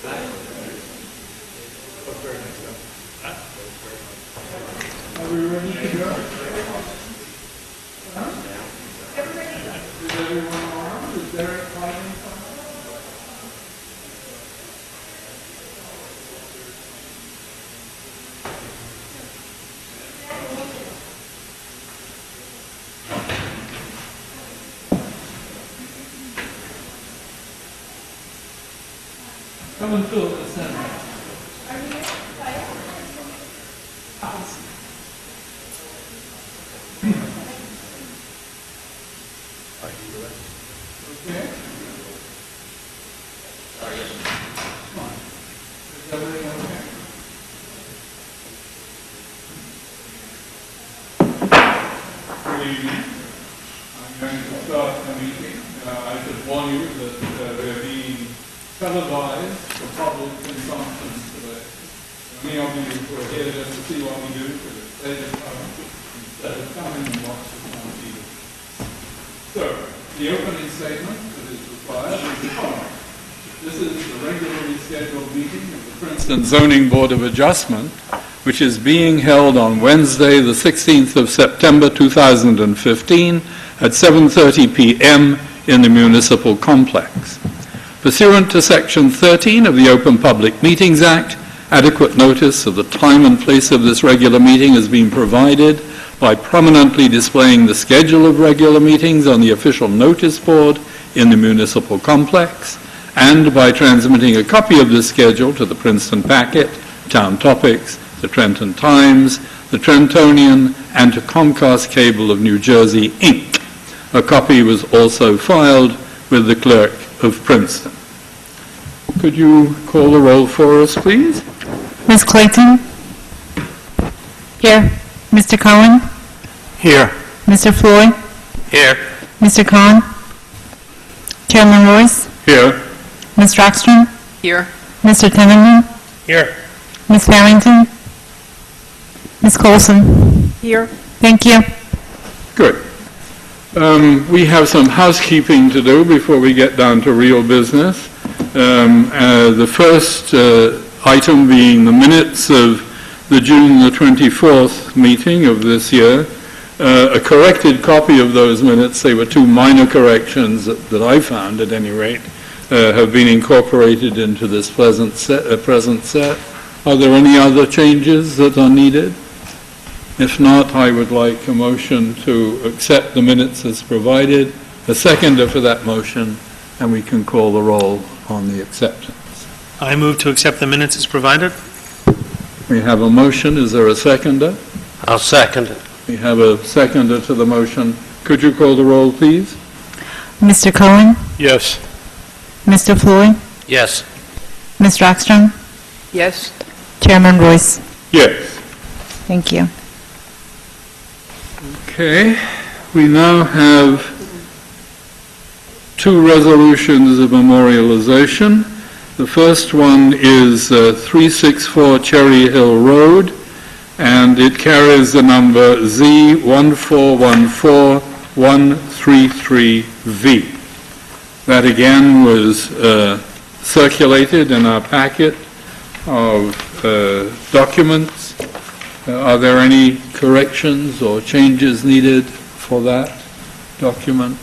Are we ready to go? Huh? Is everyone armed? Is Derek fighting something? Come and fill the center. Okay. Is everything okay? Good evening. I'm going to start the meeting. I should warn you that we're being televised for public consumption today. Many of you who are here just to see what we do for the sake of home instead of coming and watch us on TV. So, the opening statement that is required is the following. This is the regularly scheduled meeting of the Princeton Zoning Board of Adjustment, which is being held on Wednesday, the 16th of September 2015 at 7:30 p.m. in the Municipal Complex. Pursuant to Section 13 of the Open Public Meetings Act, adequate notice of the time and place of this regular meeting has been provided by prominently displaying the schedule of regular meetings on the official notice board in the Municipal Complex, and by transmitting a copy of this schedule to the Princeton Packet, Town Topics, the Trenton Times, the Trentonian, and to Comcast Cable of New Jersey, Inc. A copy was also filed with the Clerk of Princeton. Could you call the roll for us, please? Ms. Clayton? Here. Mr. Cohen? Here. Mr. Floyd? Here. Mr. Kahn? Chairman Royce? Here. Ms. Rockstrom? Here. Mr. Tenenbaum? Here. Ms. Farrington? Ms. Colson? Here. Thank you. Good. We have some housekeeping to do before we get down to real business. The first item being the minutes of the June the 24th meeting of this year. A corrected copy of those minutes, they were two minor corrections that I found at any rate, have been incorporated into this present set. Are there any other changes that are needed? If not, I would like a motion to accept the minutes as provided, a seconder for that motion, and we can call the roll on the acceptance. I move to accept the minutes as provided. We have a motion. Is there a seconder? I'll second it. We have a seconder to the motion. Could you call the roll, please? Mr. Cohen? Yes. Mr. Floyd? Yes. Ms. Rockstrom? Yes. Chairman Royce? Yes. Thank you. Okay. We now have two resolutions of memorialization. The first one is 364 Cherry Hill Road, and it carries the number Z1414133V. That again was circulated in our packet of documents. Are there any corrections or changes needed for that document?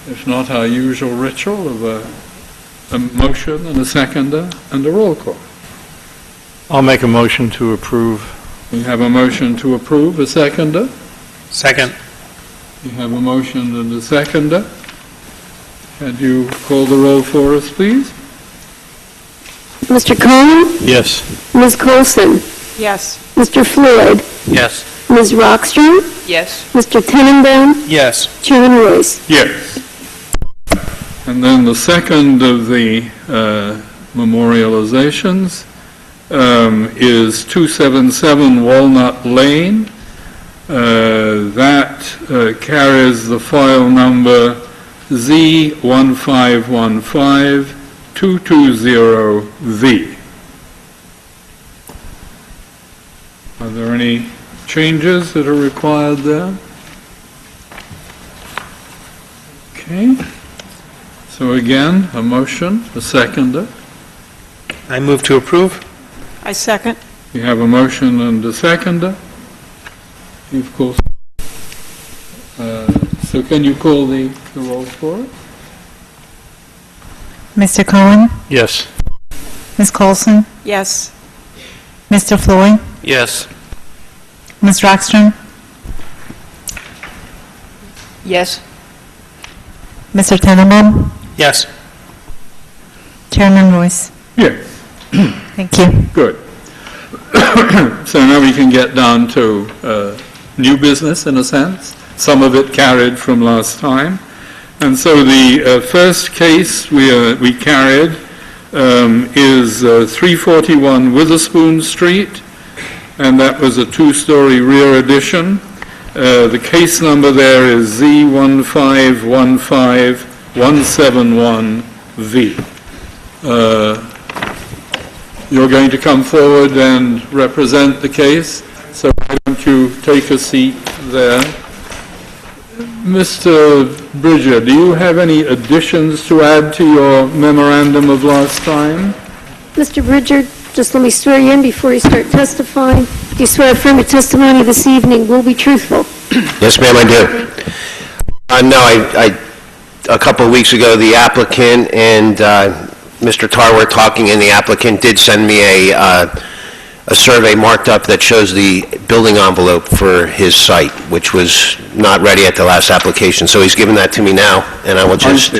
If not, our usual ritual of a motion and a seconder and a roll call. I'll make a motion to approve. We have a motion to approve, a seconder. Second. We have a motion and a seconder. Can you call the roll for us, please? Mr. Cohen? Yes. Ms. Colson? Yes. Mr. Floyd? Yes. Ms. Rockstrom? Yes. Mr. Tenenbaum? Yes. Chairman Royce? Yes. And then the second of the memorializations is 277 Walnut Lane. That carries the file number Z1515220V. Are there any changes that are required there? Okay. So again, a motion, a seconder. I move to approve. I second. You have a motion and a seconder. Of course. So can you call the roll for it? Mr. Cohen, Yes. Ms. Coulson, Yes. Mr. Floyd, Yes. Ms. Rockstrom, Yes. Mr. Tannenbaum, Yes. Chairman Royce. Yes. Thank you. Good. So now we can get down to new business, in a sense. Some of it carried from last time. And so the first case we carried is 341 Witherspoon Street, and that was a two-story rear addition. The case number there is Z1515171V. You're going to come forward and represent the case, so why don't you take a seat there. Mr. Bridger, do you have any additions to add to your memorandum of last time? Mr. Bridger, just let me swear you in before you start testifying. Do you swear affirm your testimony this evening will be truthful? Yes, ma'am, I do. No, a couple of weeks ago, the applicant and Mr. Tar were talking, and the applicant did send me a survey marked up that shows the building envelope for his site, which was not ready at the last application. So he's given that to me now, and I will just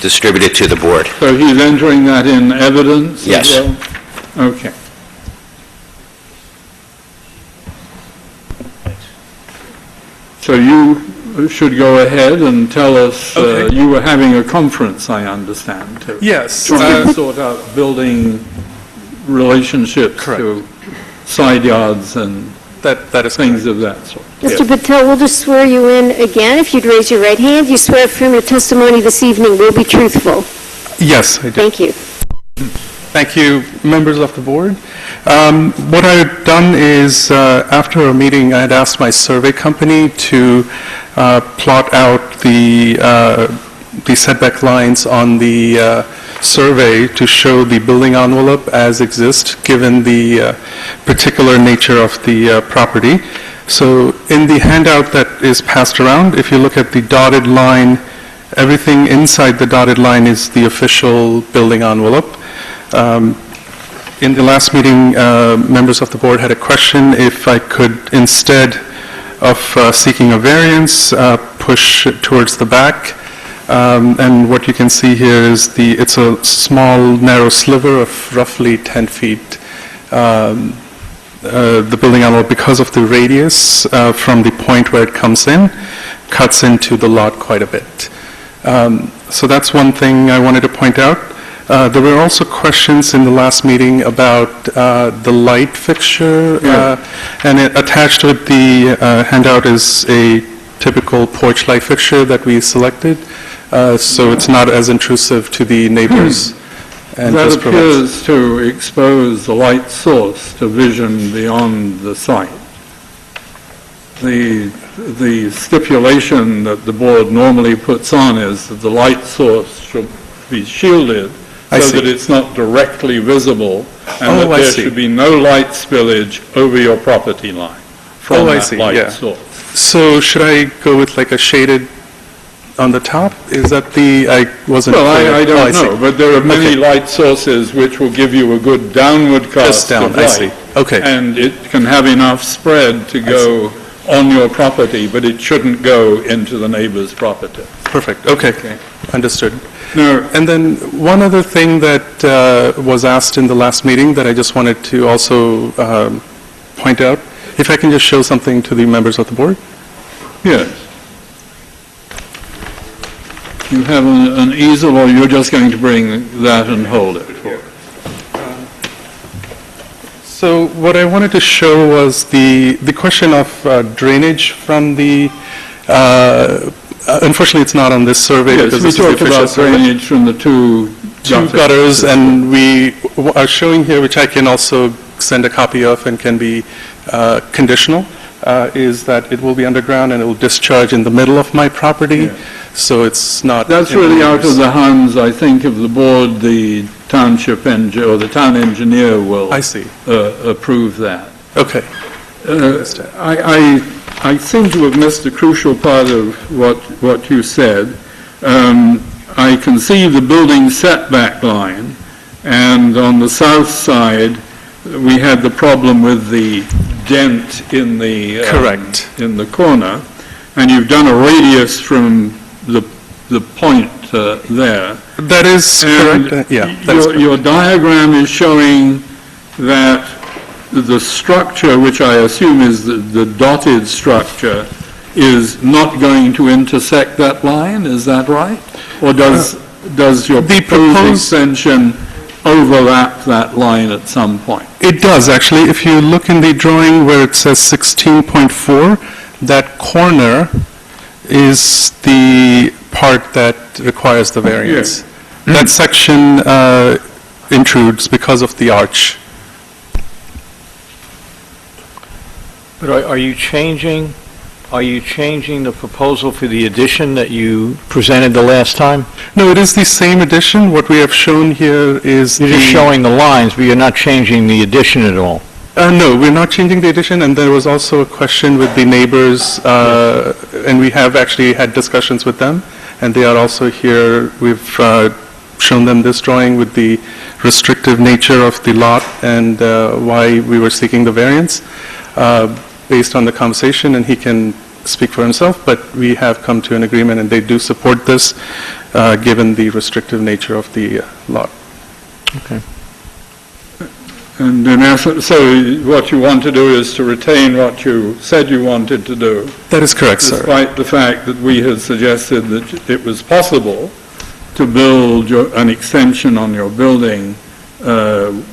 distribute it to the board. So he's entering that in evidence as Yes. well? Okay. So you should go ahead and tell us, Okay. you were having a conference, I understand, to Yes. try to sort out building relationships Correct. to side yards and That is things of that sort. Mr. Patel, we'll just swear you in again. If you'd raise your right hand, you swear affirm your testimony this evening will be truthful. Yes, I do. Thank you. Thank you, members of the board. What I had done is, after a meeting, I had asked my survey company to plot out the setback lines on the survey to show the building envelope as exists, given the particular nature of the property. So in the handout that is passed around, if you look at the dotted line, everything inside the dotted line is the official building envelope. In the last meeting, members of the board had a question if I could, instead of seeking a variance, push it towards the back. And what you can see here is it's a small, narrow sliver of roughly 10 feet, the building envelope, because of the radius from the point where it comes in, cuts into the lot quite a bit. So that's one thing I wanted to point out. There were also questions in the last meeting about the light fixture, and attached with the handout is a typical porch light fixture that we selected, so it's not as intrusive to the neighbors. And That just provides- appears to expose the light source to vision beyond the site. The stipulation that the board normally puts on is that the light source should be shielded I so see. that it's not directly visible, and Oh, that I there see. should be no light spillage over your property line from I that see, light yeah. source. So should I go with like a shaded on the top? Is that I wasn't Well, clear. I Oh, don't see. know, but there are many Okay. light sources which will give you a good downward Just cast down, of I light. see. Okay. And it can have enough spread to go on your property, but it shouldn't go into the neighbor's property. Perfect, okay, understood. Now, And then one other thing that was asked in the last meeting that I just wanted to also point out, if I can just show something to the members of the board? yes. You have an easel, or you're just going to bring that and hold it for us? So what I wanted to show was the question of drainage from the, unfortunately, it's not on this survey. Yes, because we this is the talked official about survey. drainage from the two Gutters, and we are showing here, which I can also send a copy of and can be conditional, is that it will be underground and it will discharge in the middle of my property. so it's not... That's in the really out of neighbors. the hands, I think, of the board. The township engineer, or the town engineer will I see. approve that. Okay. I think you have missed a crucial part of what you said. I can see the building setback line, and on the south side, we had the problem with the dent in the... Correct. in the corner, and you've done a radius from the point there. That is And correct. Yeah, that is correct. your diagram is showing that the structure, which I assume is the dotted structure, is not going to intersect that line, is that right? Or does your the proposed proposed- extension overlap that line at some point? It does, actually. If you look in the drawing where it says 16.4, that corner is the part that requires the variance. That section intrudes because of the arch. But are you changing the proposal for the addition that you presented the last time? No, it is the same addition. What we have shown here is You're just showing the lines, but you're not changing the addition at all. No, we're not changing the addition, and there was also a question with the neighbors, and we have actually had discussions with them, and they are also here. We've shown them this drawing with the restrictive nature of the lot and why we were seeking the variance based on the conversation, and he can speak for himself, but we have come to an agreement, and they do support this, given the restrictive nature of the lot. Okay. And in essence, so what you want to do is to retain what you said you wanted to do, That is correct, sir. despite the fact that we had suggested that it was possible to build an extension on your building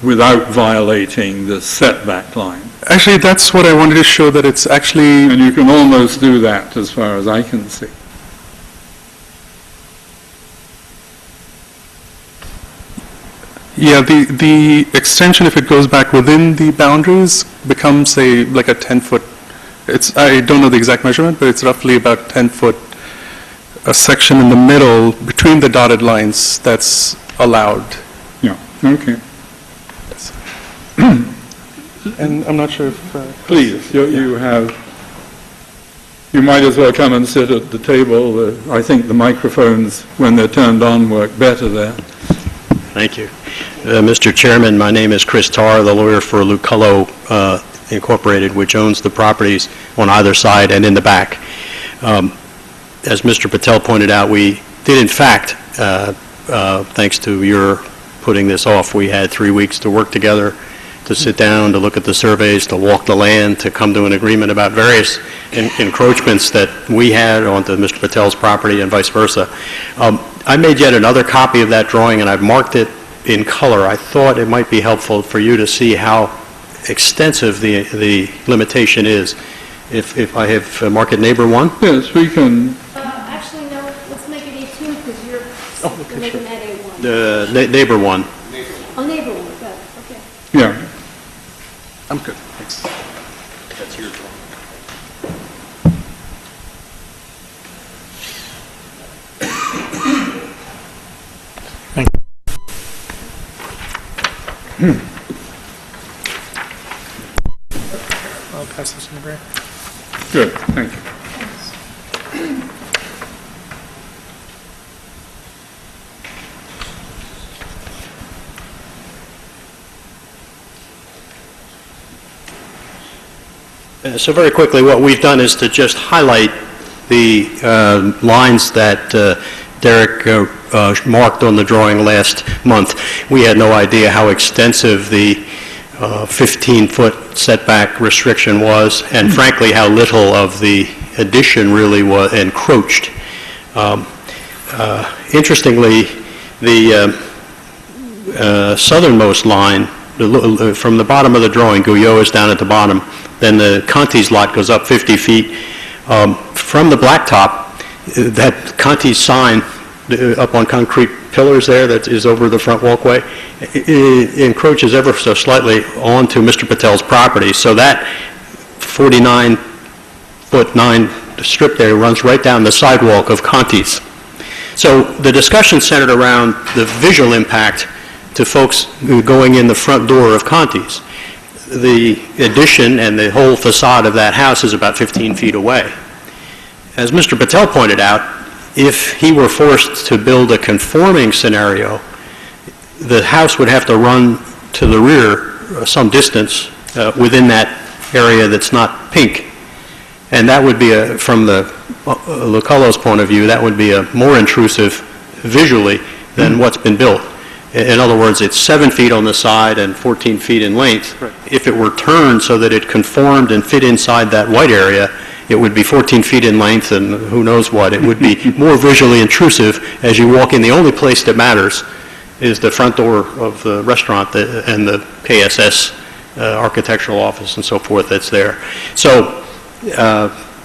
without violating the setback line. Actually, that's what I wanted to show, that it's actually, And you can almost do that as far as I can see. yeah, the extension, if it goes back within the boundaries, becomes like a 10-foot, I don't know the exact measurement, but it's roughly about 10-foot, a section in the middle between the dotted lines that's allowed. Yeah, okay. And I'm not sure if... Please, you might as well come and sit at the table. I think the microphones, when they're turned on, work better there. Thank you. Mr. Chairman, my name is Chris Tarr, the lawyer for Lucullo Incorporated, which owns the properties on either side and in the back. As Mr. Patel pointed out, we did in fact, thanks to your putting this off, we had 3 weeks to work together, to sit down, to look at the surveys, to walk the land, to come to an agreement about various encroachments that we had onto Mr. Patel's property and vice versa. I made yet another copy of that drawing, and I've marked it in color. I thought it might be helpful for you to see how extensive the limitation is. If I have market neighbor 1? Yes, we can. Actually, no, let's make it A2 because you're making that A1. Neighbor 1. Oh, neighbor one, got it, okay. Yeah. I'm good, thanks. That's your drawing. I'll pass this in, Grant. Good, thank you. So very quickly, what we've done is to just highlight the lines that Derek marked on the drawing last month. We had no idea how extensive the 15-foot setback restriction was, and frankly, how little of the addition really was encroached. Interestingly, the southernmost line, from the bottom of the drawing, Guyot is down at the bottom, then the Conti's lot goes up 50 feet. From the blacktop, that Conti's sign up on concrete pillars there that is over the front walkway, it encroaches ever so slightly onto Mr. Patel's property. So that 49-foot 9 strip there runs right down the sidewalk of Conti's. So the discussion centered around the visual impact to folks who are going in the front door of Conti's. The addition and the whole facade of that house is about 15 feet away. As Mr. Patel pointed out, if he were forced to build a conforming scenario, the house would have to run to the rear some distance within that area that's not pink. And that would be, from the Lucullo's point of view, that would be a more intrusive visually than what's been built. In other words, it's 7 feet on the side and 14 feet in length. Right. If it were turned so that it conformed and fit inside that white area, it would be 14 feet in length and who knows what. It would be more visually intrusive as you walk in. The only place that matters is the front door of the restaurant and the KSS architectural office and so forth that's there. So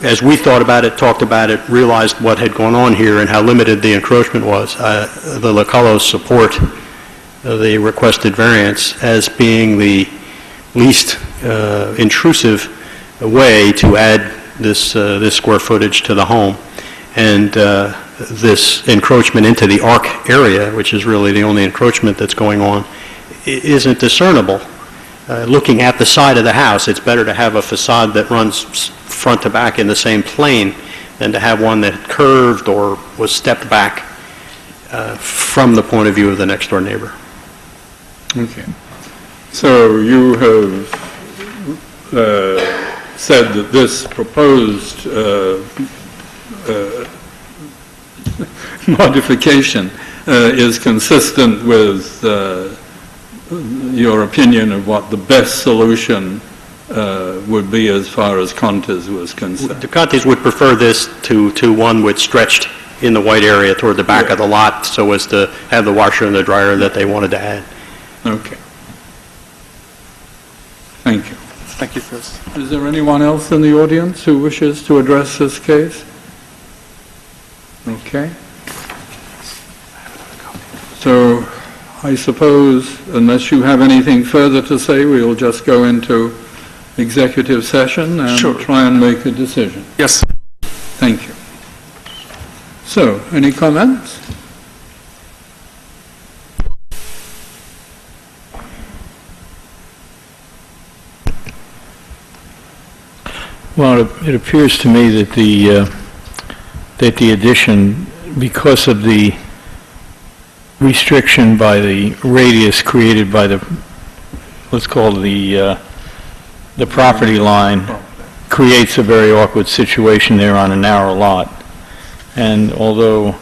as we thought about it, talked about it, realized what had gone on here and how limited the encroachment was, the Lucullos support the requested variance as being the least intrusive way to add this square footage to the home. And this encroachment into the arc area, which is really the only encroachment that's going on, isn't discernible. Looking at the side of the house, it's better to have a facade that runs front to back in the same plane than to have one that curved or was stepped back from the point of view of the next door neighbor. Okay. So you have said that this proposed modification is consistent with your opinion of what the best solution would be as far as Conti's was concerned. The Conti's would prefer this to one which stretched in the white area toward the back of the lot so as to have the washer and the dryer that they wanted to add. Okay. Thank you. Thank you, Chris. Is there anyone else in the audience who wishes to address this case? Okay. So I suppose, unless you have anything further to say, we'll just go into executive session and try and make a decision. Yes. Thank you. So, any comments? Well, it appears to me that the addition, because of the restriction by the radius created by the, let's call it the property line, creates a very awkward situation there on a narrow lot. And although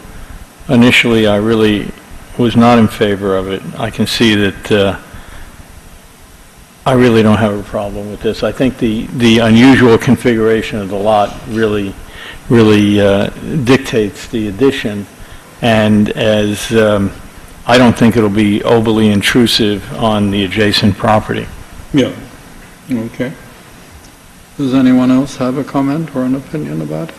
initially I really was not in favor of it, I can see that I really don't have a problem with this. I think the unusual configuration of the lot really dictates the addition, and as I don't think it'll be overly intrusive on the adjacent property. Yeah. Okay. Does anyone else have a comment or an opinion about it?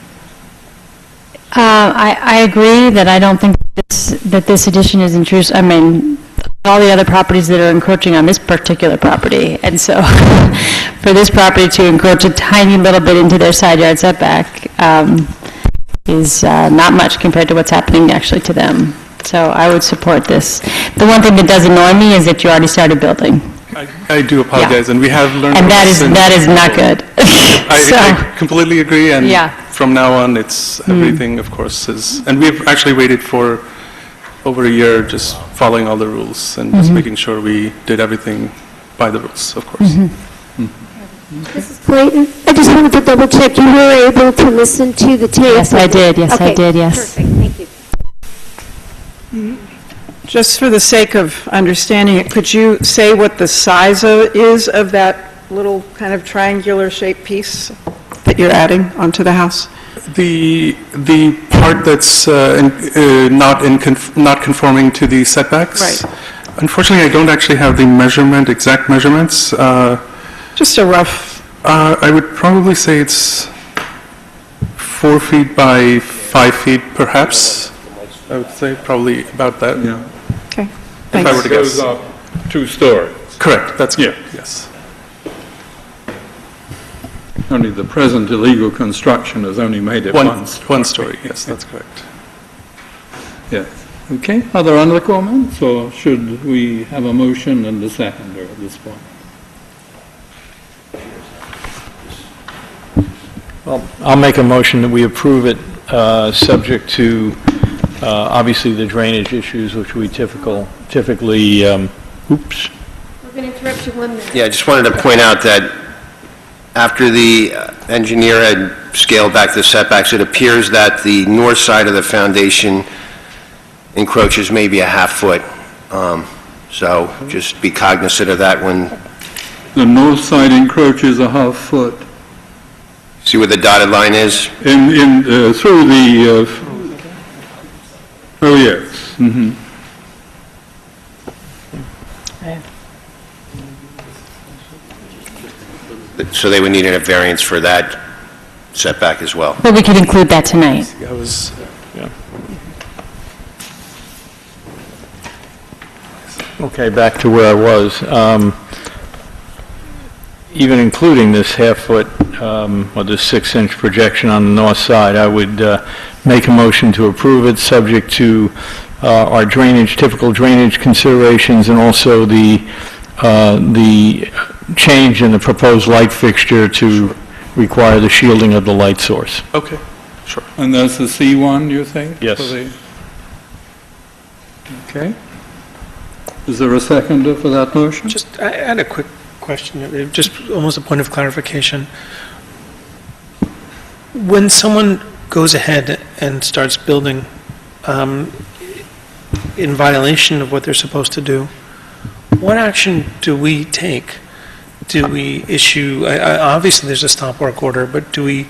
I agree that I don't think that this addition is intrusive. I mean, all the other properties that are encroaching on this particular property. And so for this property to encroach a tiny little bit into their side yard setback is not much compared to what's happening actually to them. So I would support this. The one thing that does annoy me is that you already started building. I do apologize, and we have learned. And that is not good. I completely agree, and Yeah. from now on, it's everything, of course, is, and we've actually waited for over a year just following all the rules and just making sure we did everything by the rules, of course. Mrs. Clayton, I just wanted to double check, you were able to listen to the tape? Yes, I did. Yes, I Okay, did. Yes. Perfect, thank you. Just for the sake of understanding it, could you say what the size is of that little kind of triangular shaped piece that you're adding onto the house? The part that's not conforming to the setbacks. Right. Unfortunately, I don't actually have the exact measurements. Just a rough, I would probably say it's 4 feet by 5 feet, perhaps. I would say probably about that. Yeah. okay, If I were thanks. to guess. Goes up 2 stories. Correct. That's Yeah. correct. Yes. Only the present illegal construction has only made it once. One story. Yes, that's correct. Yes. Okay, are there other comments, or should we have a motion and a seconder at this point? Well, I'll make a motion that we approve it, subject to, obviously, the drainage issues, which we typically, oops. We're going to interrupt you 1 minute. Yeah, I just wanted to point out that after the engineer had scaled back the setbacks, it appears that the north side of the foundation encroaches maybe a half foot. So just be cognizant of that when, The north side encroaches a half foot see where the dotted line is? through the, oh, yes. Mhm. So they would need a variance for that setback as well. But we could include that tonight. I was, Okay, back to where I was. Even including this half-foot, or this 6-inch projection on the north side, I would make a motion to approve it, subject to our drainage, typical drainage considerations, and also the change in the proposed light fixture to require the shielding of the light source. okay, sure. And that's the C1, you think? Yes. for the- Okay. Is there a seconder for that motion? Just, I had a quick question, just almost a point of clarification. When someone goes ahead and starts building in violation of what they're supposed to do, what action do we take? Do we issue, obviously there's a stop work order, but do we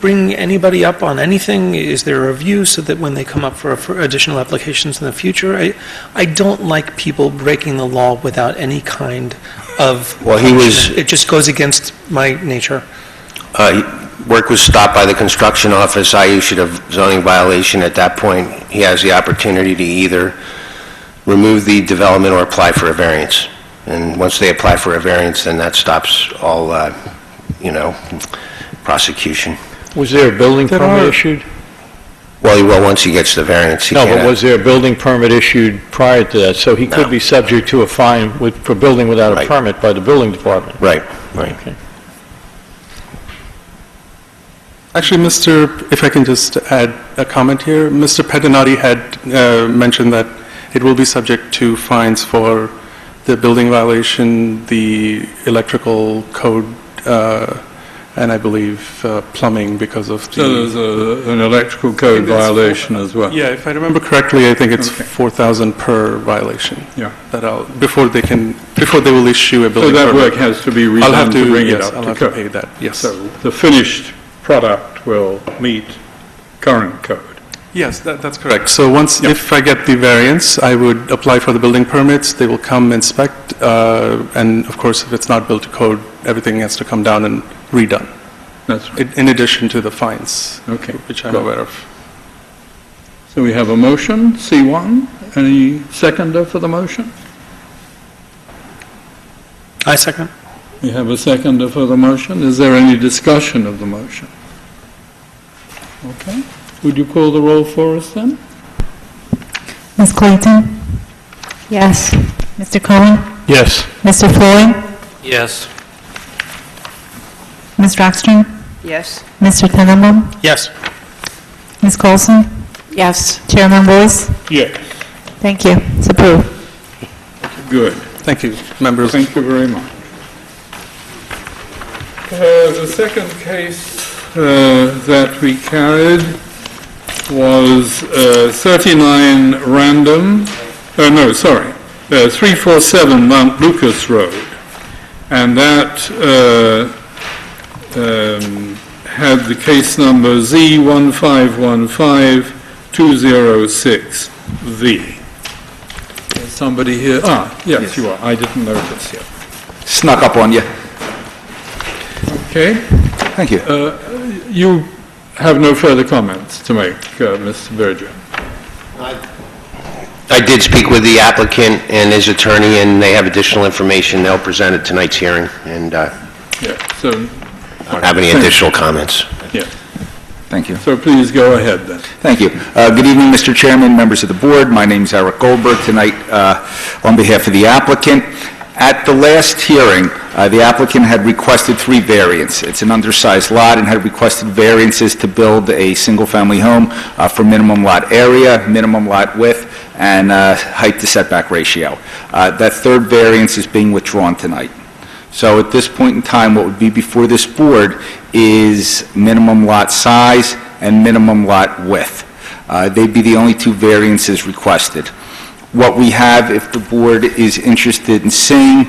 bring anybody up on anything? Is there a review so that when they come up for additional applications in the future? I don't like people breaking the law without any kind of... Well, he was- punishment. It just goes against my nature. Work was stopped by the construction office. I issued a zoning violation. At that point, he has the opportunity to either remove the development or apply for a variance. And once they apply for a variance, then that stops all, prosecution. Was there a building permit issued? Well, he will once he gets the variance. He No, can't- but was there a building permit issued prior to that? So he could No. be subject to a fine for building without a Right. permit by the building department. Right, right. Okay. Actually, if I can just add a comment here, Mr. Pedinati had mentioned that it will be subject to fines for the building violation, the electrical code, and I believe plumbing because of the... So there's an electrical code violation as well? Yeah, if I remember correctly, I think it's Okay. 4,000 per violation. Yeah. Before they will issue a So building that permit. work has to be I'll have redone to, to bring it yes, up I'll to have to code? pay that, yes. So the finished product will meet current code? Yes, that's correct. So if I get the variance, I would apply for the building permits, they will come inspect, and of course, if it's not built to code, everything has to come down and redone, That's right. in addition to the fines, Okay. which I'm Got it. aware of. So we have a motion, C1. Any seconder for the motion? I second. We have a seconder for the motion. Is there any discussion of the motion? Okay. Would you call the roll for us then? Ms. Clayton? Yes. Mr. Cohen? Yes. Mr. Floyd? Yes. Ms. Rockstrom? Yes. Mr. Tannenbaum? Yes. Ms. Coulson? Yes. Chairman Boyce? Yes. Thank you. It's approved. Good. Thank you, members. Thank you very much. The second case that we carried was 39 Random, 347 Mount Lucas Road. And that had the case number Z1515-206V. Is somebody here? Yes, you are. I didn't notice yet. Snuck up on you. Okay. Thank you. You have no further comments to make, Mr. Virgin? I did speak with the applicant and his attorney, and they have additional information. They'll present at tonight's hearing, and I Yeah, so, don't have any additional comments. yeah. Thank you. So please go ahead then. Thank you. Good evening, Mr. Chairman, members of the board. My name is Eric Goldberg tonight on behalf of the applicant. At the last hearing, the applicant had requested 3 variants. It's an undersized lot and had requested variances to build a single-family home for minimum lot area, minimum lot width, and height to setback ratio. That 3rd variance is being withdrawn tonight. So at this point in time, what would be before this board is minimum lot size and minimum lot width. They'd be the only 2 variances requested. What we have, if the board is interested in seeing,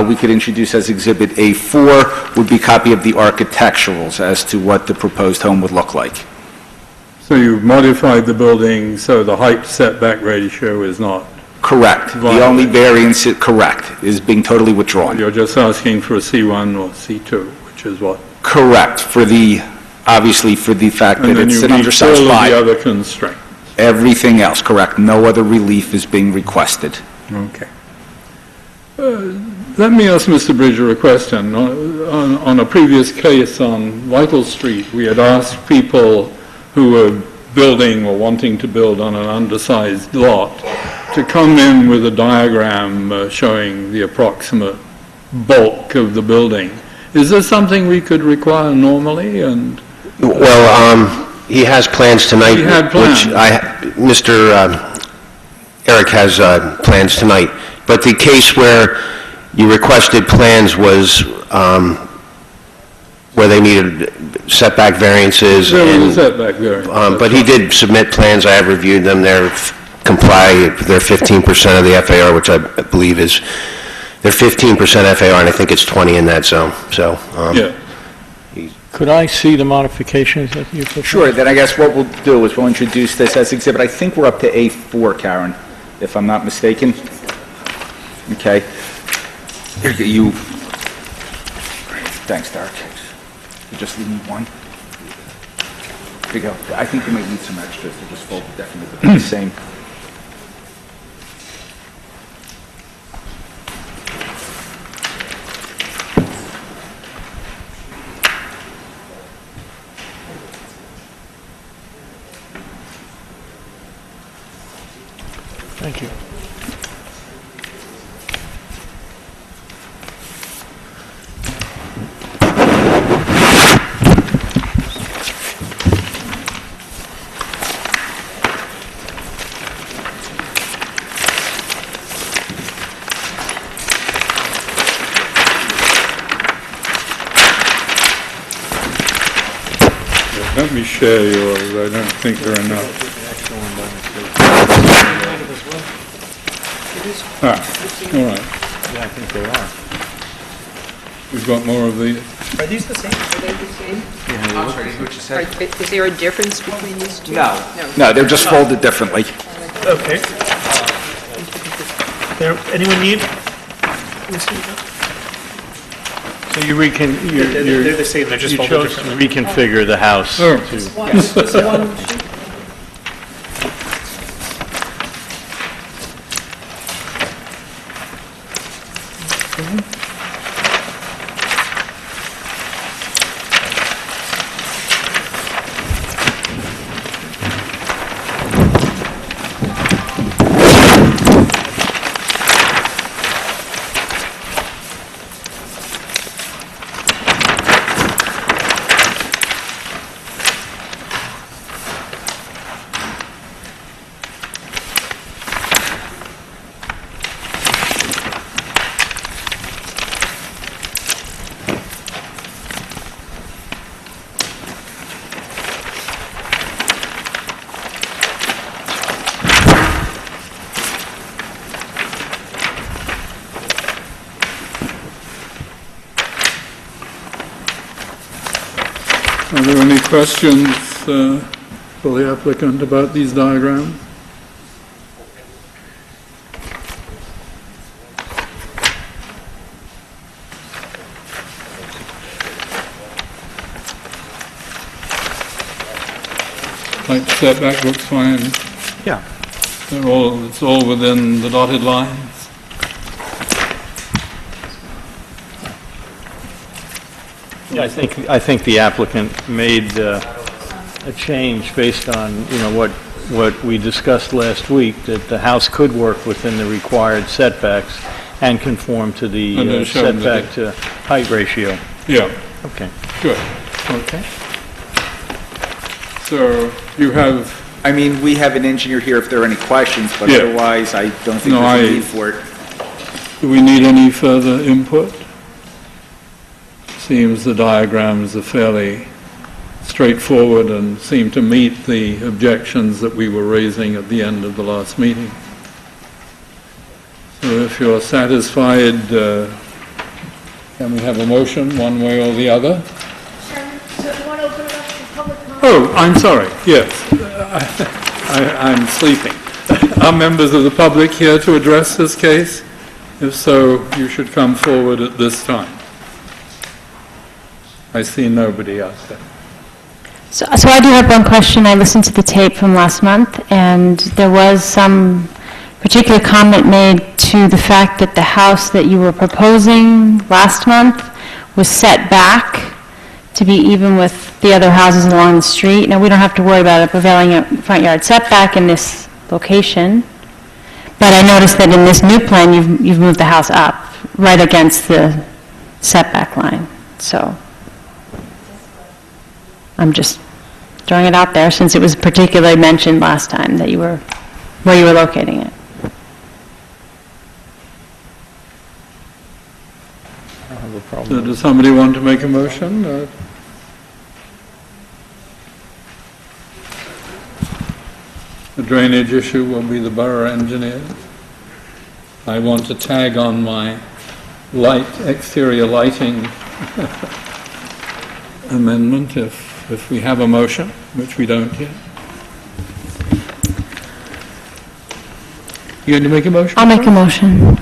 we could introduce as Exhibit A4, would be a copy of the architecturals as to what the proposed home would look like. So you've modified the building so the height setback ratio is not... Correct. The only variance, correct, is being totally withdrawn. You're just asking for a C1 or C2, which is what? Correct, for the, obviously for the fact that it's an undersized And then lot. you meet all of the other constraints. Everything else, correct. No other relief is being requested. Okay. Let me ask Mr. Bridger a question. On a previous case on Vital Street, we had asked people who were building or wanting to build on an undersized lot to come in with a diagram showing the approximate bulk of the building. Is this something we could require normally? And Well, he has plans tonight. He had plans. Which Mr. Eric has plans tonight. But the case where you requested plans was where they needed setback variances. There was a setback variance. But he did submit plans. I have reviewed them. They're 15% of the FAR, which I believe is, they're 15% FAR, and I think it's 20 in that zone. So, Yeah. Could I see the modifications that you put? Sure, then I guess what we'll do is we'll introduce this as exhibit. I think we're up to A4, Karen, if I'm not mistaken. Okay. Here you, thanks, Derek. You just need one. Here you go. I think you might need some extras to just fold definitely the same. Thank you. Let me share yours. I don't think there are enough. All right. Yeah, I think they are. We've got more of these. Are these the same? Are they the same? I'm sorry, what you said? Is there a difference between these two? No, they're just folded differently. Okay. There, anyone need? So you They're the same, they're just you folded chose to differently. reconfigure the house Oh. to... Yes, it's one sheet. Are there any questions for the applicant about these diagrams? Height setback looks fine. Yeah. It's all within the dotted lines. Yeah, I think the applicant made a change based on, what we discussed last week, that the house could work within the required setbacks and conform to And the then show them the- setback to height ratio. Yeah, Okay. good, okay. So you have, I mean, we have an engineer here if there are any questions, but Yeah. otherwise, I don't think No, there's a I- need for it. do we need any further input? Seems the diagrams are fairly straightforward and seem to meet the objections that we were raising at the end of the last meeting. So if you're satisfied, can we have a motion, one way or the other? Oh, I'm sorry, yes. I'm sleeping. Are members of the public here to address this case? If so, you should come forward at this time. I see nobody out there. So I do have one question. I listened to the tape from last month, and there was some particular comment made to the fact that the house that you were proposing last month was set back to be even with the other houses along the street. Now, we don't have to worry about a prevailing front yard setback in this location, but I noticed that in this new plan, you've moved the house up right against the setback line. So I'm just throwing it out there, since it was particularly mentioned last time that where you were locating it. I don't have a problem. So does somebody want to make a motion? The drainage issue will be the borough engineer. I want to tag on my exterior lighting amendment if we have a motion, which we don't yet. You going to make a motion? I'll make a motion.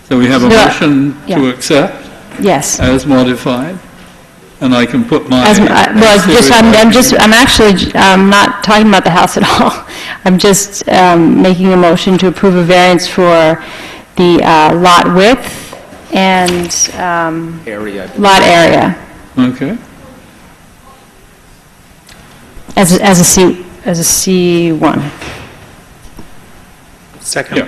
So we have a Yeah. motion to Yeah. accept Yes. as modified, and I can put my... I'm actually not talking about the house at all. I'm just making a motion to approve a variance for the lot width and Area. lot area Okay. as a C1. Second. Yeah.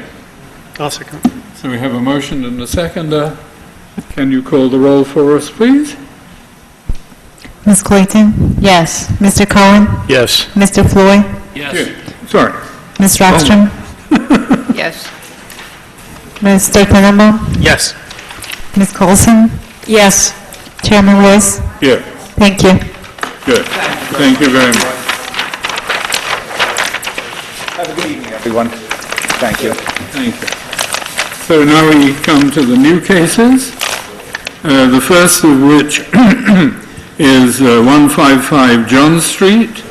I'll second. So we have a motion and a seconder. Can you call the roll for us, please? Ms. Clayton? Yes. Mr. Cohen? Yes. Mr. Floyd? Yes. Sorry. Ms. Rockstrom? Yes. Mr. Tannenbaum? Yes. Ms. Coulson? Yes. Chairman Royce? Yeah, Thank you. good. Thank you very much. Have a good evening, everyone. Thank you. Thank you. So now we come to the new cases, the first of which is 155 John Street,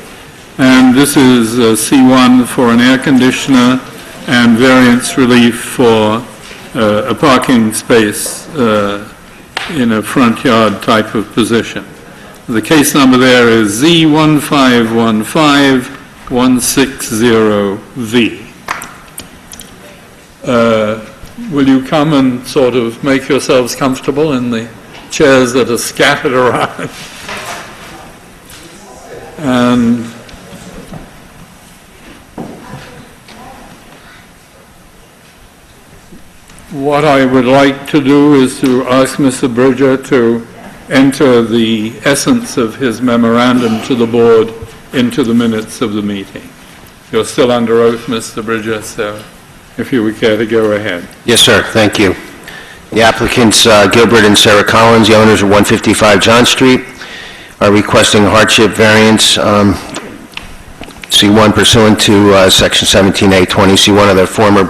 and this is C1 for an air conditioner and variance relief for a parking space in a front yard type of position. The case number there is Z1515160V. Will you come and sort of make yourselves comfortable in the chairs that are scattered around? And what I would like to do is to ask Mr. Bridger to enter the essence of his memorandum to the board into the minutes of the meeting. You're still under oath, Mr. Bridger, so if you would care to go ahead. Yes, sir, thank you. The applicants, Gilbert and Sarah Collins, the owners of 155 John Street, are requesting a hardship variance, C1 pursuant to Section 17A 20C1 of the former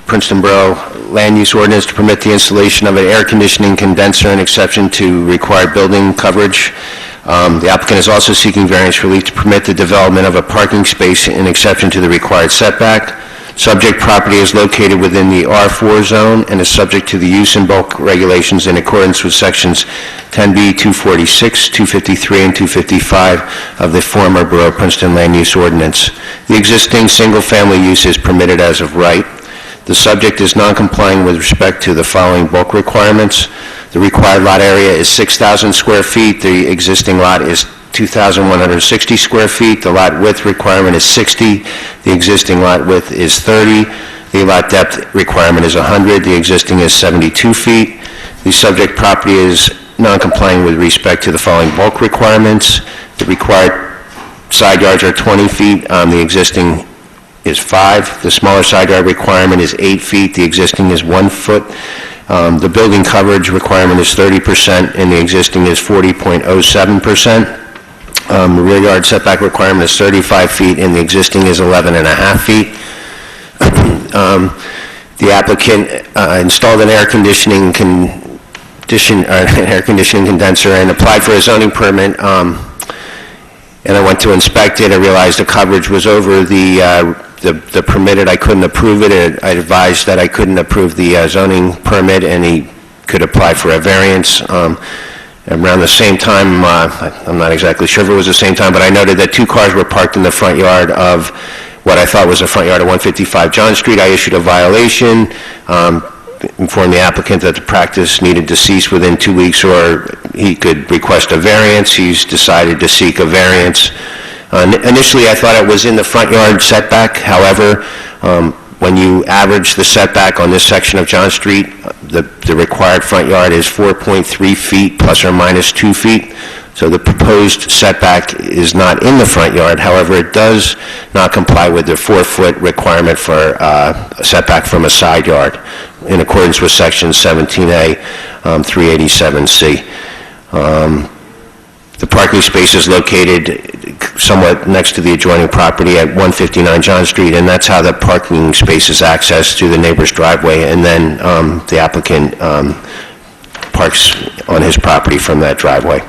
Princeton Borough Land Use Ordinance to permit the installation of an air conditioning condenser and exception to required building coverage. The applicant is also seeking variance relief to permit the development of a parking space in exception to the required setback. Subject property is located within the R4 zone and is subject to the use and bulk regulations in accordance with Sections 10B, 246, 253, and 255 of the former Borough Princeton Land Use Ordinance. The existing single-family use is permitted as of right. The subject is non-complying with respect to the following bulk requirements. The required lot area is 6,000 square feet. The existing lot is 2,160 square feet. The lot width requirement is 60. The existing lot width is 30. The lot depth requirement is 100. The existing is 72 feet. The subject property is non-compliant with respect to the following bulk requirements. The required side yards are 20 feet. The existing is 5. The smaller side yard requirement is 8 feet. The existing is 1 foot. The building coverage requirement is 30%, and the existing is 40.07%. The rear yard setback requirement is 35 feet, and the existing is 11.5 feet. The applicant installed an air conditioning condenser and applied for a zoning permit. And I went to inspect it. I realized the coverage was over the permitted. I couldn't approve it. I advised that I couldn't approve the zoning permit, and he could apply for a variance. Around the same time, I'm not exactly sure if it was the same time, but I noted that 2 cars were parked in the front yard of what I thought was the front yard of 155 John Street. I issued a violation, informed the applicant that the practice needed to cease within 2 weeks or he could request a variance. He's decided to seek a variance. Initially, I thought it was in the front yard setback. However, when you average the setback on this section of John Street, the required front yard is 4.3 feet plus or minus 2 feet. So the proposed setback is not in the front yard. However, it does not comply with the 4-foot requirement for a setback from a side yard in accordance with Section 17A, 387C. The parking space is located somewhat next to the adjoining property at 159 John Street, and that's how the parking space is accessed through the neighbor's driveway, and then the applicant parks on his property from that driveway.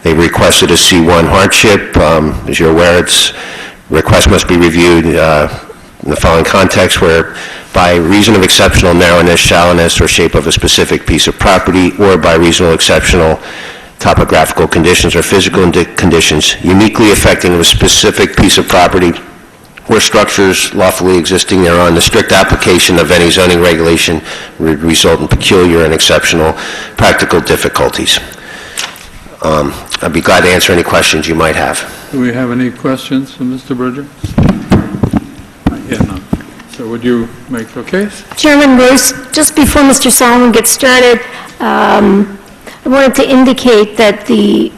They requested a C1 hardship. As you're aware, request must be reviewed in the following context, where by reason of exceptional narrowness, shallowness, or shape of a specific piece of property, or by reasonable exceptional topographical conditions or physical conditions uniquely affecting a specific piece of property or structures lawfully existing thereon, the strict application of any zoning regulation would result in peculiar and exceptional practical difficulties. I'd be glad to answer any questions you might have. Do we have any questions for Mr. Bridger? Yeah, no. So would you make your case? Chairman Royce, just before Mr. Solomon gets started, I wanted to indicate that the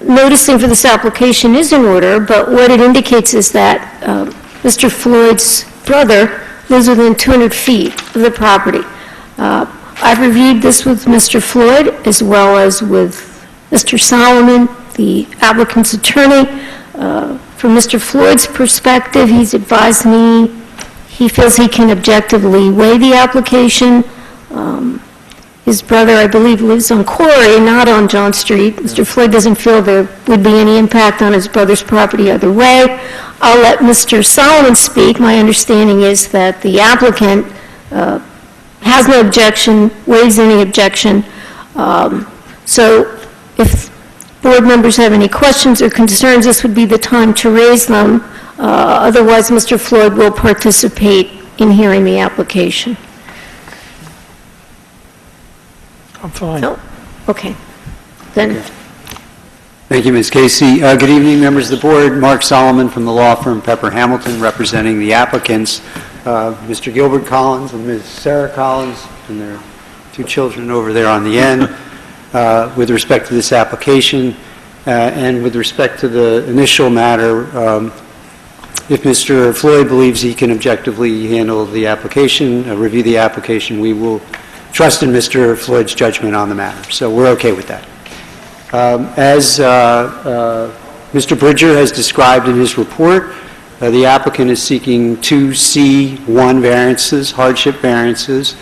noticing for this application is in order, but what it indicates is that Mr. Floyd's brother lives within 200 feet of the property. I've reviewed this with Mr. Floyd as well as with Mr. Solomon, the applicant's attorney. From Mr. Floyd's perspective, he's advised me he feels he can objectively weigh the application. His brother, I believe, lives on Quarry, not on John Street. Mr. Floyd doesn't feel there would be any impact on his brother's property either way. I'll let Mr. Solomon speak. My understanding is that the applicant has no objection, waives any objection. So if board members have any questions or concerns, this would be the time to raise them. Otherwise, Mr. Floyd will participate in hearing the application. I'm fine. No? Okay. Then, Thank you, Ms. Casey. Good evening, members of the board. Mark Solomon from the law firm Pepper Hamilton, representing the applicants, Mr. Gilbert Collins and Ms. Sarah Collins, and their 2 children over there on the end, with respect to this application. And with respect to the initial matter, if Mr. Floyd believes he can objectively handle the application, review the application, we will trust in Mr. Floyd's judgment on the matter. So we're okay with that. As Mr. Bridger has described in his report, the applicant is seeking 2 C1 variances, hardship variances.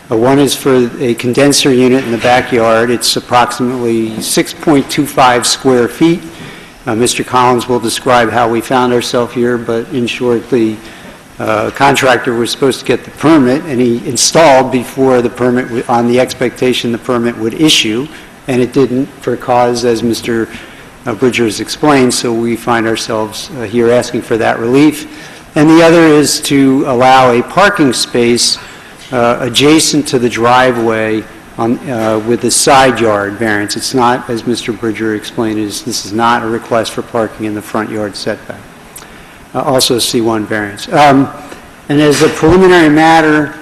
One is for a condenser unit in the backyard. It's approximately 6.25 square feet. Mr. Collins will describe how we found ourselves here, but in short, the contractor was supposed to get the permit, and he installed before the permit, on the expectation the permit would issue, and it didn't for a cause, as Mr. Bridger has explained, so we find ourselves here asking for that relief. And the other is to allow a parking space adjacent to the driveway with the side yard variance. It's not, as Mr. Bridger explained, this is not a request for parking in the front yard setback. Also a C1 variance. And as a preliminary matter,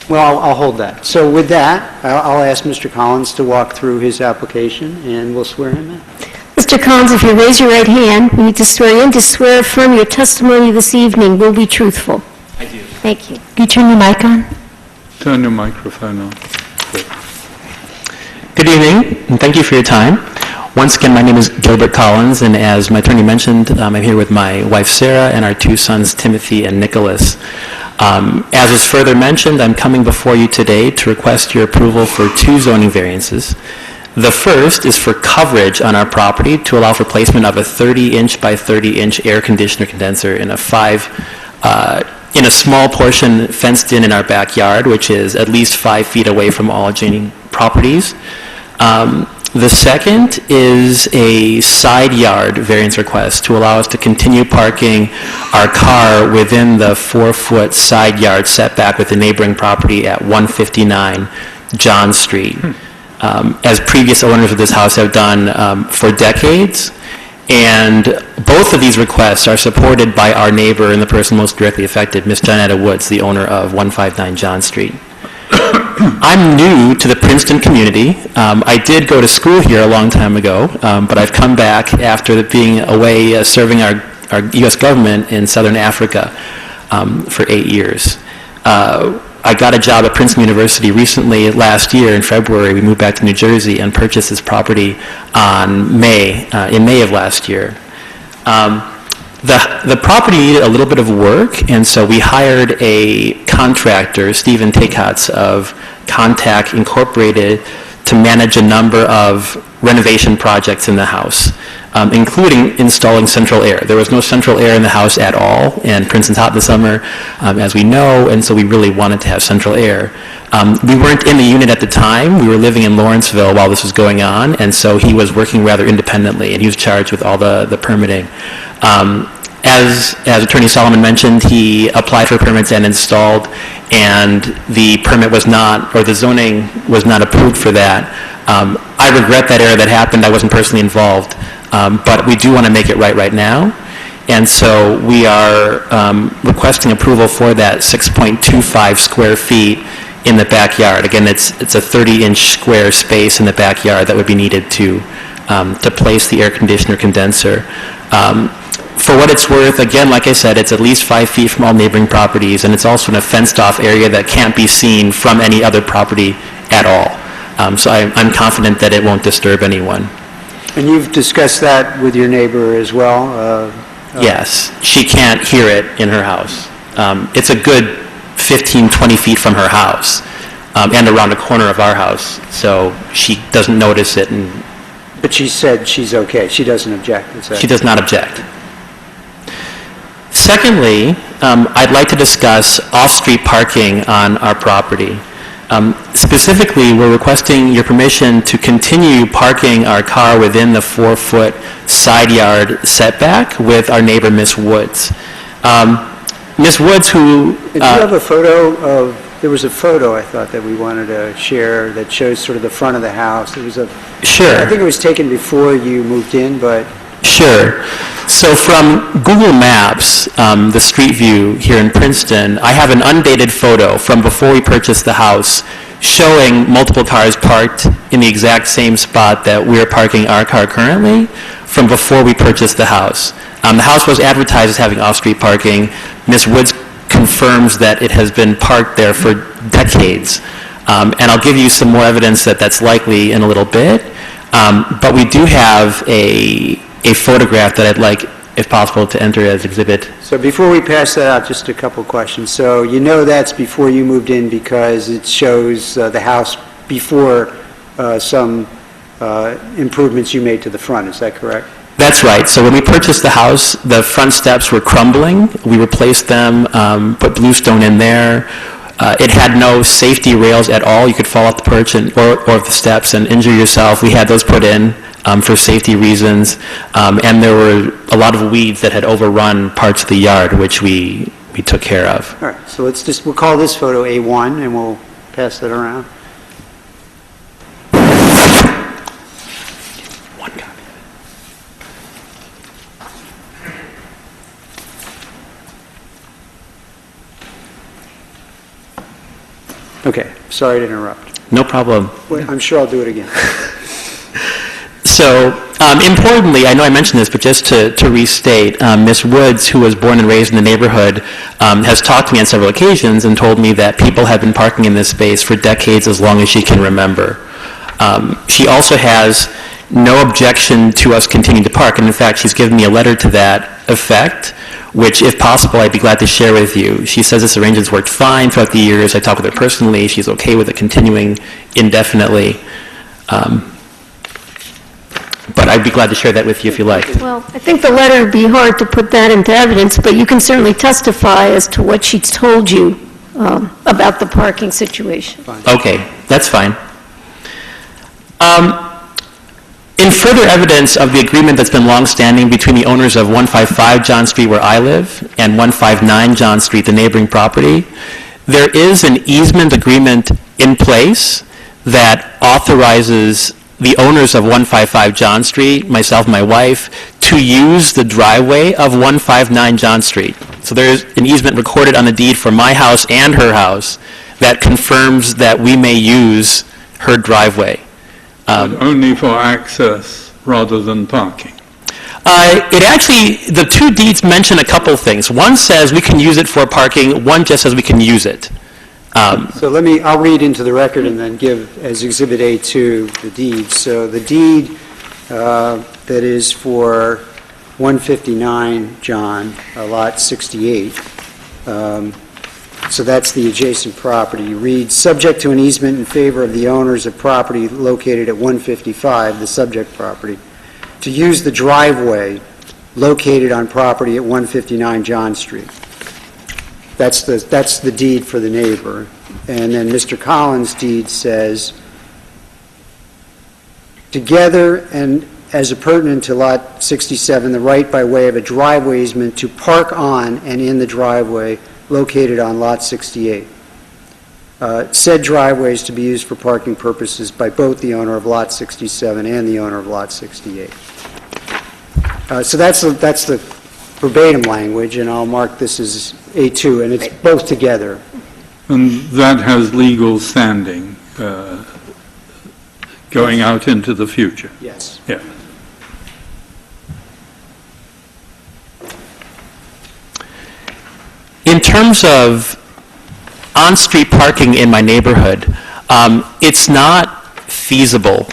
well, I'll hold that. So with that, I'll ask Mr. Collins to walk through his application, and we'll swear him in. Mr. Collins, if you raise your right hand, we need to swear you in. To swear affirm your testimony this evening will be truthful. I do. Thank you. Can you turn your mic on? Turn your microphone on. Good evening, and thank you for your time. Once again, my name is Gilbert Collins, and as my attorney mentioned, I'm here with my wife Sarah and our two sons Timothy and Nicholas. As was further mentioned, I'm coming before you today to request your approval for two zoning variances. The first is for coverage on our property to allow for placement of a 30-inch by 30-inch air conditioner condenser in a small portion fenced in our backyard, which is at least 5 feet away from all adjoining properties. The second is a side yard variance request to allow us to continue parking our car within the 4-foot side yard setback with the neighboring property at 159 John Street. As previous owners of this house have done for decades. And both of these requests are supported by our neighbor and the person most directly affected, Ms. Johnetta Woods, the owner of 159 John Street. I'm new to the Princeton community. I did go to school here a long time ago, but I've come back after being away serving our U.S. government in Southern Africa for 8 years. I got a job at Princeton University recently, last year in February. We moved back to New Jersey and purchased this property in May of last year. The property needed a little bit of work, and so we hired a contractor, Stephen Takatz of Contact Incorporated, to manage a number of renovation projects in the house, including installing central air. There was no central air in the house at all, and Princeton's hot in the summer, as we know, and so we really wanted to have central air. We weren't in the unit at the time. We were living in Lawrenceville while this was going on, and so he was working rather independently, and he was charged with all the permitting. As Attorney Solomon mentioned, he applied for permits and installed, and the permit was not, or the zoning was not approved for that. I regret that error that happened. I wasn't personally involved, but we do want to make it right now. And so we are requesting approval for that 6.25 square feet in the backyard. Again, it's a 30-inch square space in the backyard that would be needed to place the air conditioner condenser. For what it's worth, again, like I said, it's at least 5 feet from all neighboring properties, and it's also in a fenced-off area that can't be seen from any other property at all. So I'm confident that it won't disturb anyone. And you've discussed that with your neighbor as well? Yes. She can't hear it in her house. It's a good 15, 20 feet from her house and around the corner of our house, so she doesn't notice it. But she said she's okay. She doesn't object. Is that... She does not object. Secondly, I'd like to discuss off-street parking on our property. Specifically, we're requesting your permission to continue parking our car within the 4-foot side yard setback with our neighbor, Ms. Woods. Ms. Woods, who... Did you have a photo of... There was a photo, I thought, that we wanted to share that shows sort of the front of the house. It was a... Sure. I think it was taken before you moved in, but... Sure. So from Google Maps, the street view here in Princeton, I have an undated photo from before we purchased the house showing multiple cars parked in the exact same spot that we're parking our car currently from before we purchased the house. The house was advertised as having off-street parking. Ms. Woods confirms that it has been parked there for decades. And I'll give you some more evidence that that's likely in a little bit. But we do have a photograph that I'd like, if possible, to enter as exhibit. So before we pass that out, just a couple questions. So you know that's before you moved in because it shows the house before some improvements you made to the front. Is that correct? That's right. So when we purchased the house, the front steps were crumbling. We replaced them, put bluestone in there. It had no safety rails at all. You could fall off the perch or the steps and injure yourself. We had those put in for safety reasons. And there were a lot of weeds that had overrun parts of the yard, which we took care of. All right. So we'll call this photo A1, and we'll pass that around. Okay, sorry to interrupt. No problem. Well, I'm sure I'll do it again. So, importantly, I know I mentioned this, but just to restate, Ms. Woods, who was born and raised in the neighborhood, has talked to me on several occasions and told me that people have been parking in this space for decades, as long as she can remember. She also has no objection to us continuing to park, and in fact, she's given me a letter to that effect, which, if possible, I'd be glad to share with you. She says this arrangement's worked fine throughout the years. I talked with her personally. She's okay with it continuing indefinitely. But I'd be glad to share that with you if you like. Well, I think the letter would be hard to put that into evidence, but you can certainly testify as to what she's told you about the parking situation. Okay, that's fine. In further evidence of the agreement that's been longstanding between the owners of 155 John Street, where I live, and 159 John Street, the neighboring property, there is an easement agreement in place that authorizes the owners of 155 John Street, myself and my wife, to use the driveway of 159 John Street. So there's an easement recorded on the deed for my house and her house that confirms that we may use her driveway. But only for access rather than parking. It actually, the two deeds mention a couple things. One says we can use it for parking, one just says we can use it. So I'll read into the record and then give as Exhibit A2 the deed. So the deed that is for 159 John, Lot 68, so that's the adjacent property. You read, subject to an easement in favor of the owners of property located at 155, the subject property, to use the driveway located on property at 159 John Street. That's the deed for the neighbor. And then Mr. Collins' deed says, together and as appurtenant to Lot 67, the right by way of a driveway easement to park on and in the driveway located on Lot 68. Said driveway is to be used for parking purposes by both the owner of Lot 67 and the owner of Lot 68. So that's the verbatim language, and I'll mark this as A2, and it's both together. And that has legal standing going out into the future? Yes. Yeah. In terms of on-street parking in my neighborhood, it's not feasible.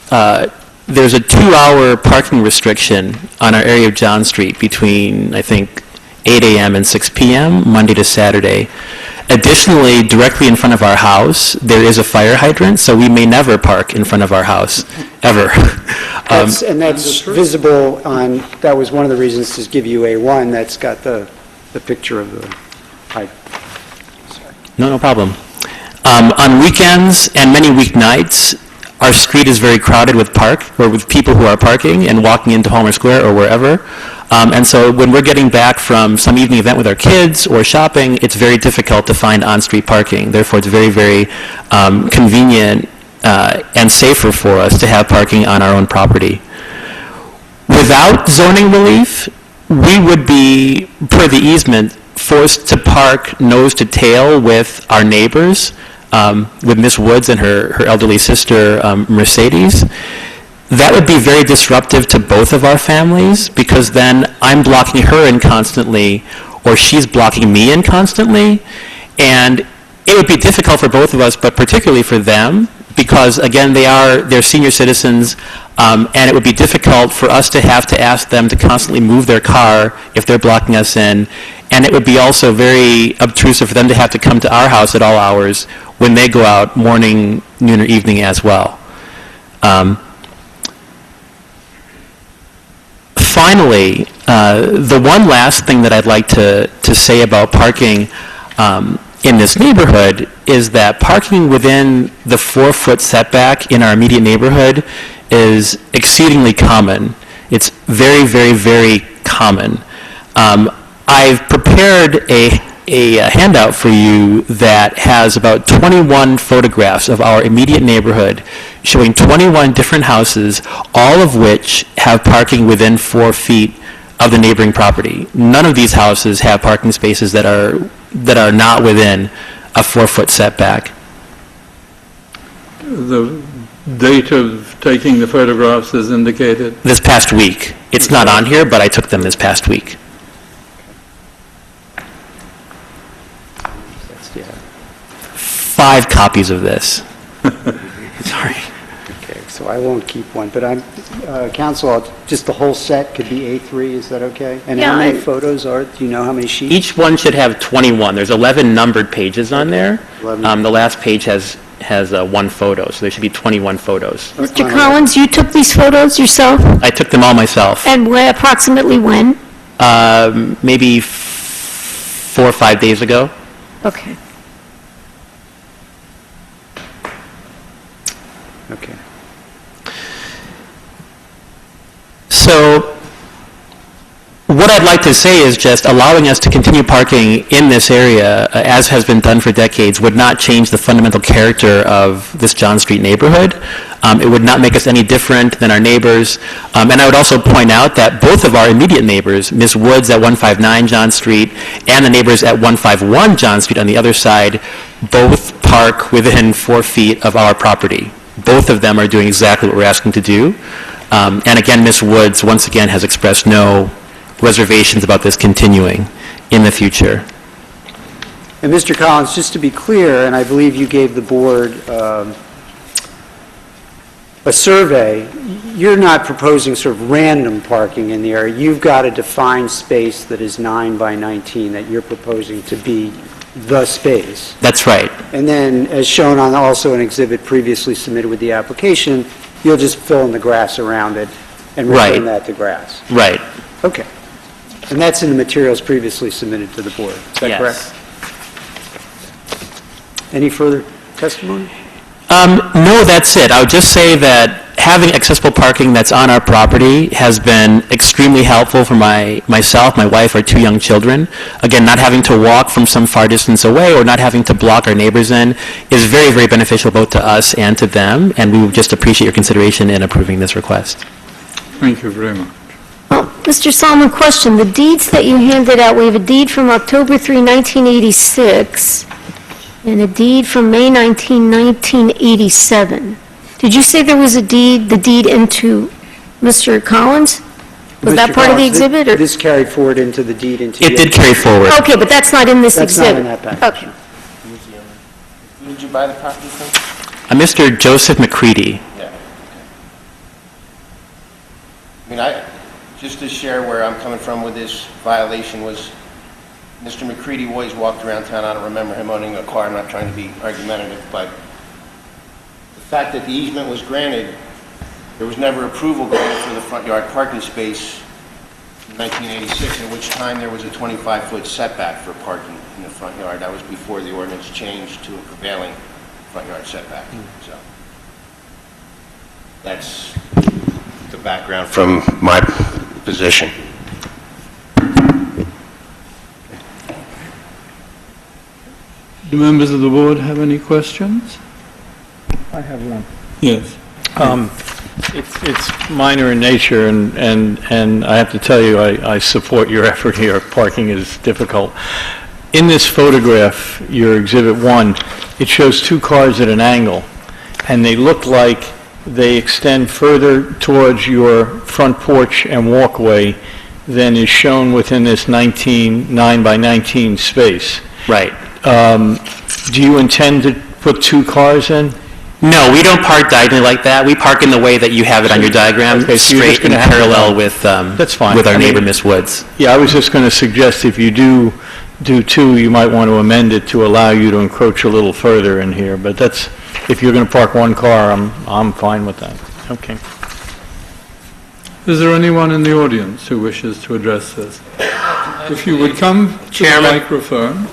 There's a 2-hour parking restriction on our area of John Street between, I think, 8 a.m. and 6 p.m., Monday to Saturday. Additionally, directly in front of our house, there is a fire hydrant, so we may never park in front of our house, ever. And that's visible on, that was one of the reasons to give you A1, that's got the picture of the hydrant. No problem. On weekends and many weeknights, our street is very crowded with people who are parking and walking into Homer Square or wherever. And so when we're getting back from some evening event with our kids or shopping, it's very difficult to find on-street parking. Therefore, it's very, very convenient and safer for us to have parking on our own property. Without zoning relief, we would be, per the easement, forced to park nose to tail with our neighbors, with Miss Woods and her elderly sister, Mercedes. That would be very disruptive to both of our families, because then I'm blocking her in constantly, or she's blocking me in constantly, and it would be difficult for both of us, but particularly for them, because again, they're senior citizens, and it would be difficult for us to have to ask them to constantly move their car if they're blocking us in, and it would be also very obtrusive for them to have to come to our house at all hours when they go out morning, noon, or evening as well. Finally, the one last thing that I'd like to say about parking in this neighborhood is that parking within the 4-foot setback in our immediate neighborhood is exceedingly common. It's very, very, very common. I've prepared a handout for you that has about 21 photographs of our immediate neighborhood showing 21 different houses, all of which have parking within 4 feet of the neighboring property. None of these houses have parking spaces that are not within a 4-foot setback. the date of taking the photographs is indicated? This past week. It's not on here, but I took them this past week. That's, yeah. 5 copies of this. Sorry. Okay, so I won't keep one, but Counsel, just the whole set could be A3, is that okay? And how many photos are, do you know how many sheets? Each one should have 21. There's 11 numbered pages on there. 11. The last page has 1 photo, so there should be 21 photos. Mr. Collins, you took these photos yourself? I took them all myself. And approximately when? Maybe 4 or 5 days ago. Okay. Okay. So what I'd like to say is just allowing us to continue parking in this area, as has been done for decades, would not change the fundamental character of this John Street neighborhood. It would not make us any different than our neighbors. And I would also point out that both of our immediate neighbors, Ms. Woods at 159 John Street and the neighbors at 151 John Street on the other side, both park within 4 feet of our property. Both of them are doing exactly what we're asking to do. And again, Ms. Woods, once again, has expressed no reservations about this continuing in the future. And Mr. Collins, just to be clear, and I believe you gave the board a survey, you're not proposing sort of random parking in the area. You've got a defined space that is 9 by 19 that you're proposing to be the space. That's right. And then, as shown on also an exhibit previously submitted with the application, you'll just fill in the grass around it and return that to grass. Right. Okay. And that's in the materials previously submitted to the board. Is that correct? Any further testimony? No, that's it. I would just say that having accessible parking that's on our property has been extremely helpful for myself, my wife, our 2 young children. Again, not having to walk from some far distance away or not having to block our neighbors in is very, very beneficial both to us and to them, and we would just appreciate your consideration in approving this request. Thank you very much. Mr. Solomon, question. The deeds that you handed out, we have a deed from October 3, 1986, and a deed from May 19, 1987. Did you say there was the deed into Mr. Collins? Was that part of the exhibit? Or? This carried forward into the deed into... It did carry forward. Okay, but that's not in this exhibit. That's not in that package. Okay. Who did you buy the property from? Mr. Joseph McCready. Yeah. I mean, just to share where I'm coming from with this violation was Mr. McCready always walked around town. I don't remember him owning a car. I'm not trying to be argumentative, but the fact that the easement was granted, there was never approval granted for the front yard parking space in 1986, at which time there was a 25-foot setback for parking in the front yard. That was before the ordinance changed to a prevailing front yard setback. So that's the background From my position. Do members of the board have any questions? I have one. Yes. It's minor in nature, and I have to tell you, I support your effort here. Parking is difficult. In this photograph, your Exhibit 1, it shows 2 cars at an angle, and they look like they extend further towards your front porch and walkway than is shown within this 9 by 19 space. Right. Do you intend to put 2 cars in? No, we don't park diagonally like that. We park in the way that you have it on your diagram, Okay, so you're just straight and gonna have parallel with, That's fine. with our I mean, neighbor, Miss Woods. Yeah, I was just going to suggest if you do 2, you might want to amend it to allow you to encroach a little further in here, but that's, if you're going to park 1 car, I'm fine with that. Okay. Is there anyone in the audience who wishes to address this? If you would come to the microphone.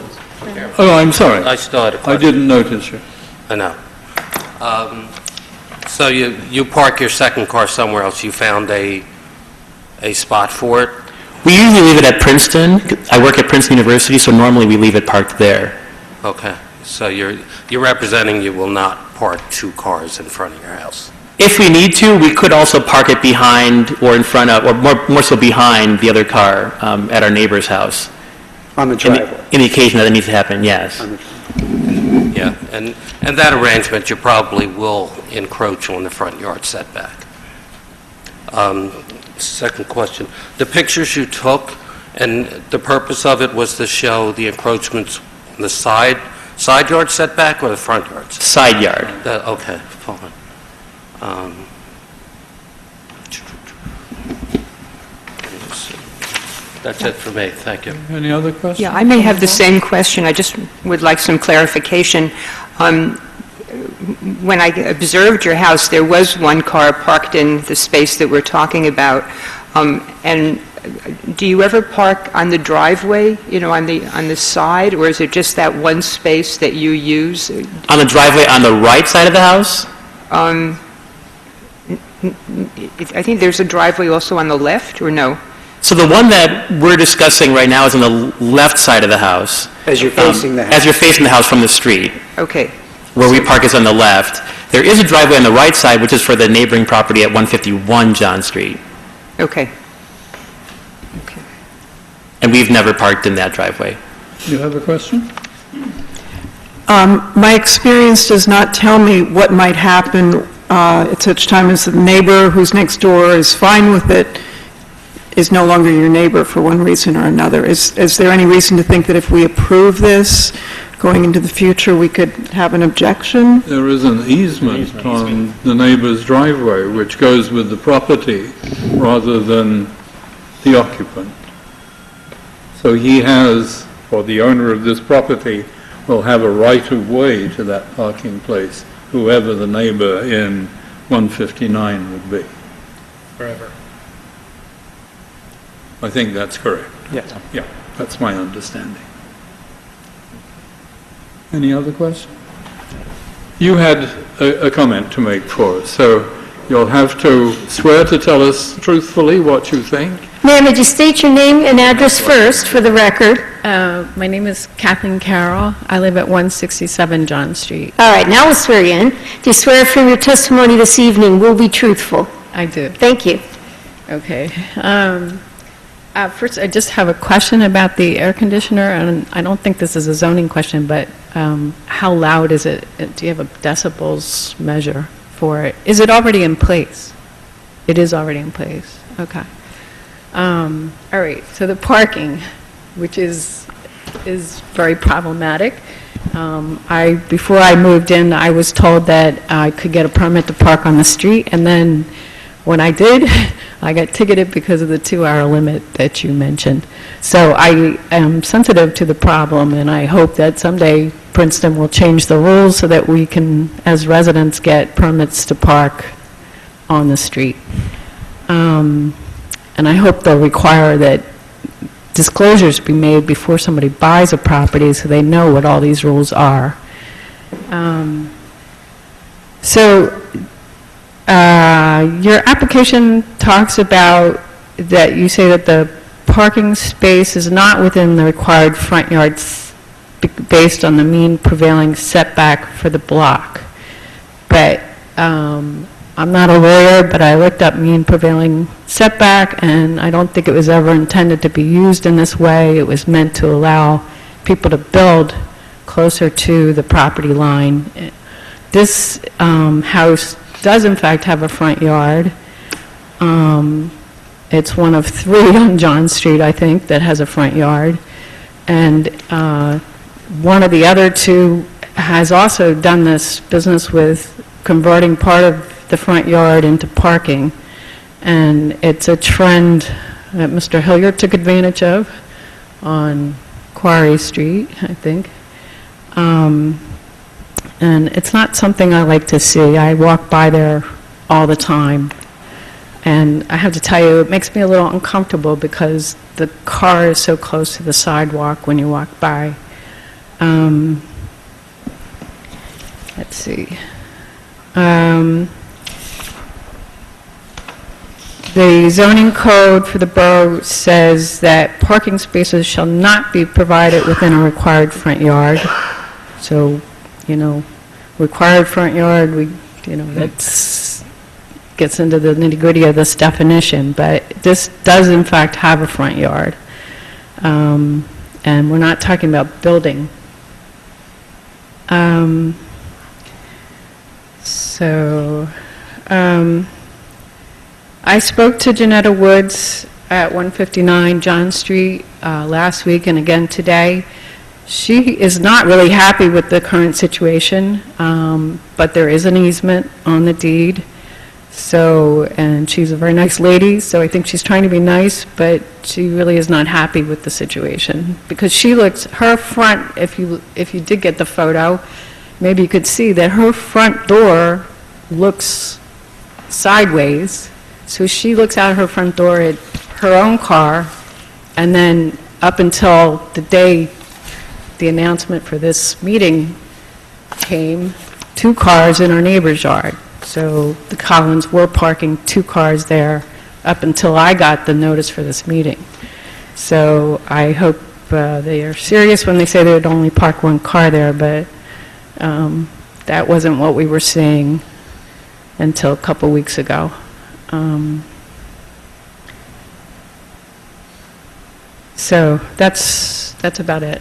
Oh, I'm sorry. I still had a I question. didn't notice you. I know. So you park your second car somewhere else. You found a spot for it? We usually leave it at Princeton. I work at Princeton University, so normally we leave it parked there. Okay. So you're representing you will not park 2 cars in front of your house? If we need to, we could also park it behind or in front of, or more so behind the other car at our neighbor's house. On the driveway. In the occasion that it needs to happen, yes. Yeah, Yeah, and that arrangement, you probably will encroach on the front yard setback. Second question, the pictures you took, and the purpose of it was to show the encroachments on the side yard setback or the front yard? Side yard. Okay, fine. That's it for me, thank you. Any other questions? Yeah, I may have the same question. I just would like some clarification. When I observed your house, there was one car parked in the space that we're talking about. And do you ever park on the driveway, on the side, or is it just that one space that you use? On the driveway on the right side of the house? I think there's a driveway also on the left, or no? So the one that we're discussing right now is on the left side of the house. As you're facing the house. As you're facing the house from the street. Okay. Where we park is on the left. There is a driveway on the right side, which is for the neighboring property at 151 John Street. Okay. And we've never parked in that driveway. You have a question? My experience does not tell me what might happen at such time as the neighbor who's next door is fine with it, is no longer your neighbor for one reason or another. Is there any reason to think that if we approve this, going into the future, we could have an objection? There is an easement on the neighbor's driveway, which goes with the property rather than the occupant. So he has, or the owner of this property, will have a right-of-way to that parking place, whoever the neighbor in 159 would be. Forever. I think that's correct. Yes. Yeah, that's my understanding. Any other questions? You had a comment to make for us, so you'll have to swear to tell us truthfully what you think. Ma'am, would you state your name and address first for the record? My name is Kathleen Carroll. I live at 167 John Street. All right, now we'll swear you in. Do you swear from your testimony this evening will be truthful? I do. Thank you. Okay. First, I just have a question about the air conditioner, and I don't think this is a zoning question, but how loud is it? Do you have a decibels measure for it? Is it already in place? It is already in place. Okay. All right. So the parking, which is very problematic. Before I moved in, I was told that I could get a permit to park on the street, and then when I did, I got ticketed because of the 2-hour limit that you mentioned. So I am sensitive to the problem, and I hope that someday Princeton will change the rules so that we can, as residents, get permits to park on the street. And I hope they'll require that disclosures be made before somebody buys a property so they know what all these rules are. Your application talks about that you say that the parking space is not within the required front yards based on the mean prevailing setback for the block. But I'm not a lawyer, but I looked up mean prevailing setback, and I don't think it was ever intended to be used in this way. It was meant to allow people to build closer to the property line. This house does in fact have a front yard. It's one of 3 on John Street, I think, that has a front yard. And one of the other 2 has also done this business with converting part of the front yard into parking. And it's a trend that Mr. Hilliard took advantage of on Quarry Street, I think. And it's not something I like to see. I walk by there all the time. And I have to tell you, it makes me a little uncomfortable because the car is so close to the sidewalk when you walk by. Let's see. The zoning code for the borough says that parking spaces shall not be provided within a required front yard. So, required front yard, that's gets into the nitty-gritty of this definition, but this does in fact have a front yard. And we're not talking about building I spoke to Janetta Woods at 159 John Street last week and again today. She is not really happy with the current situation, but there is an easement on the deed. So, and she's a very nice lady, so I think she's trying to be nice, but she really is not happy with the situation. Because she looks, her front, if you did get the photo, maybe you could see that her front door looks sideways. So she looks out her front door at her own car, and then up until the day the announcement for this meeting came, 2 cars in our neighbor's yard. So the Collins were parking 2 cars there up until I got the notice for this meeting. So I hope they are serious when they say they would only park 1 car there, but that wasn't what we were seeing until a couple weeks ago. So that's about it.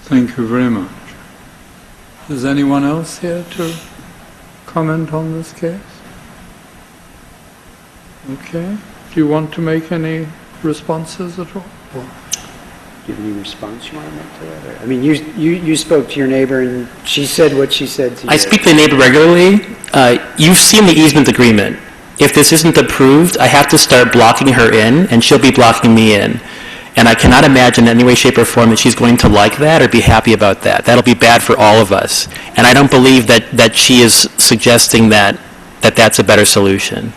Thank you very much. Is anyone else here to comment on this case? Okay. Do you want to make any responses at all? Do you have any response you want to make to that? I mean, you spoke to your neighbor, and she said what she said to you. I speak to the neighbor regularly. You've seen the easement agreement. If this isn't approved, I have to start blocking her in, and she'll be blocking me in. And I cannot imagine in any way, shape, or form that she's going to like that or be happy about that. That'll be bad for all of us. And I don't believe that she is suggesting that that's a better solution.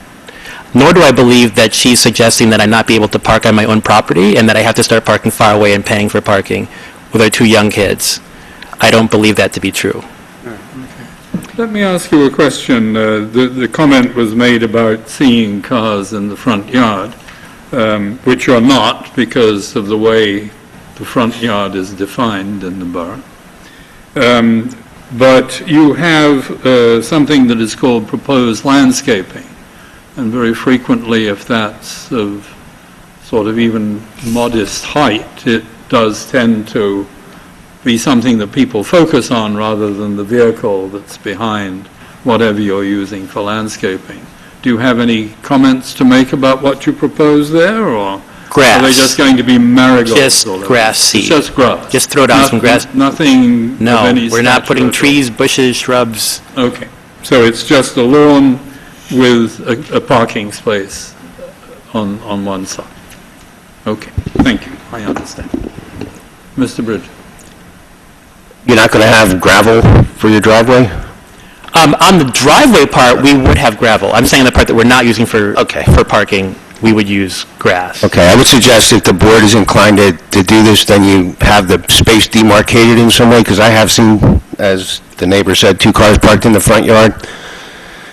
Nor do I believe that she's suggesting that I not be able to park on my own property and that I have to start parking far away and paying for parking with our 2 young kids. I don't believe that to be true. Let me ask you a question. The comment was made about seeing cars in the front yard, which are not because of the way the front yard is defined in the borough. But you have something that is called proposed landscaping. And very frequently, if that's of sort of even modest height, it does tend to be something that people focus on rather than the vehicle that's behind whatever you're using for landscaping. Do you have any comments to make about what you propose there, or grass? Are they just going to be marigolds? Just grass seed. It's just grass? Just throw down some grass. Nothing No, of any we're not putting stature at all? trees, bushes, shrubs. Okay, so it's just a lawn with a parking space on one side. Okay, thank you, I understand. Mr. Bridge? You're not going to have gravel for your driveway? On the driveway part, we would have gravel. I'm saying the part that we're not using for parking, we would use grass. Okay, I would suggest if the board is inclined to do this, then you have the space demarcated in some way, because I have seen, as the neighbor said, 2 cars parked in the front yard.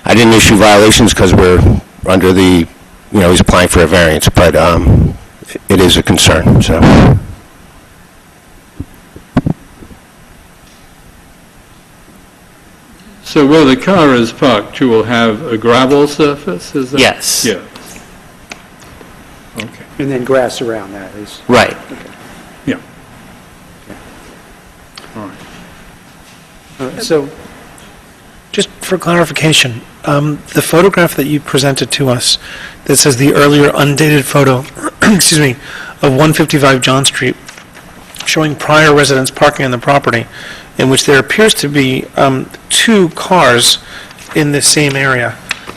I didn't issue violations because we're under the, he's applying for a variance, but it is a concern, so. So where the car is parked, you will have a gravel surface, is that? Yes. Yeah. Okay. And then grass around that is... Right. Okay. Yeah. All right. So, just for clarification, the photograph that you presented to us that says the earlier undated photo, excuse me, of 155 John Street, showing prior residents parking on the property, in which there appears to be 2 cars in the same area.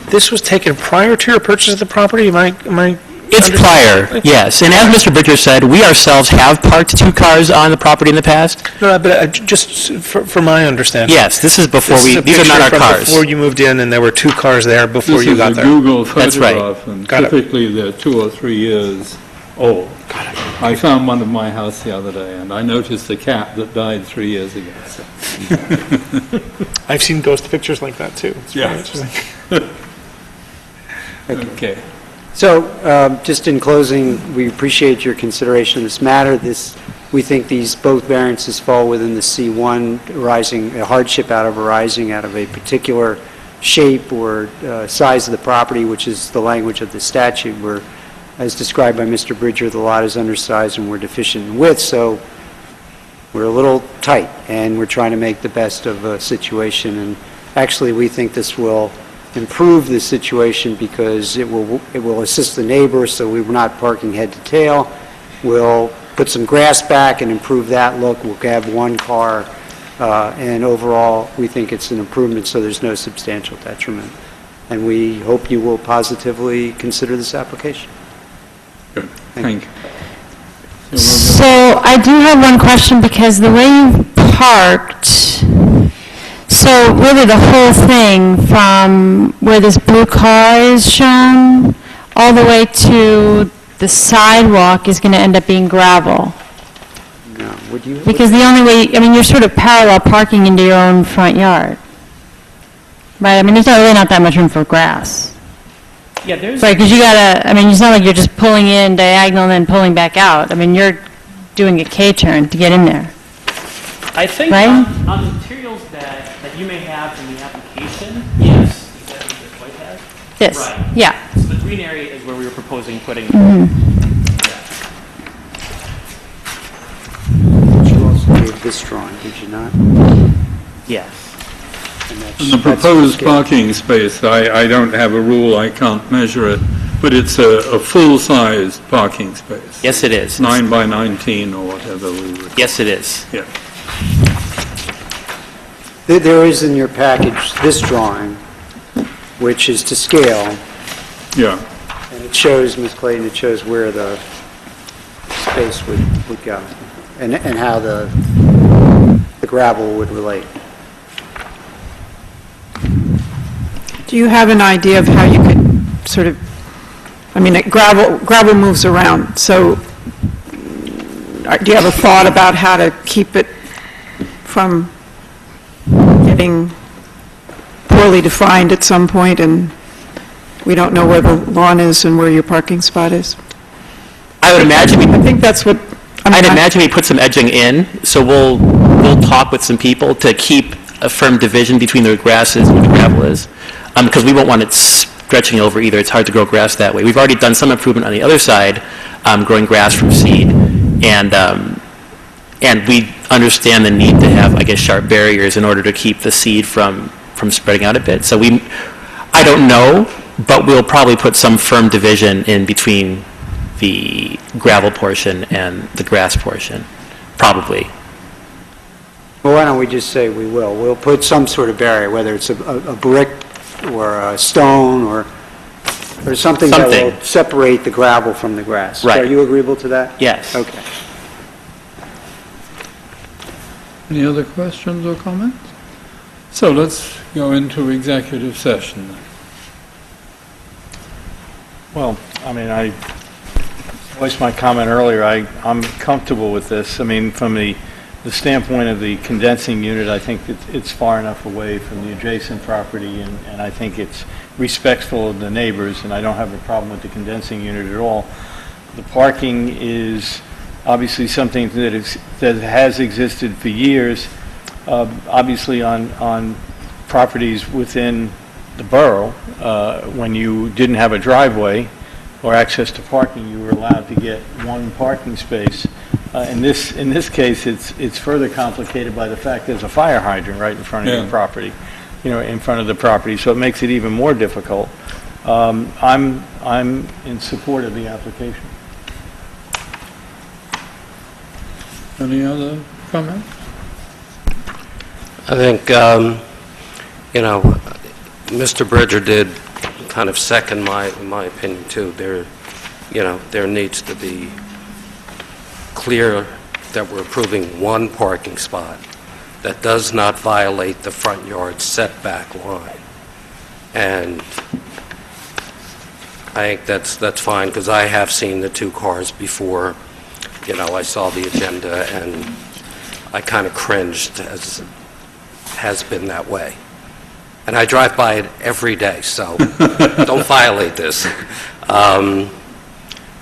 This was taken prior to your purchase of the property? Am I It's prior, yes. And as Mr. Bridger said, we ourselves have parked 2 cars on the property in the past. No, but just for my understanding. Yes, this is before This is a these are not our picture from cars. Before you moved in, and there were 2 cars there before you got there. This is a Google That's right. photograph, and Got it. typically they're 2 or 3 years old. I found one at my house the other day, and I noticed a cat that died 3 years ago. So. I've seen ghost pictures like that, too. It's Yeah. very interesting. Okay. So, just in closing, we appreciate your consideration of this matter. We think both variances fall within the C1, arising, a hardship arising out of a particular shape or size of the property, which is the language of the statute, where, as described by Mr. Bridger, the lot is undersized and we're deficient in width, so we're a little tight, and we're trying to make the best of a situation. And actually, we think this will improve the situation because it will assist the neighbors, so we're not parking head to tail. We'll put some grass back and improve that look. We'll have one car, and overall, we think it's an improvement, so there's no substantial detriment. And we hope you will positively consider this application. Good. Thank you. So I do have one question, because the way you parked, so really the whole thing from where this blue car is shown all the way to the sidewalk is going to end up being gravel. No, would you? Because the only way, I mean, you're sort of parallel parking into your own front yard. Right, I mean, there's really not that much room for grass. Yeah, there's... Right, because you gotta, I mean, it's not like you're just pulling in diagonal and then pulling back out. I mean, you're doing a K-turn to get in there. I think Right? on the materials that you may have in the application, yes, exactly what White has. This, Right. yeah. So the green area is where we were proposing putting... You also gave this drawing, did you not? Yes. And the proposed parking space, I don't have a rule, I can't measure it, but it's a full-sized parking space. Yes, it is. 9 by 19 or whatever we would. Yes, it is. Yeah. There is in your package this drawing, which is to scale, Yeah. and it shows, Ms. Clayton, it shows where the space would go, and how the gravel would relate. Do you have an idea of how you could sort of, I mean, gravel moves around, so do you have a thought about how to keep it from getting poorly defined at some point, and we don't know where the lawn is and where your parking spot is? I would imagine I think that's what, I'd imagine we put some edging in, so we'll talk with some people to keep a firm division between the grasses and the gravel is, because we won't want it stretching over either. It's hard to grow grass that way. We've already done some improvement on the other side, growing grass from seed, and we understand the need to have, I guess, sharp barriers in order to keep the seed from spreading out a bit. So I don't know, but we'll probably put some firm division in between the gravel portion and the grass portion, probably. Well, why don't we just say we will? We'll put some sort of barrier, whether it's a brick or a stone or something that will separate the gravel from the grass. Right. Are you agreeable to that? Yes. Okay. Any other questions or comments? So let's go into executive session then. Well, I mean, I voiced my comment earlier. I'm comfortable with this. I mean, from the standpoint of the condensing unit, I think it's far enough away from the adjacent property, and I think it's respectful of the neighbors, and I don't have a problem with the condensing unit at all. The parking is obviously something that has existed for years, obviously on properties within the borough. When you didn't have a driveway or access to parking, you were allowed to get one parking space. In this case, it's further complicated by the fact there's a fire hydrant right in front of your property, in front of the property, so it makes it even more difficult. I'm in support of the application. Any other comments? I think, Mr. Bridger did kind of second my opinion too. There needs to be clear that we're approving one parking spot that does not violate the front yard setback line. And I think that's fine, because I have seen the two cars before. I saw the agenda and I kind of cringed, as it has been that way. And I drive by it every day, so don't violate this.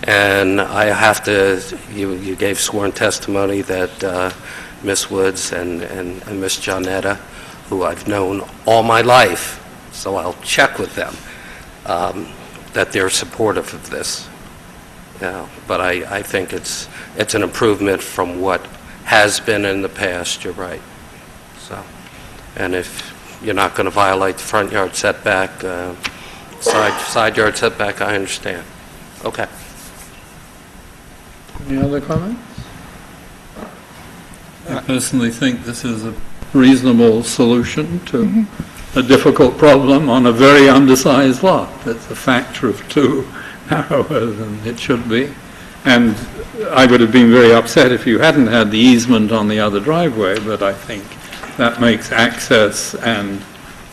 And I have to, you gave sworn testimony that Ms. Woods and Ms. Johnetta, who I've known all my life, so I'll check with them, that they're supportive of this. But I think it's an improvement from what has been in the past, you're right. So, and if you're not going to violate the front yard setback, side yard setback, I understand. Okay. Any other comments? I personally think this is a reasonable solution to a difficult problem on a very undersized lot. It's a factor of 2 narrower than it should be. And I would have been very upset if you hadn't had the easement on the other driveway, but I think that makes access and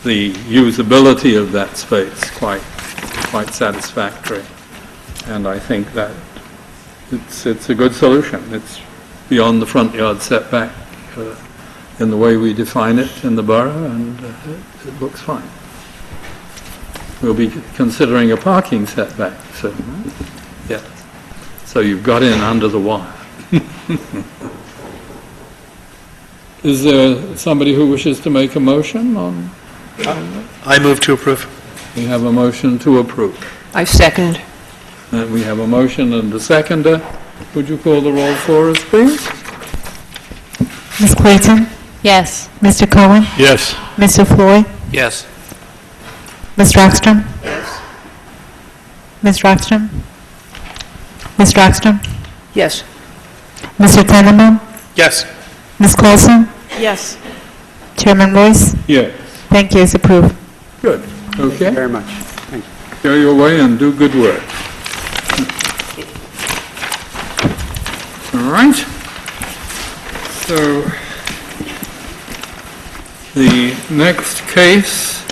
the usability of that space quite satisfactory. And I think that it's a good solution. It's beyond the front yard setback in the way we define it in the borough, and it looks fine. We'll be considering a parking setback soon, right? Yeah. So you've got in under the wire. Is there somebody who wishes to make a motion on that? I move to approve. We have a motion to approve. I second. And we have a motion and a seconder. Would you call the roll for us, please? Ms. Clayton? Yes. Mr. Cohen? Yes. Mr. Floyd? Yes. Ms. Rockstrom? Yes. Ms. Rockstrom? Ms. Rockstrom? Yes. Mr. Tenenbaum? Yes. Ms. Coulson? Yes. Chairman Royce? Yes. Thank you, it's approved. Good. Okay. Thank you very much. Thank you. Go your way and do good work. All right. So the next case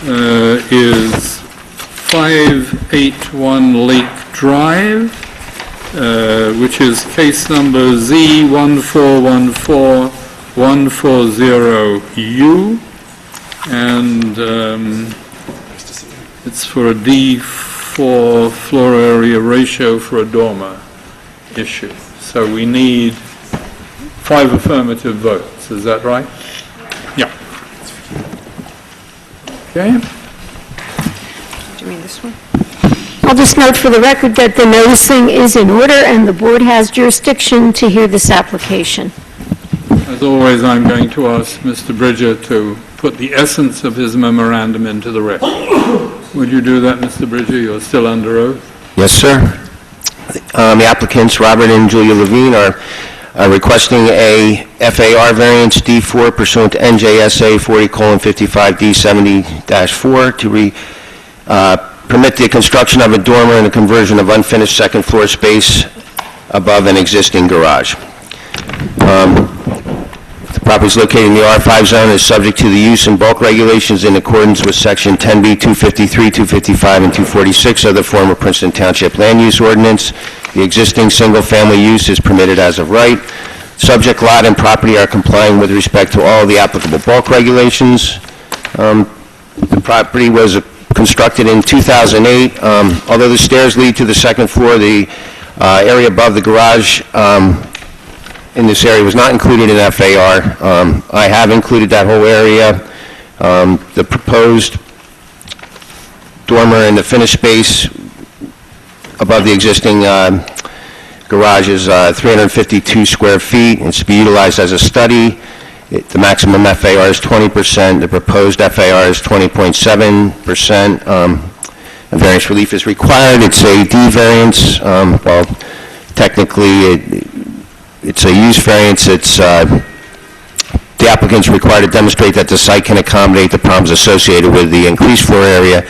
is 581 Lake Drive, which is case number Z1414-140U, and it's for a D4 floor area ratio for a dormer issue. So we need 5 affirmative votes, is that right? Yeah. Okay. Do you mean this one? I'll just note for the record that the noticing is in order and the board has jurisdiction to hear this application. As always, I'm going to ask Mr. Bridger to put the essence of his memorandum into the record. Would you do that, Mr. Bridger? You're still under oath. Yes, sir. The applicants, Robert and Julia Levine, are requesting a FAR variance D4 pursuant to NJSA 40:55D70-4 to permit the construction of a dormer and the conversion of unfinished second floor space above an existing garage. The property is located in the R5 zone and is subject to the use and bulk regulations in accordance with Section 10B, 253, 255, and 246 of the former Princeton Township Land Use Ordinance. The existing single-family use is permitted as of right. Subject lot and property are complying with respect to all the applicable bulk regulations. The property was constructed in 2008. Although the stairs lead to the second floor, the area above the garage in this area was not included in FAR. I have included that whole area. The proposed dormer and the finished space above the existing garage is 352 square feet. It's to be utilized as a study. The maximum FAR is 20%. The proposed FAR is 20.7%. A variance relief is required. It's a D variance. Well, technically, it's a use variance. It's the applicant's required to demonstrate that the site can accommodate the problems associated with the increased floor area,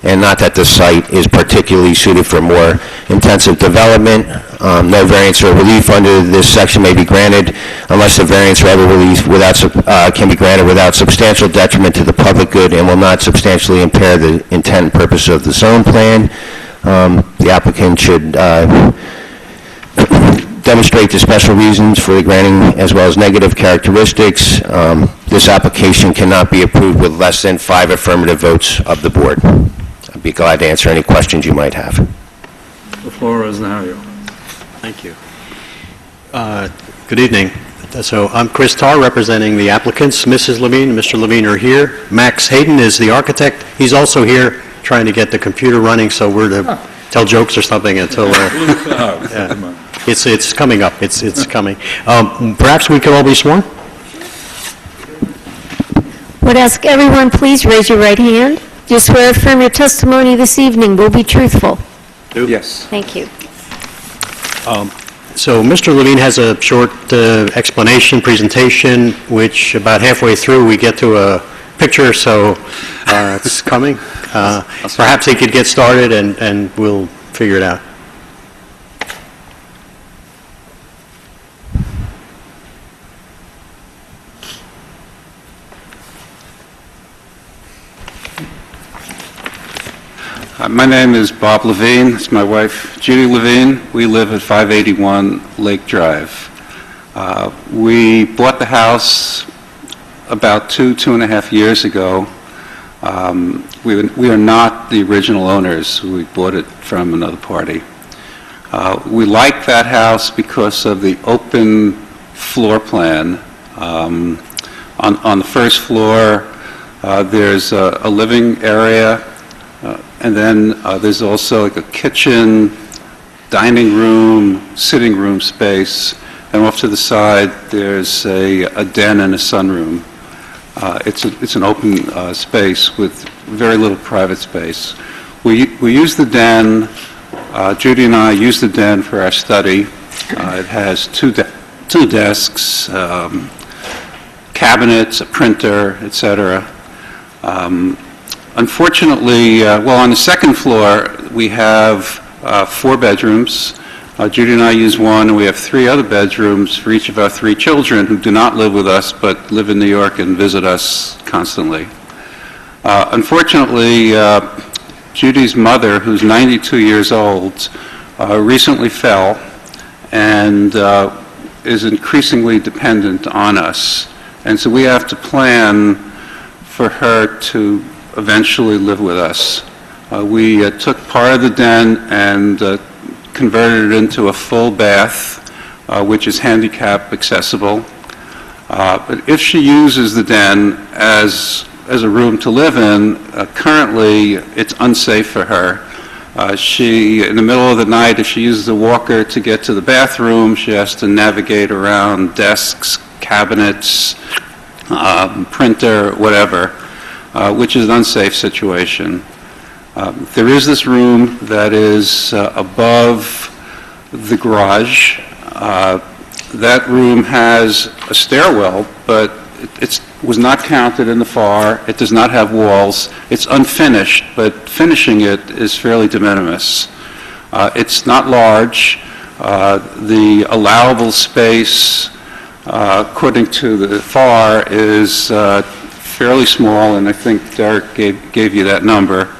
and not that the site is particularly suited for more intensive development. No variance or relief under this section may be granted unless the variance or other relief can be granted without substantial detriment to the public good and will not substantially impair the intent and purpose of the zone plan. The applicant should demonstrate the special reasons for the granting as well as negative characteristics. This application cannot be approved with less than 5 affirmative votes of the board. I'd be glad to answer any questions you might have. The floor is now yours. Thank you. Good evening. So I'm Chris Tarr, representing the applicants. Mrs. Levine and Mr. Levine are here. Max Hayden is the architect. He's also here trying to get the computer running, so we're to tell jokes or something until... It's coming up. It's coming. Perhaps we could all be sworn? Would ask everyone, please raise your right hand. Do you swear or affirm your testimony this evening will be truthful? Yes. Thank you. So Mr. Levine has a short explanation, presentation, which about halfway through we get to a picture, so it's coming. Perhaps he could get started and we'll figure it out. My name is Bob Levine. It's my wife, Judy Levine. We live at 581 Lake Drive. We bought the house about 2.5 years ago. We are not the original owners. We bought it from another party. We like that house because of the open floor plan. On the first floor, there's a living area. And then there's also like a kitchen, dining room, sitting room space, and off to the side there's a den and a sunroom. It's an open space with very little private space. We use the den. Judy and I use the den for our study. It has two desks, cabinets, a printer, etc. Unfortunately, on the second floor, we have 4 bedrooms. Judy and I use one, and we have 3 other bedrooms for each of our 3 children who do not live with us, but live in New York and visit us constantly. Unfortunately, Judy's mother, who's 92 years old, recently fell and is increasingly dependent on us. And so we have to plan for her to eventually live with us. We took part of the den and converted it into a full bath, which is handicap accessible. But if she uses the den as a room to live in, currently it's unsafe for her. In the middle of the night, if she uses a walker to get to the bathroom, she has to navigate around desks, cabinets, printer, whatever. Which is an unsafe situation. There is this room that is above the garage. That room has a stairwell, but it was not counted in the FAR. It does not have walls. It's unfinished, but finishing it is fairly de minimis. It's not large. The allowable space, according to the FAR, is fairly small, and I think Derek gave you that number.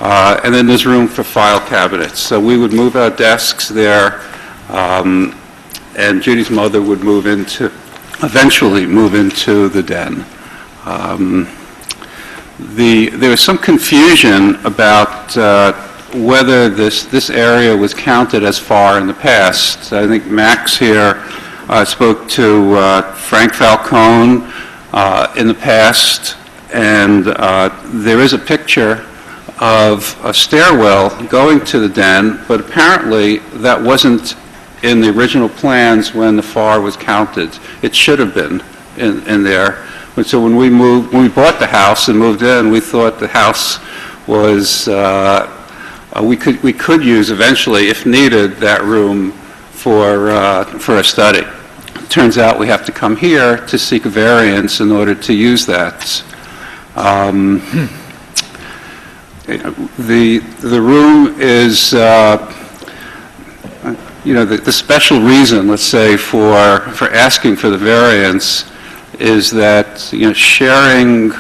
And then there's room for file cabinets. So we would move our desks there, and Judy's mother would eventually move into the den. There was some confusion about whether this area was counted as FAR in the past. I think Max here spoke to Frank Falcone in the past, and there is a picture of a stairwell going to the den, but apparently that wasn't in the original plans when the FAR was counted. It should have been in there. And so when we bought the house and moved in, we thought the house was we could use eventually, if needed, that room for a study. It turns out we have to come here to seek a variance in order to use that. The room is, the special reason, let's say, for asking for the variance is that, sharing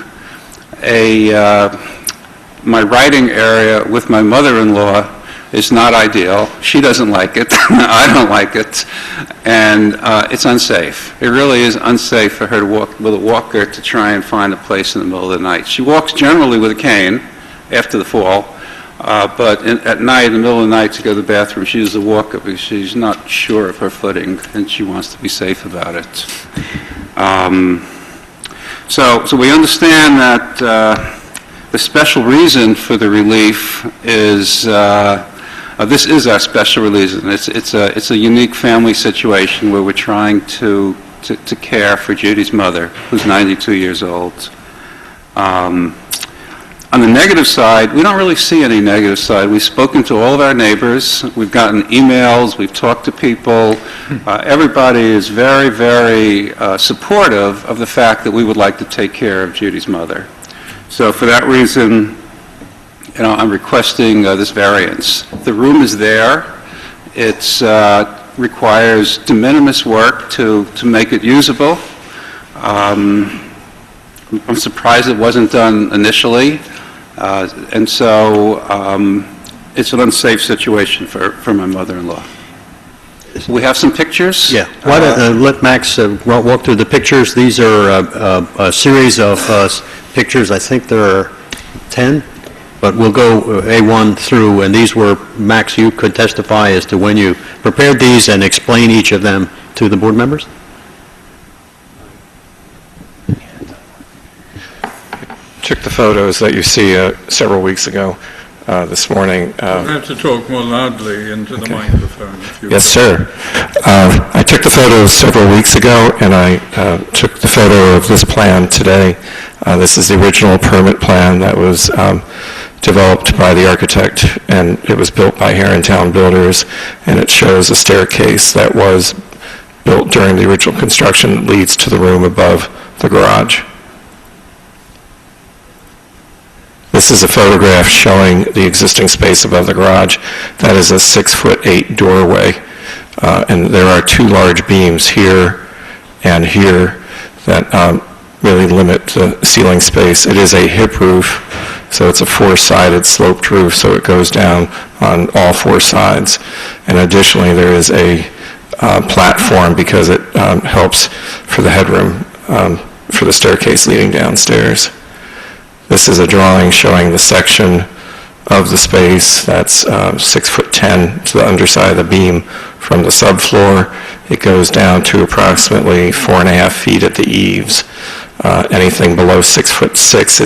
my writing area with my mother-in-law is not ideal. She doesn't like it. I don't like it. And it's unsafe. It really is unsafe for her to walk with a walker to try and find a place in the middle of the night. She walks generally with a cane after the fall, but at night, in the middle of the night, to go to the bathroom, she uses a walker because she's not sure of her footing and she wants to be safe about it. So we understand that the special reason for the relief is This is our special release, and it's a unique family situation where we're trying to care for Judy's mother, who's 92 years old. On the negative side, we don't really see any negative side. We've spoken to all of our neighbors. We've gotten emails. We've talked to people. Everybody is very, very supportive of the fact that we would like to take care of Judy's mother. So for that reason, I'm requesting this variance. The room is there. It requires de minimis work to make it usable. I'm surprised it wasn't done initially. And so it's an unsafe situation for my mother-in-law. We have some pictures? Yeah. Why don't let Max walk through the pictures. These are a series of pictures. I think there are 10, but we'll go A1 through, and these were, Max, you could testify as to when you prepared these and explain each of them to the board members? Took the photos that you see several weeks ago this morning. You have to talk more loudly into the microphone. If you Yes, sir. I took the photos several weeks ago, and I took the photo of this plan today. This is the original permit plan that was developed by the architect, and it was built by Herrontown Builders, and it shows a staircase that was built during the original construction that leads to the room above the garage. This is a photograph showing the existing space above the garage. That is a 6'8" doorway, and there are two large beams here and here that really limit the ceiling space. It is a hip roof, so it's a four-sided sloped roof, so it goes down on all four sides. And additionally, there is a platform because it helps for the headroom for the staircase leading downstairs. This is a drawing showing the section of the space that's 6'10" to the underside of the beam from the subfloor. It goes down to approximately 4.5 feet at the eaves. Anything below 6'6"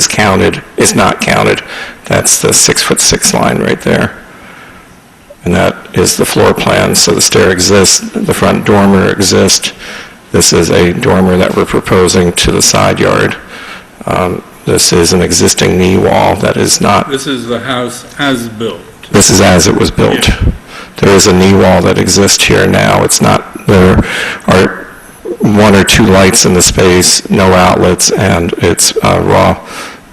is not counted. That's the 6'6" line right there. And that is the floor plan. So the stair exists, the front dormer exists. This is a dormer that we're proposing to the side yard. This is an existing knee wall that is not... This is the house as built. This is as it was built. Yeah. There is a knee wall that exists here now. It's not... There are one or two lights in the space, no outlets, and it's raw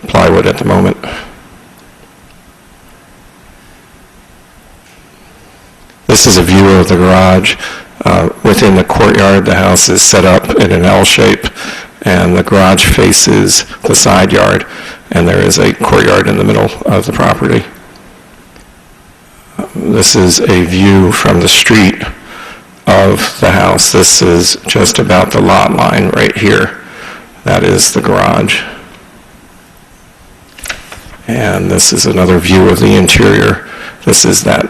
plywood at the moment. This is a view of the garage. Within the courtyard, the house is set up in an L shape, and the garage faces the side yard, and there is a courtyard in the middle of the property. This is a view from the street of the house. This is just about the lot line right here. That is the garage. And this is another view of the interior. This is that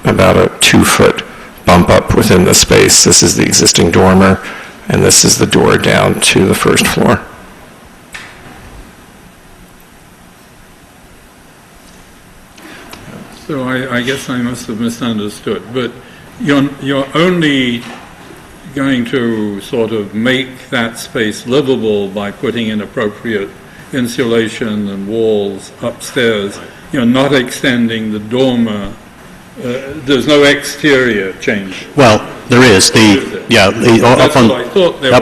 about a 2-foot bump up within the space. This is the existing dormer, and this is the door down to the first floor. So I guess I must have misunderstood, but you're only going to sort of make that space livable by putting in appropriate insulation and walls upstairs. You're not extending the dormer. There's no exterior change. Well, there is. Up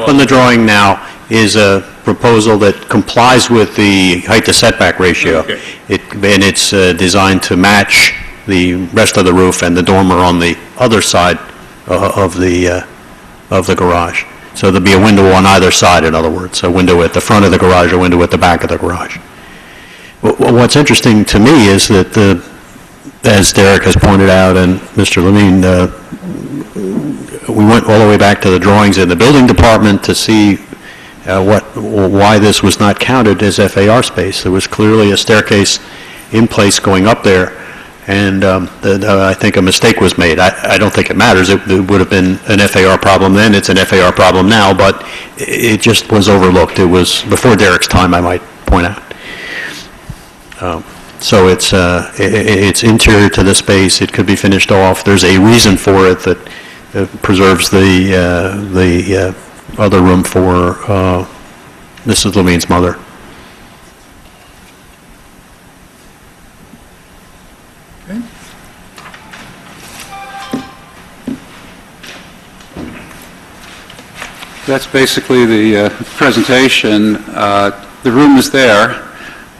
on the drawing now is a proposal that complies with the height to setback ratio. Okay. And it's designed to match the rest of the roof and the dormer on the other side of the garage. So there'll be a window on either side, in other words, a window at the front of the garage, a window at the back of the garage. What's interesting to me is that as Derek has pointed out, and Mr. Lamine, we went all the way back to the drawings in the building department to see why this was not counted as FAR space. There was clearly a staircase in place going up there, and I think a mistake was made. I don't think it matters. It would have been an FAR problem then. It's an FAR problem now, but it just was overlooked. It was before Derek's time, I might point out. So it's interior to the space, it could be finished off. There's a reason for it that preserves the other room for Mrs. Levine's mother. That's basically the presentation. The room is there.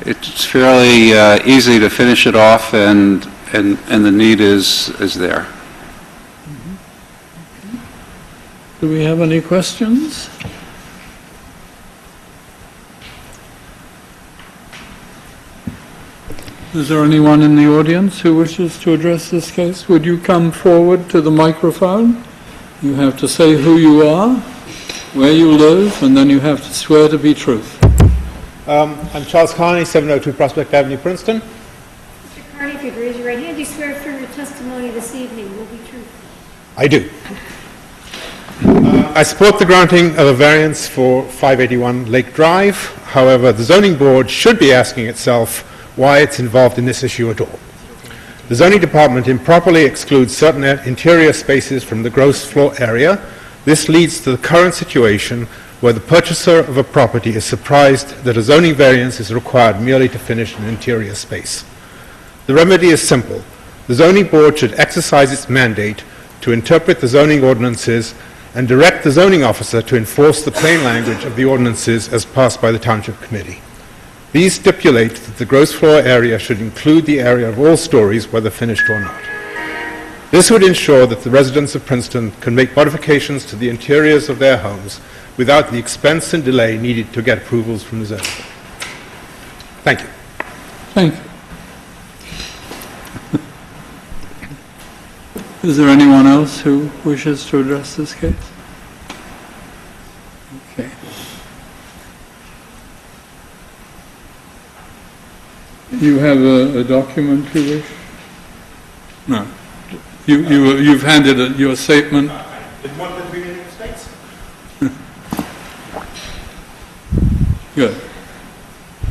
It's fairly easy to finish it off, and the need is there. Do we have any questions? Is there anyone in the audience who wishes to address this case? Would you come forward to the microphone? You have to say who you are, where you live, and then you have to swear to be truthful. I'm Charles Carney, 702 Prospect Avenue, Princeton. Mr. Carney, if you'd raise your right hand, do you swear affirm your testimony this evening will be truthful? I do. I support the granting of a variance for 581 Lake Drive. However, the zoning board should be asking itself why it's involved in this issue at all. The zoning department improperly excludes certain interior spaces from the gross floor area. This leads to the current situation where the purchaser of a property is surprised that a zoning variance is required merely to finish an interior space. The remedy is simple. The zoning board should exercise its mandate to interpret the zoning ordinances and direct the zoning officer to enforce the plain language of the ordinances as passed by the Township Committee. These stipulate that the gross floor area should include the area of all stories, whether finished or not. This would ensure that the residents of Princeton can make modifications to the interiors of their homes without the expense and delay needed to get approvals from the zoning board. Thank you. Thank you. Is there anyone else who wishes to address this case? Okay. You have a document you wish? No. You've handed your statement. Good.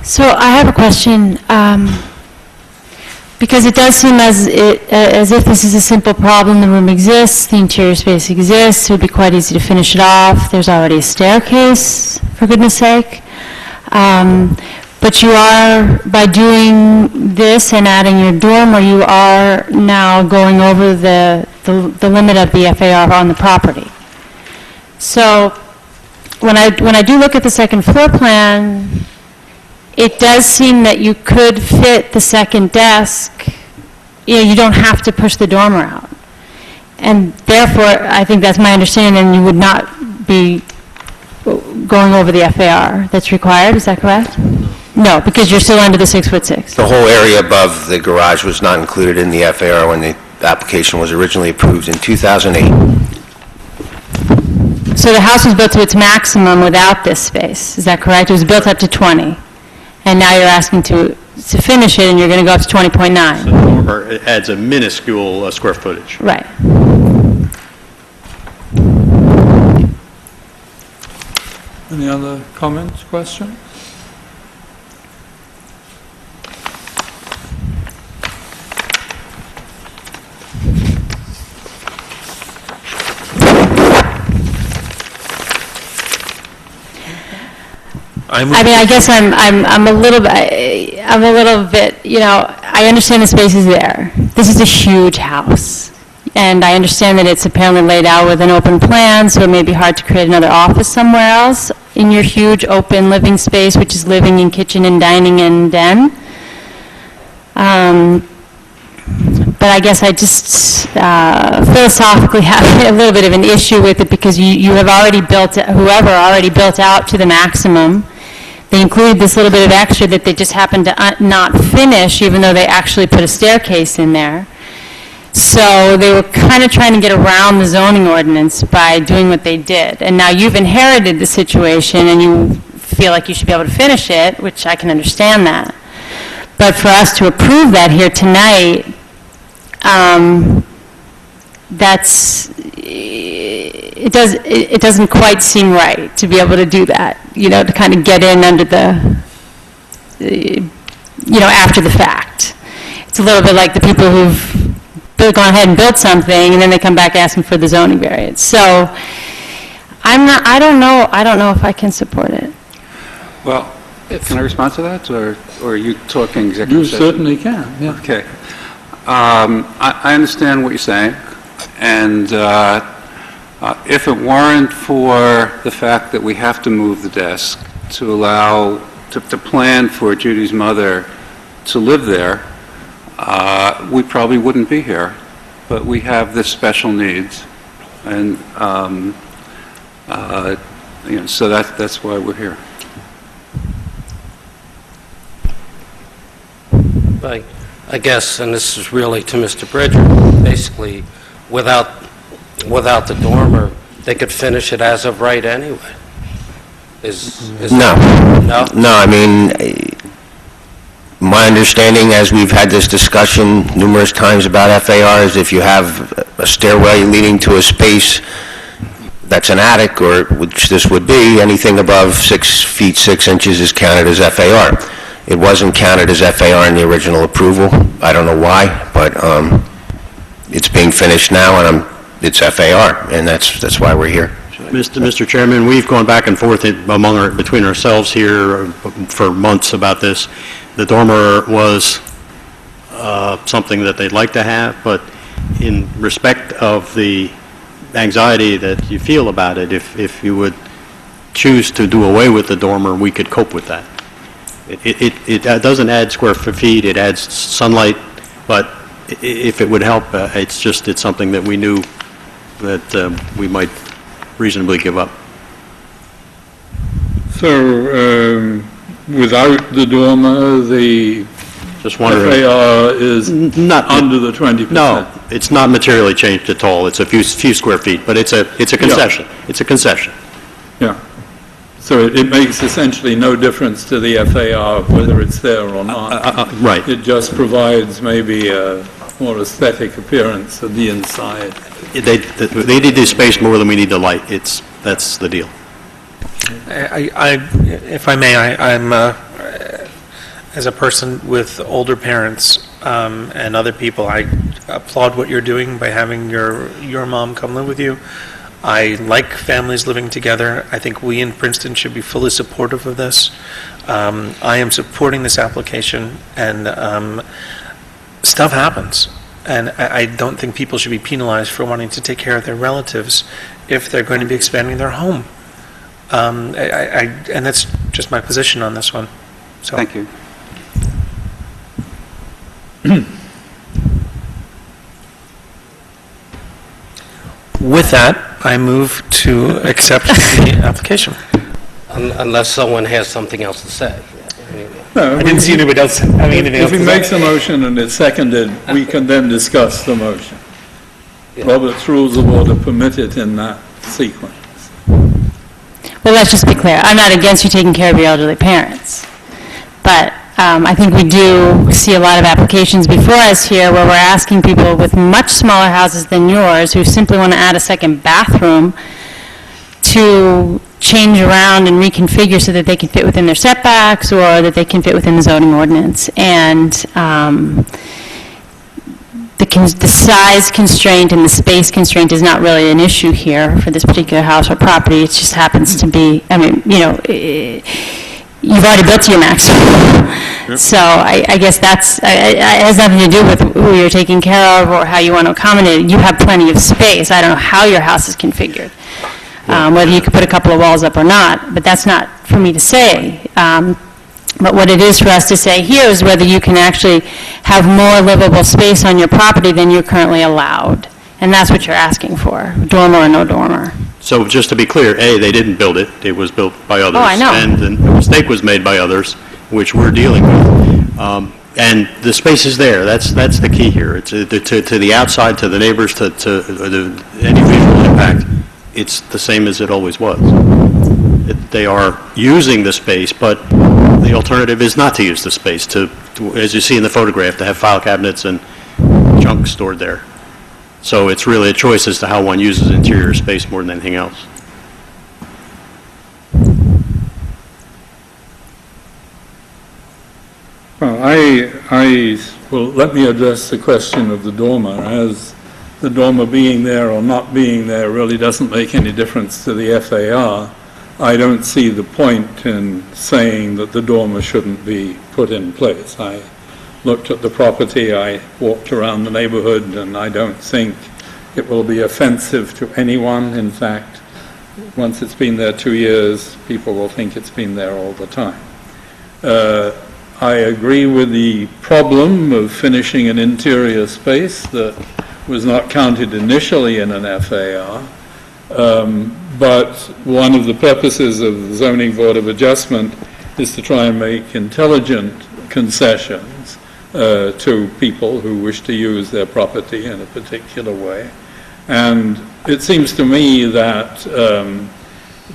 So I have a question, because it does seem as if this is a simple problem. The room exists, the interior space exists, it would be quite easy to finish it off. There's already a staircase, for goodness sake. But you are, by doing this and adding your dormer, you are now going over the limit of the FAR on the property. So when I do look at the second floor plan, it does seem that you could fit the second desk. You don't have to push the dormer out. And therefore, I think that's my understanding, and you would not be going over the FAR that's required. Is that correct? No, because you're still under the 6'6". The whole area above the garage was not included in the FAR when the application was originally approved in 2008. So the house was built to its maximum without this space. Is that correct? It was built up to 20. And now you're asking to finish it, and you're going to go up to 20.9. So dormer, it adds a minuscule square footage. Right. Any other comments, questions? I mean, I guess I'm a little bit, I understand the space is there. This is a huge house. And I understand that it's apparently laid out with an open plan, so it may be hard to create another office somewhere else in your huge open living space, which is living and kitchen and dining and den. But I guess I just philosophically have a little bit of an issue with it, because you have already whoever already built out to the maximum. They included this little bit of extra that they just happened to not finish, even though they actually put a staircase in there. So they were kind of trying to get around the zoning ordinance by doing what they did. And now you've inherited the situation, and you feel like you should be able to finish it, which I can understand that. But for us to approve that here tonight, it doesn't quite seem right to be able to do that, to kind of get in under the, after the fact. It's a little bit like the people who've gone ahead and built something, and then they come back asking for the zoning variance. So I don't know if I can support it. Well, can I respond to that, or are you talking executive You session? certainly can, yeah. Okay. I understand what you're saying, and if it weren't for the fact that we have to move the desk to allow, to plan for Judy's mother to live there, we probably wouldn't be here. But we have this special needs, and so that's why we're here. I guess, and this is really to Mr. Bridger, basically, without the dormer, they could finish it as of right anyway. No. No, I mean, my understanding, as we've had this discussion numerous times about FAR, is if you have a stairway leading to a space that's an attic, or which this would be, anything above 6 feet 6 inches is counted as FAR. It wasn't counted as FAR in the original approval. I don't know why, but it's being finished now, and it's FAR, and that's why we're here. Mr. Chairman, we've gone back and forth between ourselves here for months about this. The dormer was something that they'd like to have, but in respect of the anxiety that you feel about it, if you would choose to do away with the dormer, we could cope with that. It doesn't add square feet, it adds sunlight, but if it would help, it's something that we knew that we might reasonably give up. So, without the dormer, the FAR is not under the 20%? No, it's not materially changed at all. It's a few square feet, but it's a concession. Yeah. It's a concession. Yeah. So it makes essentially no difference to the FAR whether it's there or not. Right. It just provides maybe a more aesthetic appearance of the inside. They need the space more than we need the light. That's the deal. If I may, I'm as a person with older parents and other people, I applaud what you're doing by having your mom come live with you. I like families living together. I think we in Princeton should be fully supportive of this. I am supporting this application, and stuff happens. And I don't think people should be penalized for wanting to take care of their relatives if they're going to be expanding their home. And that's just my position on this one. So. Thank you. With that, I move to accept the application. Unless someone has something else to say. No, I didn't see anybody else having anything else to say. If he makes a motion and it's seconded, we can then discuss the motion. Yeah. Robert's Rules of Order permit it in that sequence. Well, let's just be clear. I'm not against you taking care of your elderly parents. But I think we do see a lot of applications before us here where we're asking people with much smaller houses than yours who simply want to add a second bathroom to change around and reconfigure so that they can fit within their setbacks or that they can fit within the zoning ordinance. And the size constraint and the space constraint is not really an issue here for this particular house or property. It just happens to be, I mean, you've already built to your maximum. So I guess it has nothing to do with who you're taking care of or how you want to accommodate it. You have plenty of space. I don't know how your house is configured, whether you could put a couple of walls up or not, but that's not for me to say. But what it is for us to say here is whether you can actually have more livable space on your property than you're currently allowed. And that's what you're asking for, dormer or no dormer. So just to be clear, A, they didn't build it. It was built by others. Oh, I know. And a mistake was made by others, which we're dealing with. And the space is there. That's the key here. It's to the outside, to the neighbors, to any visual impact. It's the same as it always was. They are using the space, but the alternative is not to use the space, to as you see in the photograph, to have file cabinets and junk stored there. So it's really a choice as to how one uses interior space more than anything else. Well, I Well, let me address the question of the dormer. As the dormer being there or not being there really doesn't make any difference to the FAR, I don't see the point in saying that the dormer shouldn't be put in place. I looked at the property, I walked around the neighborhood, and I don't think it will be offensive to anyone. In fact, once it's been there 2 years, people will think it's been there all the time. I agree with the problem of finishing an interior space that was not counted initially in an FAR, but one of the purposes of the Zoning Board of Adjustment is to try and make intelligent concessions to people who wish to use their property in a particular way. And it seems to me that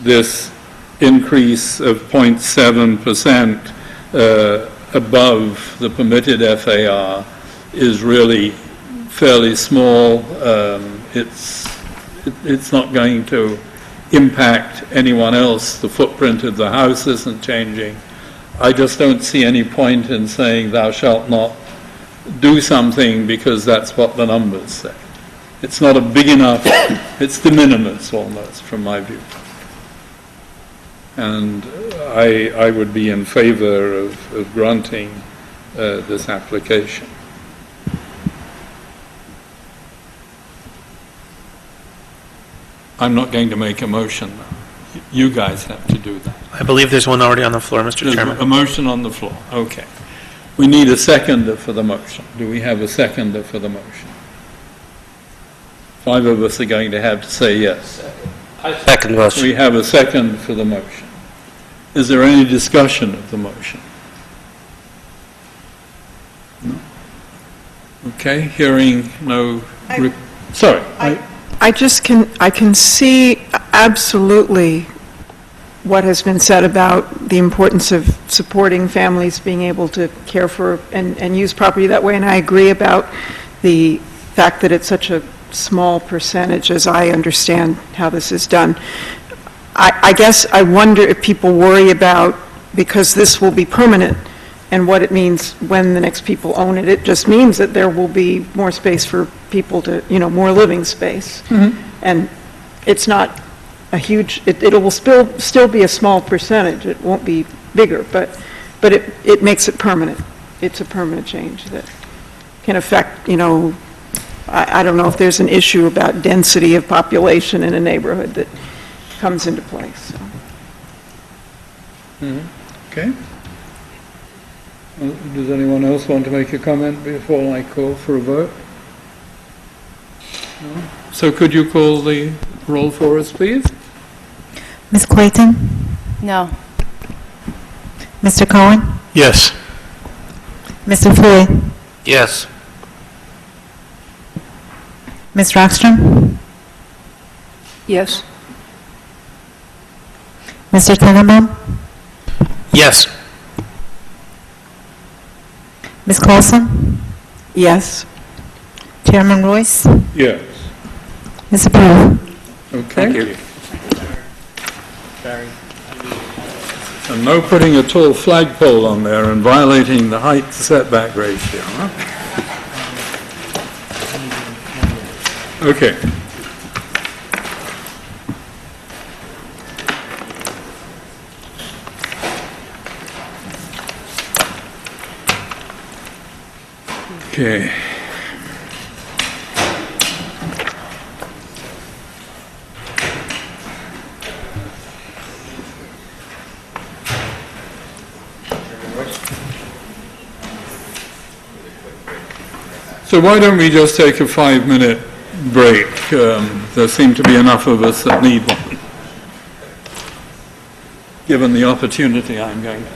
this increase of 0.7% above the permitted FAR is really fairly small. It's not going to impact anyone else. The footprint of the house isn't changing. I just don't see any point in saying thou shalt not do something because that's what the numbers say. It's not a big enough, it's de minimis almost from my view. And I would be in favor of granting this application. I'm not going to make a motion now. You guys have to do that. I believe there's one already on the floor, Mr. There's Chairman. a motion on the floor. Okay. We need a seconder for the motion. Do we have a seconder for the motion? 5 of us are going to have to say yes. Second motion. We have a second for the motion. Is there any discussion of the motion? No? Okay, hearing no... Sorry. I can see absolutely what has been said about the importance of supporting families being able to care for and use property that way, and I agree about the fact that it's such a small percentage as I understand how this is done. I guess I wonder if people worry about, because this will be permanent, and what it means when the next people own it. It just means that there will be more space for people to, more living space. And it's not a huge, it will still be a small percentage. It won't be bigger, but it makes it permanent. It's a permanent change that can affect, I don't know if there's an issue about density of population in a neighborhood that comes into place. So. Okay. Does anyone else want to make a comment before I call for a vote? No? So could you call the roll for us, please? Ms. Clayton? No. Mr. Cohen? Yes. Mr. Floyd? Yes. Ms. Rockstrom? Yes. Mr. Tenenbaum? Yes. Ms. Coulson? Yes. Chairman Royce? Yes. It's approved. Okay. Thank you. And no putting a tall flagpole on there and violating the height setback ratio, huh? Okay. Okay. So why don't we just take a 5-minute break? There seem to be enough of us that need one. Given the opportunity, I'm going to.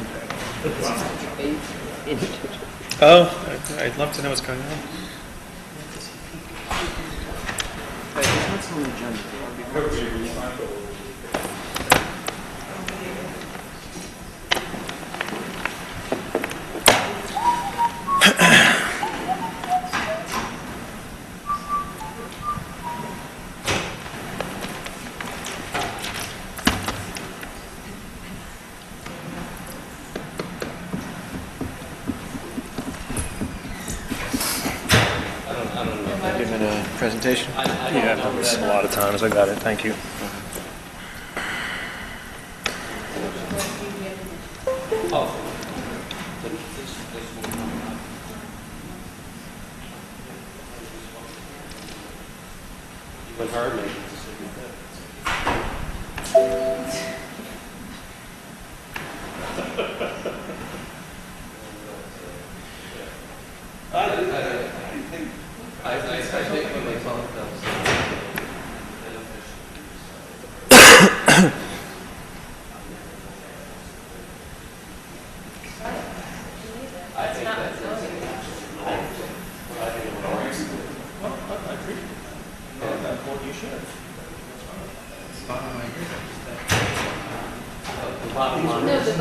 Oh, I'd love to know what's going on. had a presentation? Yeah, I've done this a lot of times. I got it. Thank you. With her, maybe. I think when they talk about No, the bottom line is there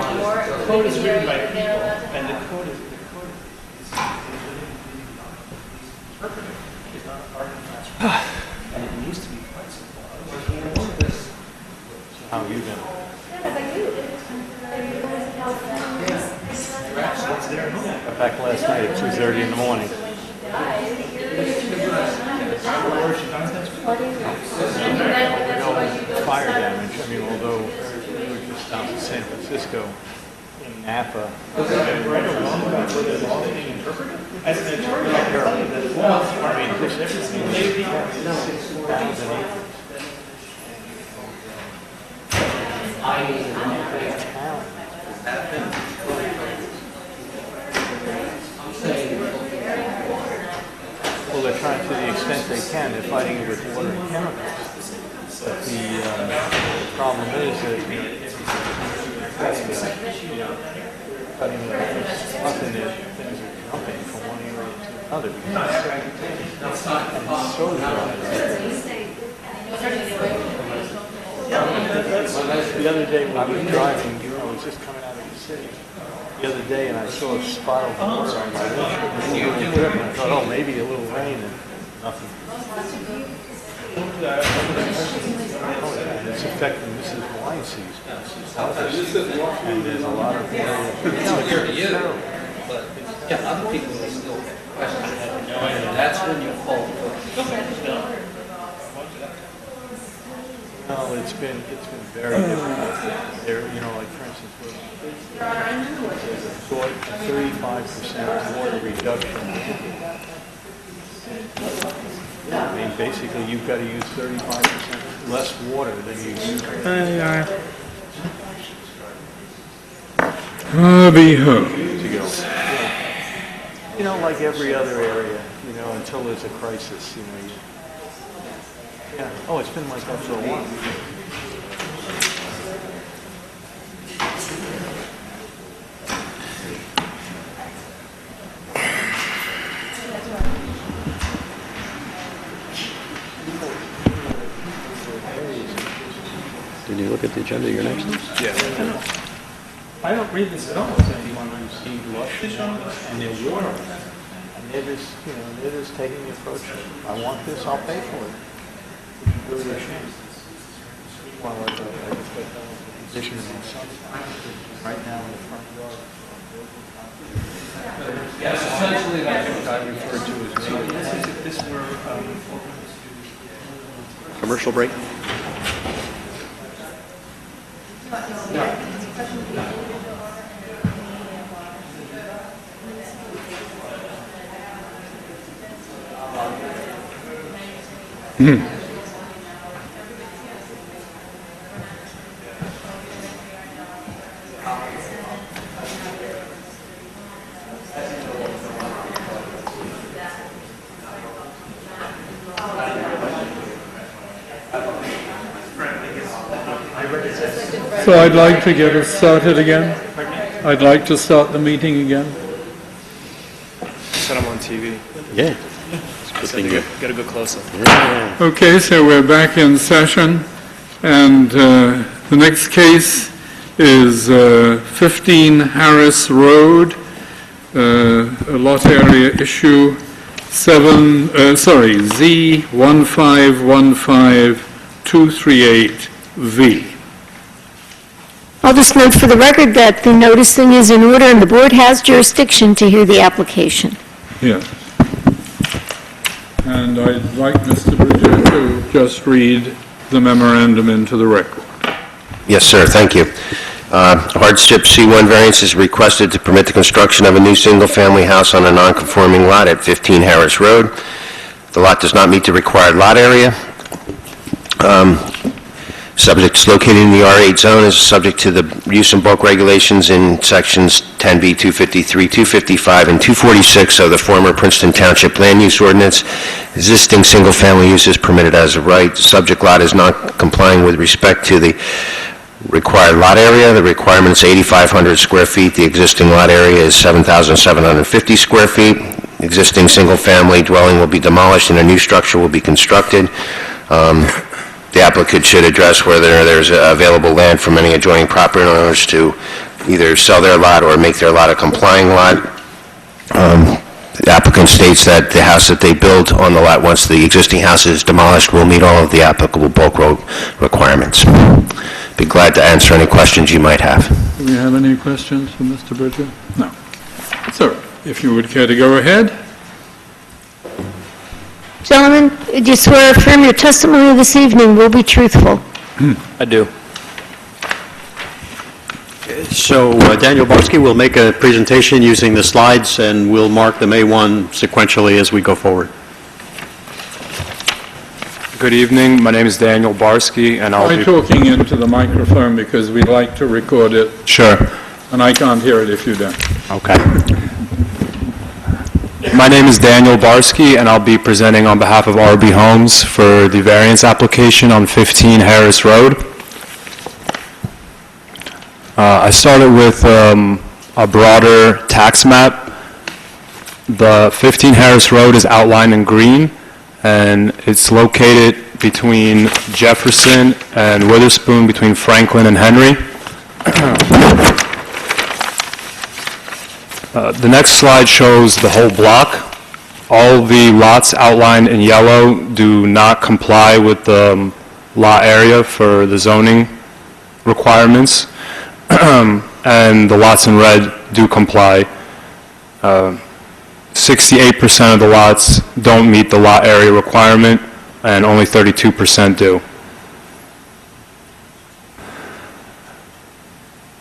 are more The code is written by living people, area they're allowed to and the have. code is interpreted. It's not a part of the and it needs to be quite simple. How are you doing? Got back last night at 2:30 in the morning. Fire damage, I mean, although we were just down in San Francisco, in Napa. I mean, just everything. Well, they're trying to the extent they can, they're fighting it with water and chemicals. But the problem is that, cutting the stuff in there, things are jumping from one area to another. It's so dry. The other day when I was driving, I was just coming out of the city the other day, and I saw a spot of water on my windshield. And I thought, oh, maybe a little rain, and nothing. And it's affecting Mrs. Weinstein's office. And there's a lot of here to you, but yeah, other people will still question it. That's when you fall. No, it's been very difficult. There, like for instance, there's a 35% water reduction. I mean, basically, you've got to use 35% less water than you use. Like every other area, until there's a crisis, yeah. Oh, it's been like that for a while. Did you look at the agenda, your next one? Yeah. I don't read this at all as anyone who see lush and they're water. And they're just taking the approach, I want this, I'll pay for it. Really a shame. Well, I just got done with the position of my son, right now in the front yard. Yes, essentially that's what I refer to as this were, Commercial break? So I'd like to get us started again. I'd like to start the meeting again. Said I'm on TV. Yeah. Got to go closer. Okay, so we're back in session, and the next case is 15 Harris Road, lot area issue Z1515238V. I'll just note for the record that the noticing is in order and the board has jurisdiction to hear the application. Yeah. And I'd like Mr. Bridger to just read the memorandum into the record. Yes, sir, thank you. Hardship C1 variance is requested to permit the construction of a new single-family house on a non-conforming lot at 15 Harris Road. The lot does not meet the required lot area. Subject is located in the R8 zone, is subject to the use and bulk regulations in sections 10B, 253, 255, and 246 of the former Princeton Township Land Use Ordinance. Existing single-family use is permitted as a right. The subject lot is not complying with respect to the required lot area. The requirement is 8,500 square feet. The existing lot area is 7,750 square feet. Existing single-family dwelling will be demolished and a new structure will be constructed. The applicant should address whether there's available land from any adjoining property owners to either sell their lot or make their lot a complying lot. The applicant states that the house that they build on the lot, once the existing house is demolished, will meet all of the applicable bulk road requirements. Be glad to answer any questions you might have. Do we have any questions for Mr. Bridger? No. So, if you would care to go ahead. Gentlemen, do you swear or affirm your testimony this evening will be truthful? I do. So Daniel Barsky will make a presentation using the slides, and we'll mark them A1 sequentially as we go forward. Good evening. My name is Daniel Barsky, and I'll Try be... talking into the microphone because we'd like to record it. Sure. And I can't hear it if you don't. Okay. My name is Daniel Barsky, and I'll be presenting on behalf of RB Homes for the variance application on 15 Harris Road. I started with a broader tax map. The 15 Harris Road is outlined in green, and it's located between Jefferson and Witherspoon, between Franklin and Henry. The next slide shows the whole block. All the lots outlined in yellow do not comply with the lot area for the zoning requirements, and the lots in red do comply. 68% of the lots don't meet the lot area requirement, and only 32% do.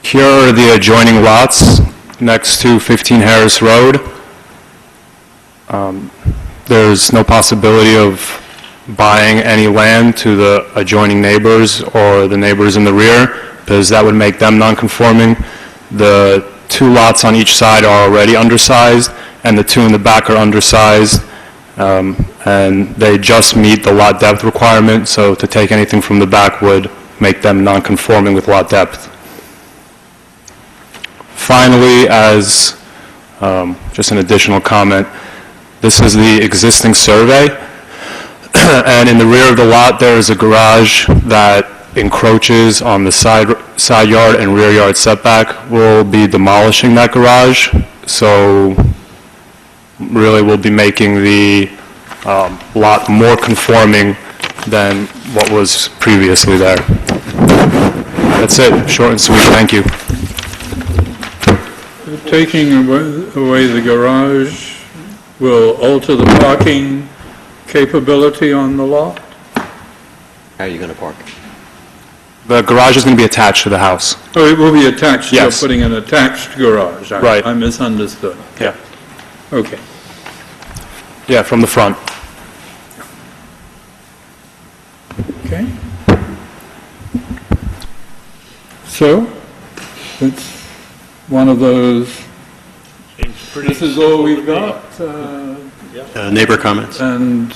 Here are the adjoining lots next to 15 Harris Road. There's no possibility of buying any land to the adjoining neighbors or the neighbors in the rear, because that would make them non-conforming. The two lots on each side are already undersized, and the two in the back are undersized, and they just meet the lot depth requirement, so to take anything from the back would make them non-conforming with lot depth. Finally, as just an additional comment, this is the existing survey, and in the rear of the lot there is a garage that encroaches on the side yard and rear yard setback. We'll be demolishing that garage, so really we'll be making the lot more conforming than what was previously there. That's it, short and sweet, thank you. Taking away the garage will alter the parking capability on the lot? How are you going to park? The garage is going to be attached to the house. Oh, it will be attached? Yes. You're putting an attached garage? Right. I misunderstood. Yeah. Okay. Yeah, from the front. Okay. So, it's one of those, this is all we've got? Neighbor comments? And...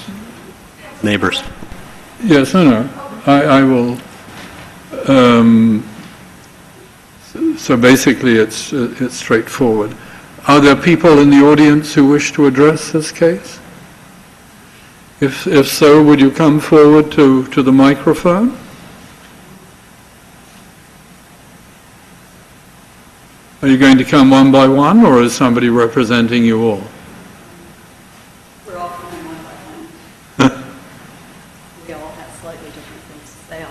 Neighbors. Yes, no. I will, so basically it's straightforward. Are there people in the audience who wish to address this case? If so, would you come forward to the microphone? Are you going to come one by one, or is somebody representing you all? We're all coming one by one. We all have slightly different things to say,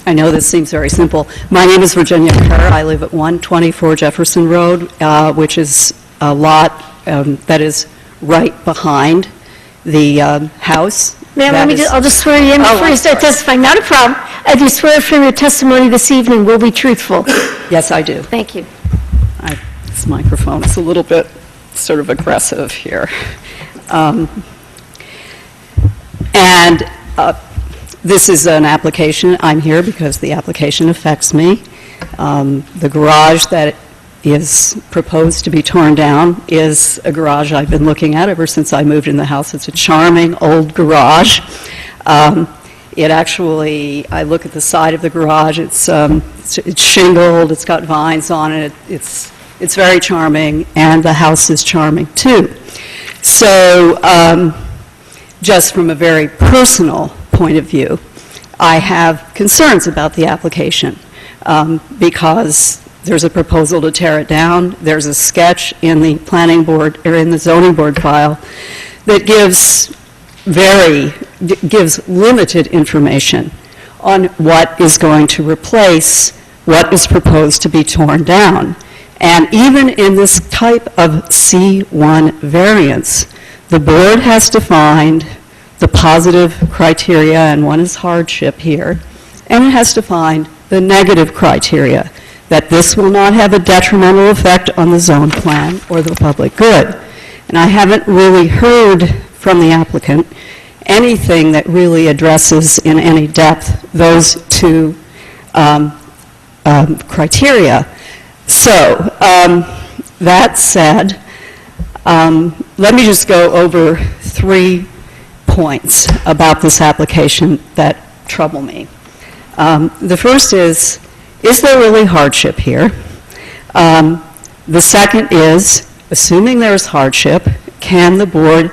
I know this seems very simple. My name is Virginia Kerr. I live at 124 Jefferson Road, which is a lot that is right behind the house. Ma'am, That I'll just swear you in before you start testifying. Not a problem. Do you swear from your testimony this evening will be truthful? Yes, I do. Thank you. This microphone is a little bit sort of aggressive here. This is an application. I'm here because the application affects me. The garage that is proposed to be torn down is a garage I've been looking at ever since I moved in the house. It's a charming old garage. It actually, I look at the side of the garage, it's shingled, it's got vines on it, it's very charming, and the house is charming too. So, just from a very personal point of view, I have concerns about the application because there's a proposal to tear it down. There's a sketch in the planning board, or in the zoning board file, that gives limited information on what is going to replace what is proposed to be torn down. And even in this type of C1 variance, the board has defined the positive criteria, and one is hardship here, and it has to find the negative criteria, that this will not have a detrimental effect on the zone plan or the public good. And I haven't really heard from the applicant anything that really addresses in any depth those two criteria. So, that said, let me just go over 3 points about this application that trouble me. The first is there really hardship here? The second is, assuming there's hardship, can the board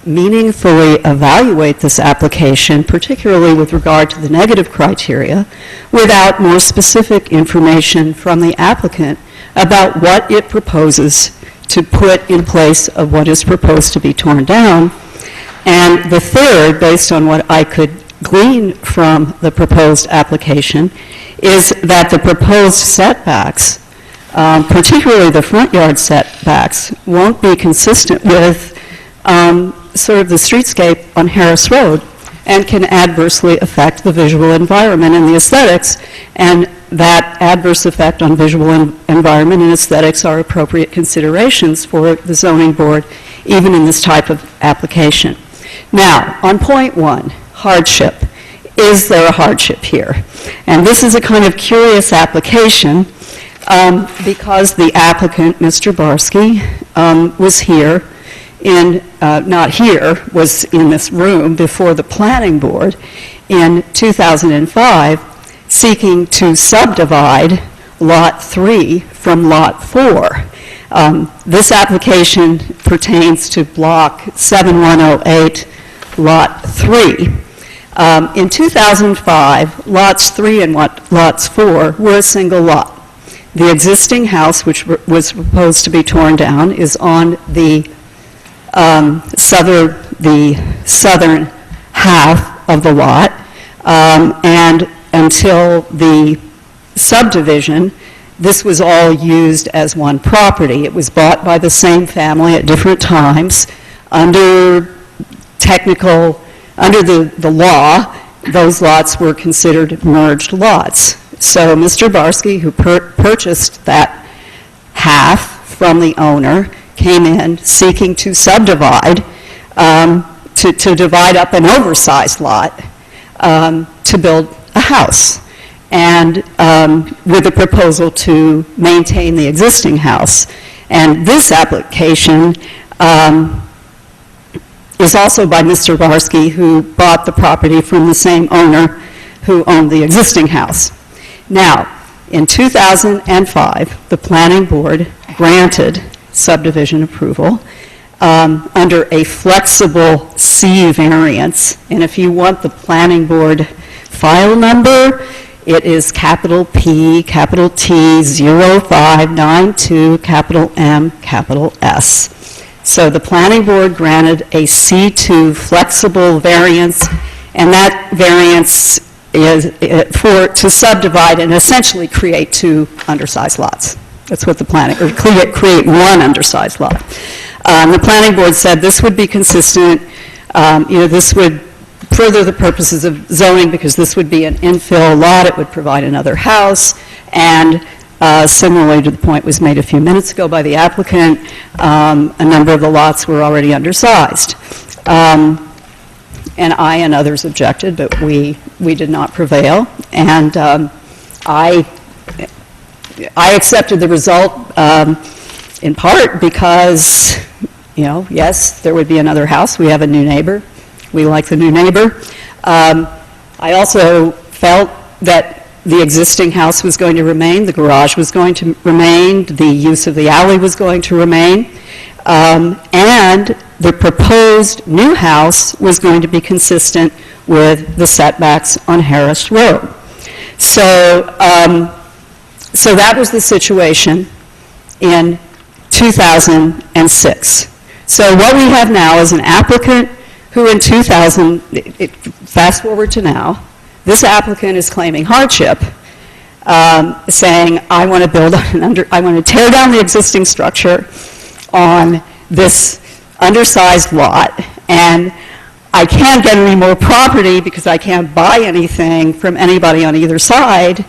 meaningfully evaluate this application, particularly with regard to the negative criteria, without more specific information from the applicant about what it proposes to put in place of what is proposed to be torn down? And the third, based on what I could glean from the proposed application, is that the proposed setbacks, particularly the front yard setbacks, won't be consistent with sort of the streetscape on Harris Road, and can adversely affect the visual environment and the aesthetics, and that adverse effect on visual environment and aesthetics are appropriate considerations for the zoning board, even in this type of application. Now, on point 1, hardship. Is there a hardship here? And this is a kind of curious application because the applicant, Mr. Barsky, was here was in this room before the planning board in 2005 seeking to subdivide Lot 3 from Lot 4. This application pertains to Block 7108, Lot 3. In 2005, Lots 3 and Lots 4 were a single lot. The existing house, which was proposed to be torn down, is on the southern half of the lot, and until the subdivision, this was all used as one property. It was bought by the same family at different times. Under the law, those lots were considered merged lots. So Mr. Barsky, who purchased that half from the owner, came in seeking to subdivide, to divide up an oversized lot to build a house, and with a proposal to maintain the existing house. And this application is also by Mr. Barsky, who bought the property from the same owner who owned the existing house. Now, in 2005, the planning board granted subdivision approval under a flexible C variance. And if you want the planning board file number, it is capital P, capital T, 0592, capital M, capital S. So the planning board granted a C2 flexible variance, and that variance is to subdivide and essentially create 2 undersized lots. That's what the planning, or create one undersized lot. The planning board said this would be consistent, this would further the purposes of zoning because this would be an infill lot, it would provide another house, and similarly to the point was made a few minutes ago by the applicant, a number of the lots were already undersized. And I and others objected, but we did not prevail. And I accepted the result in part because, yes, there would be another house. We have a new neighbor. We like the new neighbor. I also felt that the existing house was going to remain, the garage was going to remain, the use of the alley was going to remain, and the proposed new house was going to be consistent with the setbacks on Harris Road. So that was the situation in 2006. So what we have now is an applicant who in 2000, fast forward to now, this applicant is claiming hardship, saying, I want to tear down the existing structure on this undersized lot, and I can't get any more property because I can't buy anything from anybody on either side.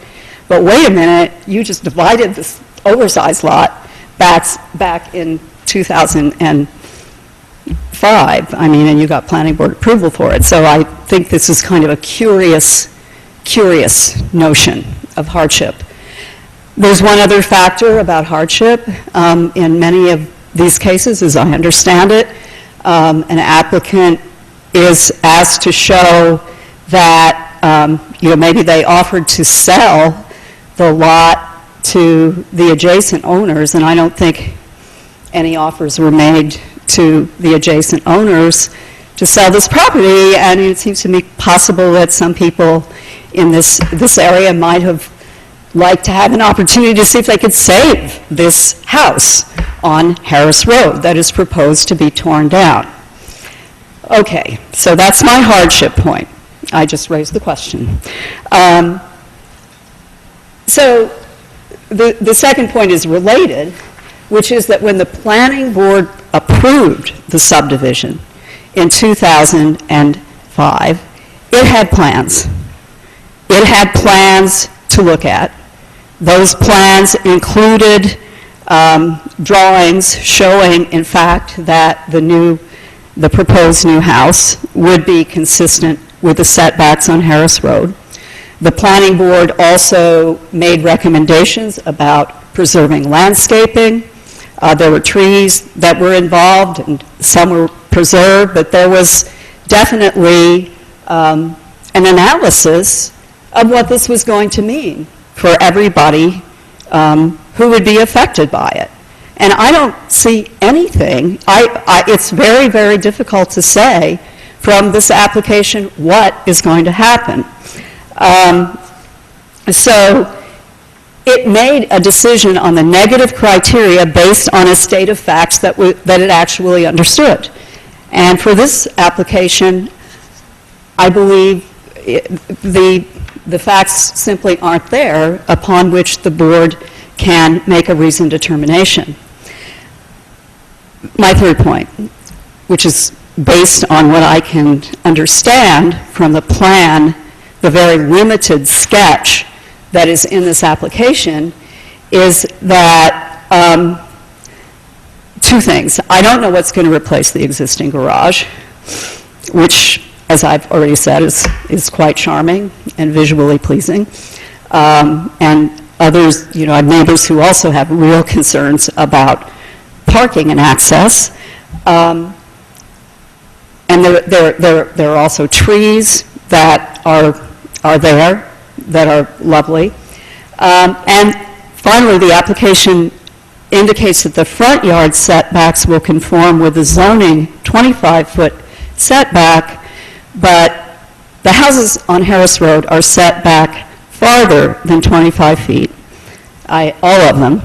But wait a minute, you just divided this oversized lot back in 2005, and you got planning board approval for it. So I think this is kind of a curious notion of hardship. There's one other factor about hardship. In many of these cases, as I understand it, an applicant is asked to show that, maybe they offered to sell the lot to the adjacent owners, and I don't think any offers were made to the adjacent owners to sell this property, and it seems to me possible that some people in this area might have liked to have an opportunity to see if they could save this house on Harris Road that is proposed to be torn down. Okay, so that's my hardship point. I just raised the question. So the second point is related, which is that when the planning board approved the subdivision in 2005, it had plans. It had plans to look at. Those plans included drawings showing, in fact, that the proposed new house would be consistent with the setbacks on Harris Road. The planning board also made recommendations about preserving landscaping. There were trees that were involved, and some were preserved, but there was definitely an analysis of what this was going to mean for everybody who would be affected by it. And I don't see anything. It's very, very difficult to say from this application what is going to happen. So it made a decision on the negative criteria based on a state of facts that it actually understood. And for this application, I believe the facts simply aren't there upon which the board can make a reasoned determination. My third point, which is based on what I can understand from the plan, the very limited sketch that is in this application, is that two things. I don't know what's going to replace the existing garage, which, as I've already said, is quite charming and visually pleasing. And others, I have neighbors who also have real concerns about parking and access. And there are also trees that are there that are lovely. And finally, the application indicates that the front yard setbacks will conform with the zoning 25-foot setback, but the houses on Harris Road are set back farther than 25 feet, all of them.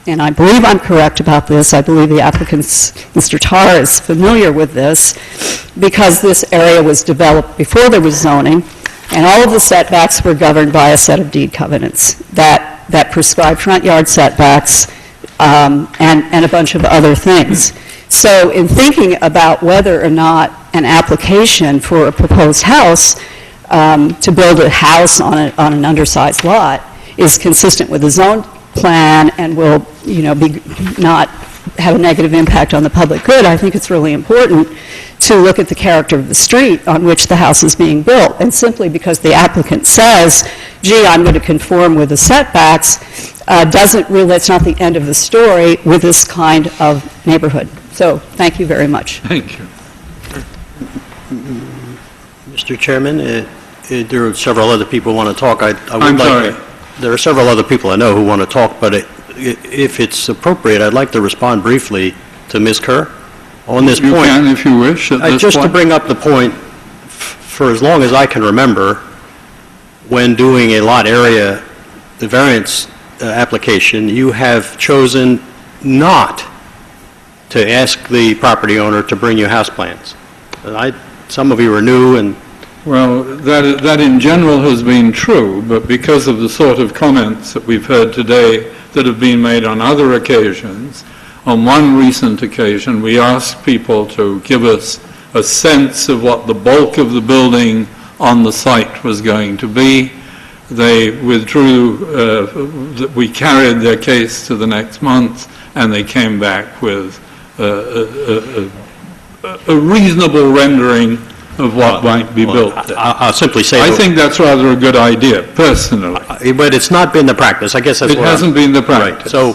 And I believe I'm correct about this. I believe the applicant's, Mr. Tarr, is familiar with this because this area was developed before there was zoning, and all of the setbacks were governed by a set of deed covenants that that prescribe front yard setbacks and a bunch of other things. So in thinking about whether or not an application for a proposed house to build a house on an undersized lot is consistent with the zone plan and will, be not have a negative impact on the public good, I think it's really important to look at the character of the street on which the house is being built. And simply because the applicant says, gee, I'm going to conform with the setbacks, doesn't really, it's not the end of the story with this kind of neighborhood. So, thank you very much. Thank you. Mr. Chairman, there are several other people who want to talk. I'm sorry. There are several other people I know who want to talk, but if it's appropriate, I'd like to respond briefly to Ms. Kerr on this point. You can, if you wish, at this just point. to bring up the point, for as long as I can remember, when doing a lot area, the variance application, you have chosen not to ask the property owner to bring you house plans. Some of you are new and... Well, that in general has been true, but because of the sort of comments that we've heard today that have been made on other occasions, on one recent occasion we asked people to give us a sense of what the bulk of the building on the site was going to be. They withdrew, we carried their case to the next month, and they came back with a reasonable rendering of what might be built there. I'll simply say... I think that's rather a good idea, personally. But it's not been the practice. I guess that's It hasn't been the practice, So,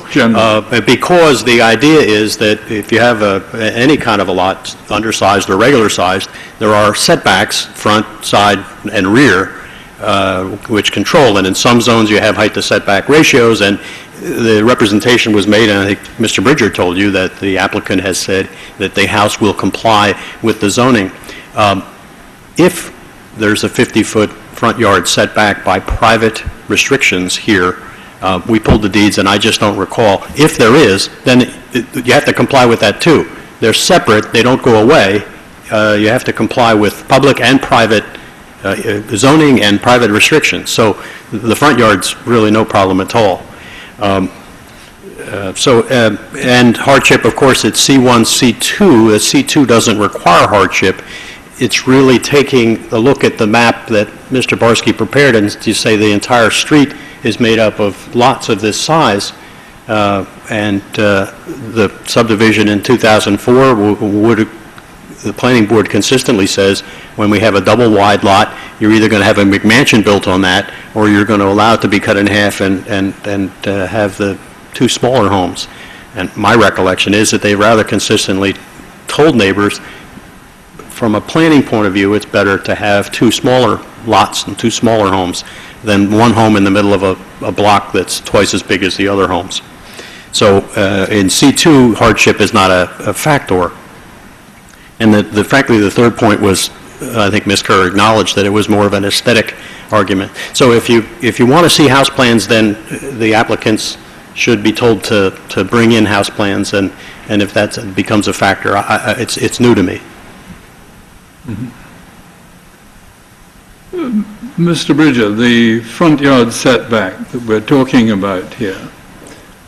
because the idea is that if you have any kind of a lot, undersized or regular sized, there are setbacks, front, side, and rear, which control. And in some zones, you have height to setback ratios, and the representation was made, and I think Mr. Bridger told you that the applicant has said that the house will comply with the zoning. If there's a 50-foot front yard setback by private restrictions here, we pulled the deeds, and I just don't recall. If there is, then you have to comply with that too. They're separate. They don't go away. You have to comply with public and private zoning and private restrictions. So the front yard's really no problem at all. And hardship, of course, it's C1, C2. C2 doesn't require hardship. It's really taking a look at the map that Mr. Barsky prepared, and you say the entire street is made up of lots of this size, and the subdivision in 2004 the planning board consistently says when we have a double wide lot, you're either going to have a McMansion built on that, or you're going to allow it to be cut in half and have the two smaller homes. And my recollection is that they rather consistently told neighbors, from a planning point of view, it's better to have two smaller lots and two smaller homes than one home in the middle of a block that's twice as big as the other homes. So in C2, hardship is not a factor. And frankly, the third point was, I think Ms. Kerr acknowledged that it was more of an aesthetic argument. So if you want to see house plans, then the applicants should be told to bring in house plans, and if that becomes a factor, it's new to me. Mr. Bridger, the front yard setback that we're talking about here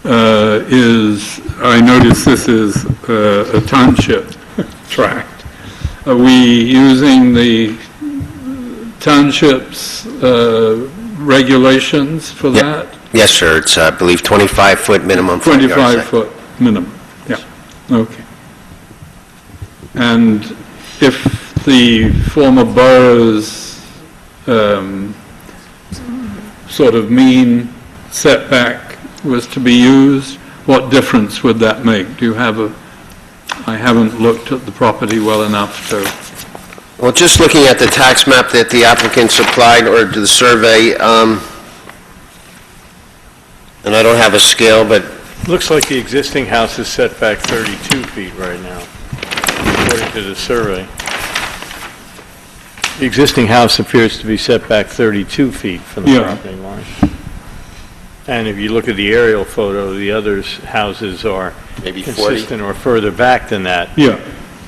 is, I notice this is a township tract. Are we using the township's regulations for that? Yes, sir. It's, I believe, 25-foot minimum front yard setback. 25-foot minimum, yeah. Okay. And if the former borough's sort of mean setback was to be used, what difference would that make? Do you have I haven't looked at the property well enough to... Well, just looking at the tax map that the applicant supplied, or to the survey, and I don't have a scale, but... Looks like the existing house is set back 32 feet right now, according to the survey. The existing house appears to be set back 32 feet from the property line. And if you look at the aerial photo, the other houses are maybe consistent 40 or further back than that. Yeah.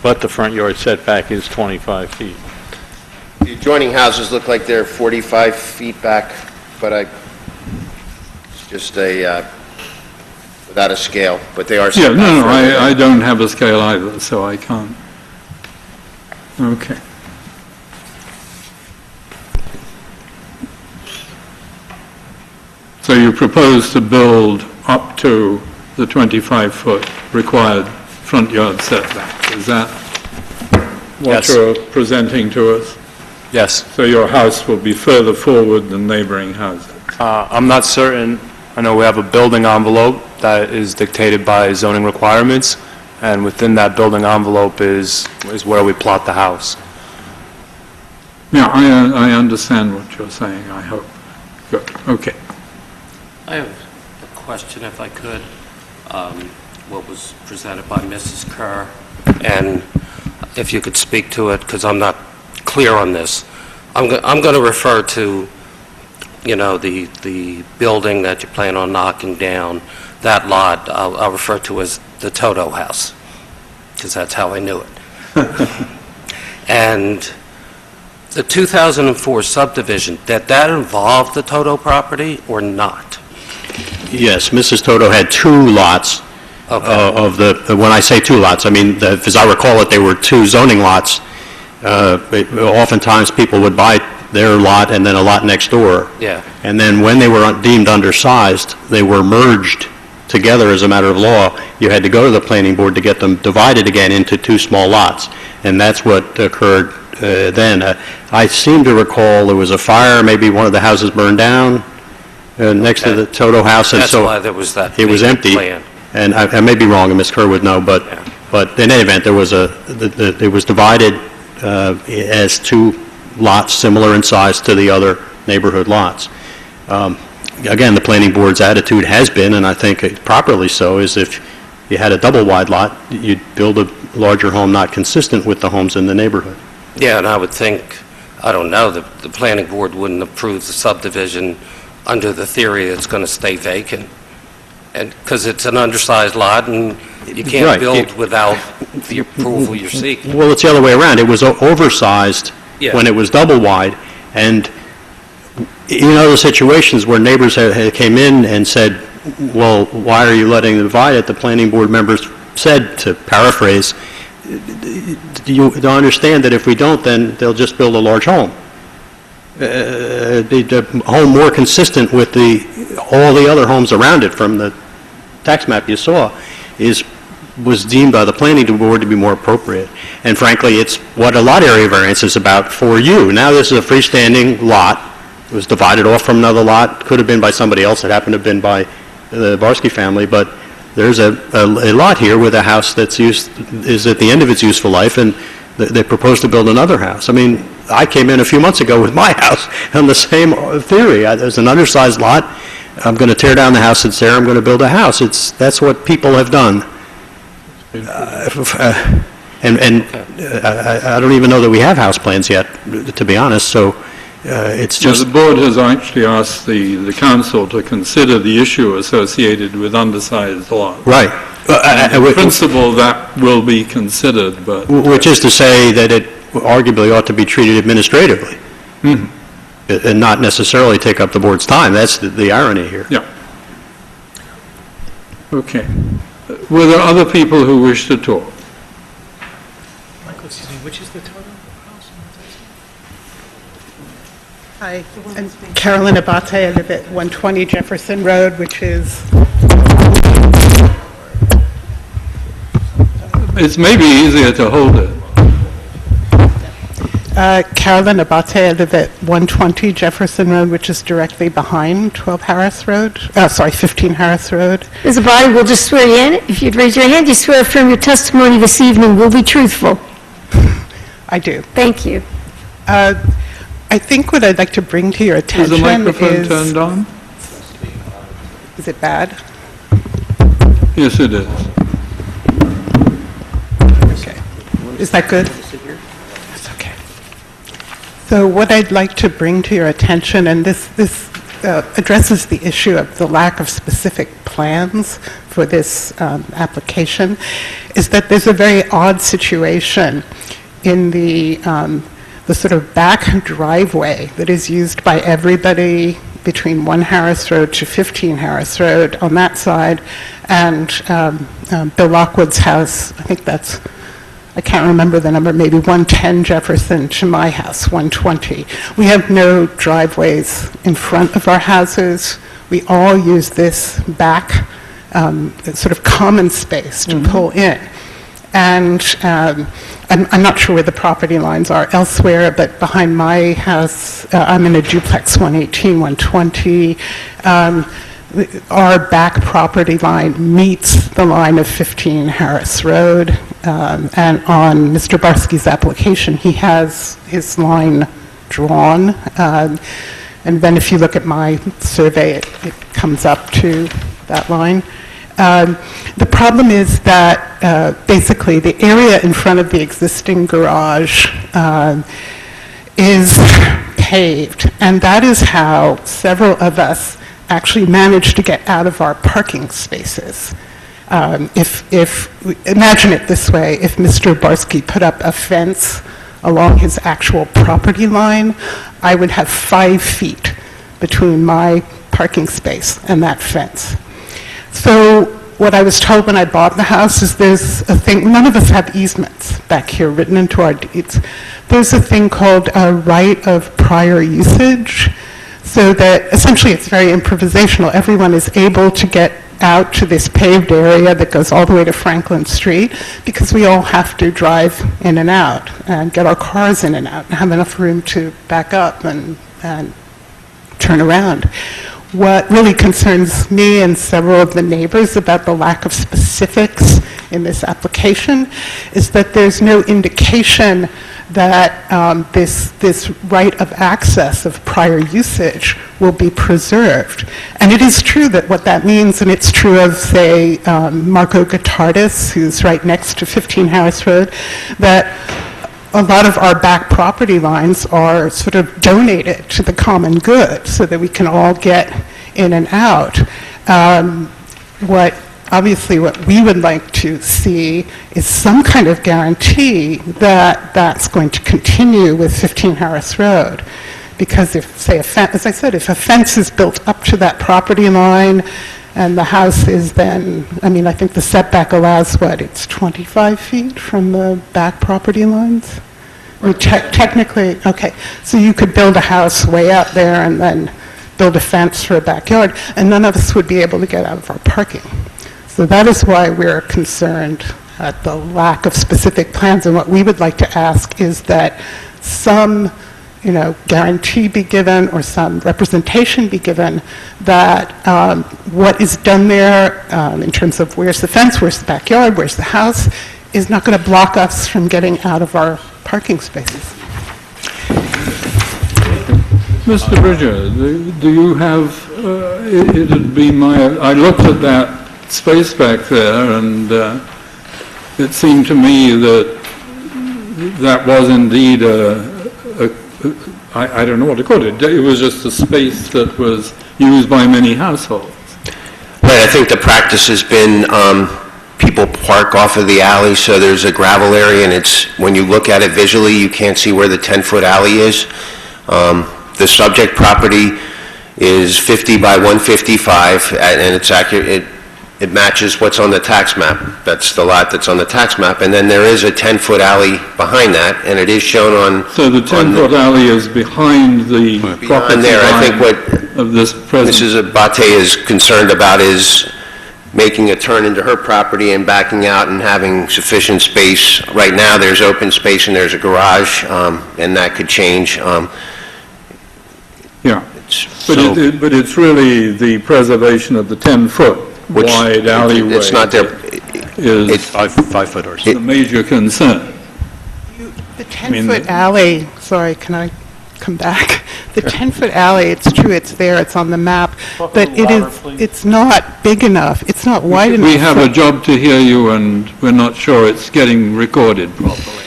But the front yard setback is 25 feet. The adjoining houses look like they're 45 feet back, but just without a scale, but they are... Yeah, set no, back further I than- don't have a scale either, so I can't. Okay. So you propose to build up to the 25-foot required front yard setback, is that what Yes. you're presenting to us? Yes. So your house will be further forward than neighboring houses? I'm not certain. I know we have a building envelope that is dictated by zoning requirements, and within that building envelope is where we plot the house. Yeah, I understand what you're saying, I hope. Good, okay. I have a question, if I could. What was presented by Mrs. Kerr, and if you could speak to it, because I'm not clear on this. I'm going to refer to, you know, the building that you plan on knocking down. That lot, I'll refer to as the Toto house, because that's how I knew it. And the 2004 subdivision, did that involve the Toto property or not? Yes, Mrs. Toto had two lots of when I say two lots, I mean, as I recall it, they were two zoning lots. Oftentimes, people would buy their lot and then a lot next door. Yeah. And then when they were deemed undersized, they were merged together as a matter of law. You had to go to the planning board to get them divided again into two small lots. And that's what occurred then. I seem to recall there was a fire, maybe one of the houses burned down next to the Toto house. And That's so why there was that it was big empty. plan. And I may be wrong, and Ms. Kerr would know, but in any event, there was it was divided as two lots similar in size to the other neighborhood lots. Again, the planning board's attitude has been, and I think properly so, is if you had a double-wide lot, you'd build a larger home not consistent with the homes in the neighborhood. Yeah, and I would think, I don't know, the planning board wouldn't approve the subdivision under the theory it's going to stay vacant, and because it's an undersized lot, and you can't Right. build without the approval you're seeking. Well, it's the other way around. It was oversized Yeah. when it was double-wide, and in other situations where neighbors had came in and said, well, why are you letting them divide it? The planning board members said, to paraphrase, you don't understand that if we don't, then they'll just build a large home. The home more consistent with all the other homes around it from the tax map you saw was deemed by the planning board to be more appropriate. And frankly, it's what a lot area variance is about for you. Now this is a freestanding lot. It was divided off from another lot. Could have been by somebody else. It happened to have been by the Barsky family. But there's a lot here with a house that's is at the end of its useful life, and they propose to build another house. I mean, I came in a few months ago with my house on the same theory. There's an undersized lot. I'm going to tear down the house that's there. I'm going to build a house. That's what people have done. I don't even know that we have house plans yet, to be honest, so it's just... The board has actually asked the council to consider the issue associated with undersized lots. Right. In principle, that will be considered, but... Which is to say that it arguably ought to be treated administratively, and not necessarily take up the board's time. That's the irony here. Yeah. Okay. Were there other people who wish to talk? Michael, excuse me, which is the Toto house? Hi, I'm Carolyn Abate. I live at 120 Jefferson Road, which is... It's maybe easier to hold it. Carolyn Abate. I live at 120 Jefferson Road, which is directly behind 15 Harris Road. Ms. Abadi, we'll just swear you in. If you'd raise your hand, you swear affirm your testimony this evening will be truthful. I do. Thank you. I think what I'd like to bring to your attention Is the microphone is... turned on? Is it bad? Yes, it is. Okay. Is that good? That's okay. So what I'd like to bring to your attention, and this addresses the issue of the lack of specific plans for this application, is that there's a very odd situation in the sort of back driveway that is used by everybody between 1 Harris Road to 15 Harris Road on that side, and Bill Lockwood's house, I think that's, I can't remember the number, maybe 110 Jefferson to my house, 120. We have no driveways in front of our houses. We all use this back sort of common space to pull in. And I'm not sure where the property lines are elsewhere, but behind my house, I'm in a duplex 118, 120. Our back property line meets the line of 15 Harris Road. And on Mr. Barsky's application, he has his line drawn. And then if you look at my survey, it comes up to that line. The problem is that basically the area in front of the existing garage is paved, and that is how several of us actually managed to get out of our parking spaces. Imagine it this way, if Mr. Barsky put up a fence along his actual property line, I would have 5 feet between my parking space and that fence. So what I was told when I bought the house is there's a thing, none of us have easements back here written into our deeds. There's a thing called a right of prior usage, so that essentially it's very improvisational. Everyone is able to get out to this paved area that goes all the way to Franklin Street, because we all have to drive in and out and get our cars in and out and have enough room to back up and turn around. What really concerns me and several of the neighbors about the lack of specifics in this application is that there's no indication that this right of access of prior usage will be preserved. And it is true that what that means, and it's true of, say, Marco Gotardis, who's right next to 15 Harris Road, that a lot of our back property lines are sort of donated to the common good so that we can all get in and out. Obviously what we would like to see is some kind of guarantee that that's going to continue with 15 Harris Road. Because if, say, as I said, if a fence is built up to that property line and the house is then, I mean, I think the setback allows what, it's 25 feet from the back property lines? I mean, technically, okay, so you could build a house way out there and then build a fence for a backyard, and none of us would be able to get out of our parking. So that is why we're concerned at the lack of specific plans, and what we would like to ask is that some guarantee be given or some representation be given that what is done there in terms of where's the fence, where's the backyard, where's the house, is not going to block us from getting out of our parking spaces. Mr. Bridger, do you have, it'd be I looked at that space back there, and it seemed to me that that was indeed I don't know what to call it. It was just a space that was used by many households. Right, I think the practice has been people park off of the alley, so there's a gravel area, and it's, when you look at it visually, you can't see where the 10-foot alley is. The subject property is 50 by 155, and it's accurate. It matches what's on the tax map. That's the lot that's on the tax map. And then there is a 10-foot alley behind that, and it is shown on... So the 10-foot alley is behind the property there. I think what of this present... Mrs. Abate is concerned about is making a turn into her property and backing out and having sufficient space. Right now, there's open space and there's a garage, and that could change. Yeah, but it's really the preservation of the 10-foot wide alleyway. It's not there. Is 5 foot or so. The major concern. The 10-foot alley, sorry, can I come back? The 10-foot alley, it's true, it's there, it's on the map, but it's not big enough, it's not wide enough. We have a job to hear you, and we're not sure it's getting recorded properly.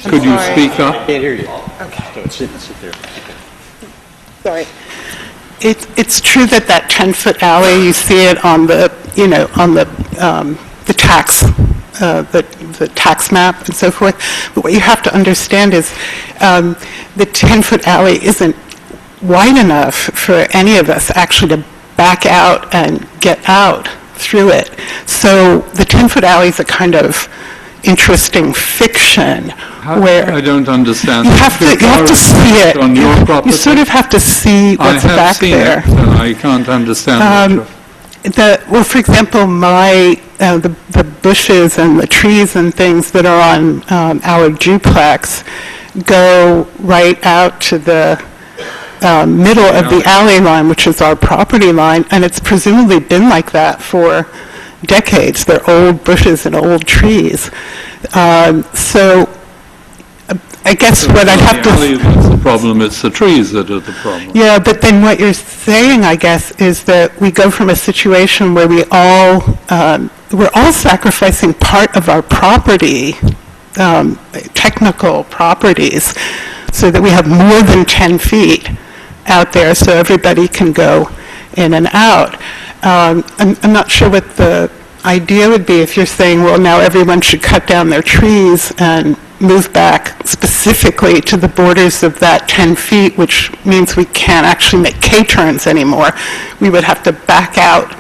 Could you speak up? I can't hear you. Okay. Sit there. Sorry. It's true that 10-foot alley, you see it on the, on the tax map and so forth. But what you have to understand is the 10-foot alley isn't wide enough for any of us actually to back out and get out through it. So the 10-foot alley is a kind of interesting fiction where I don't understand. you have to see it. On your property? You sort of have to see what's I have back seen there. it, and I can't understand what Well, for example, the bushes and the trees and things that are on our duplex go right out to the middle of the alley line, which is our property line, and it's presumably been like that for decades. They're old bushes and old trees. So I guess what I'd have to... That's the problem, it's the trees that are the problem. Yeah, but then what you're saying, I guess, is that we go from a situation where we're all sacrificing part of our property, technical properties, so that we have more than 10 feet out there so everybody can go in and out. I'm not sure what the idea would be if you're saying, well, now everyone should cut down their trees and move back specifically to the borders of that 10 feet, which means we can't actually make K-turns anymore. We would have to back out,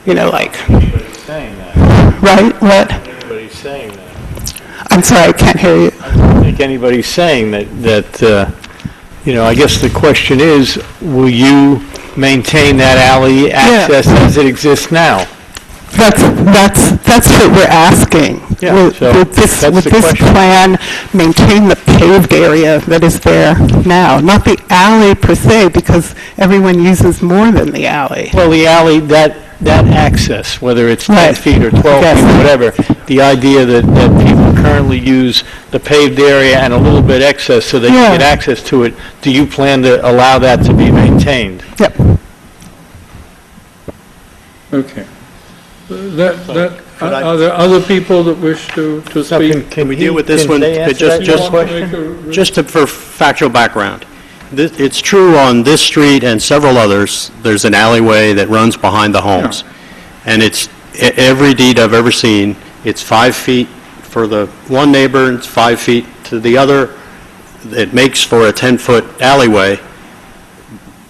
like... Anybody's saying that. Right? What? Anybody's saying that. I'm sorry, I can't hear you. I don't think anybody's saying that, I guess the question is, will you maintain that alley access as it exists now? That's what we're asking. Yeah, Will so this that's the question. plan maintain the paved area that is there now? Not the alley per se, because everyone uses more than the alley. Well, the alley, that access, whether it's 10 Right. feet or 12 Yes. feet, whatever, the idea that people currently use the paved area and a little bit excess so they can get access to it, do you plan to allow that to be maintained? Yep. Okay. Are there other people that wish to speak? Can we deal with this one? Just for factual background. It's true on this street and several others, there's an alleyway that runs behind the homes. And it's, every deed I've ever seen, it's 5 feet for the one neighbor, and it's 5 feet to the other. It makes for a 10-foot alleyway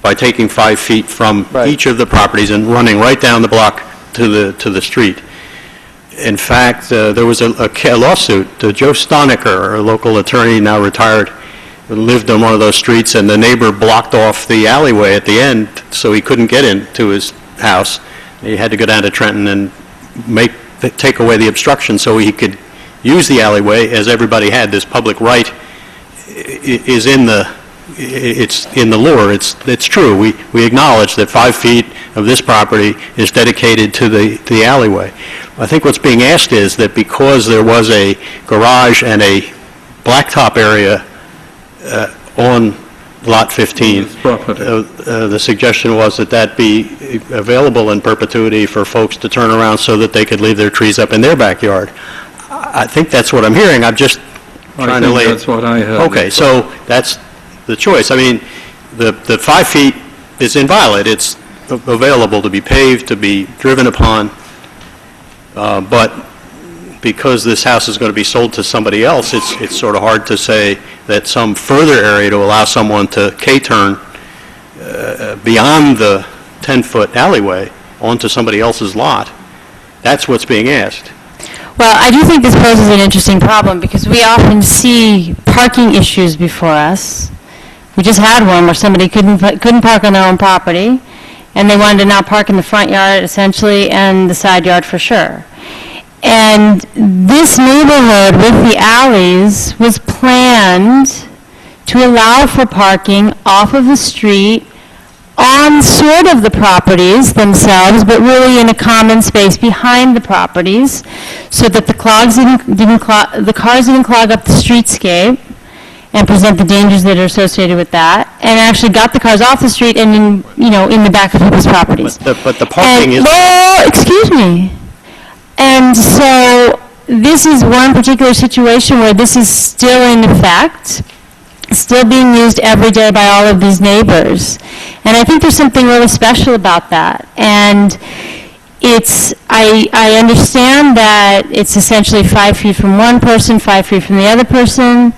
by taking 5 feet from each of the properties and running right down the block to the street. In fact, there was a lawsuit. Joe Stoniker, a local attorney, now retired, lived on one of those streets, and the neighbor blocked off the alleyway at the end so he couldn't get into his house. He had to go down to Trenton and take away the obstruction so he could use the alleyway, as everybody had. This public right is in the law. It's true. We acknowledge that 5 feet of this property is dedicated to the alleyway. I think what's being asked is that because there was a garage and a blacktop area on Lot 15, the suggestion was that be available in perpetuity for folks to turn around so that they could leave their trees up in their backyard. I think that's what I'm hearing. I'm just trying to lay... that's what I heard. Okay, so that's the choice. I mean, the 5 feet is inviolate. It's available to be paved, to be driven upon, but because this house is going to be sold to somebody else, it's sort of hard to say that some further area to allow someone to K-turn beyond the 10-foot alleyway onto somebody else's lot. That's what's being asked. Well, I do think this poses an interesting problem because we often see parking issues before us. We just had one where somebody couldn't park on their own property, and they wanted to not park in the front yard essentially and the side yard for sure. And this neighborhood with the alleys was planned to allow for parking off of the street on sort of the properties themselves, but really in a common space behind the properties, so that the cars didn't clog up the streetscape and present the dangers that are associated with that, and actually got the cars off the street and in the back of people's properties. But the parking is... Well, excuse me. And so this is one particular situation where this is still in effect, still being used every day by all of these neighbors. And I think there's something really special about that. And I understand that it's essentially 5 feet from one person, 5 feet from the other person.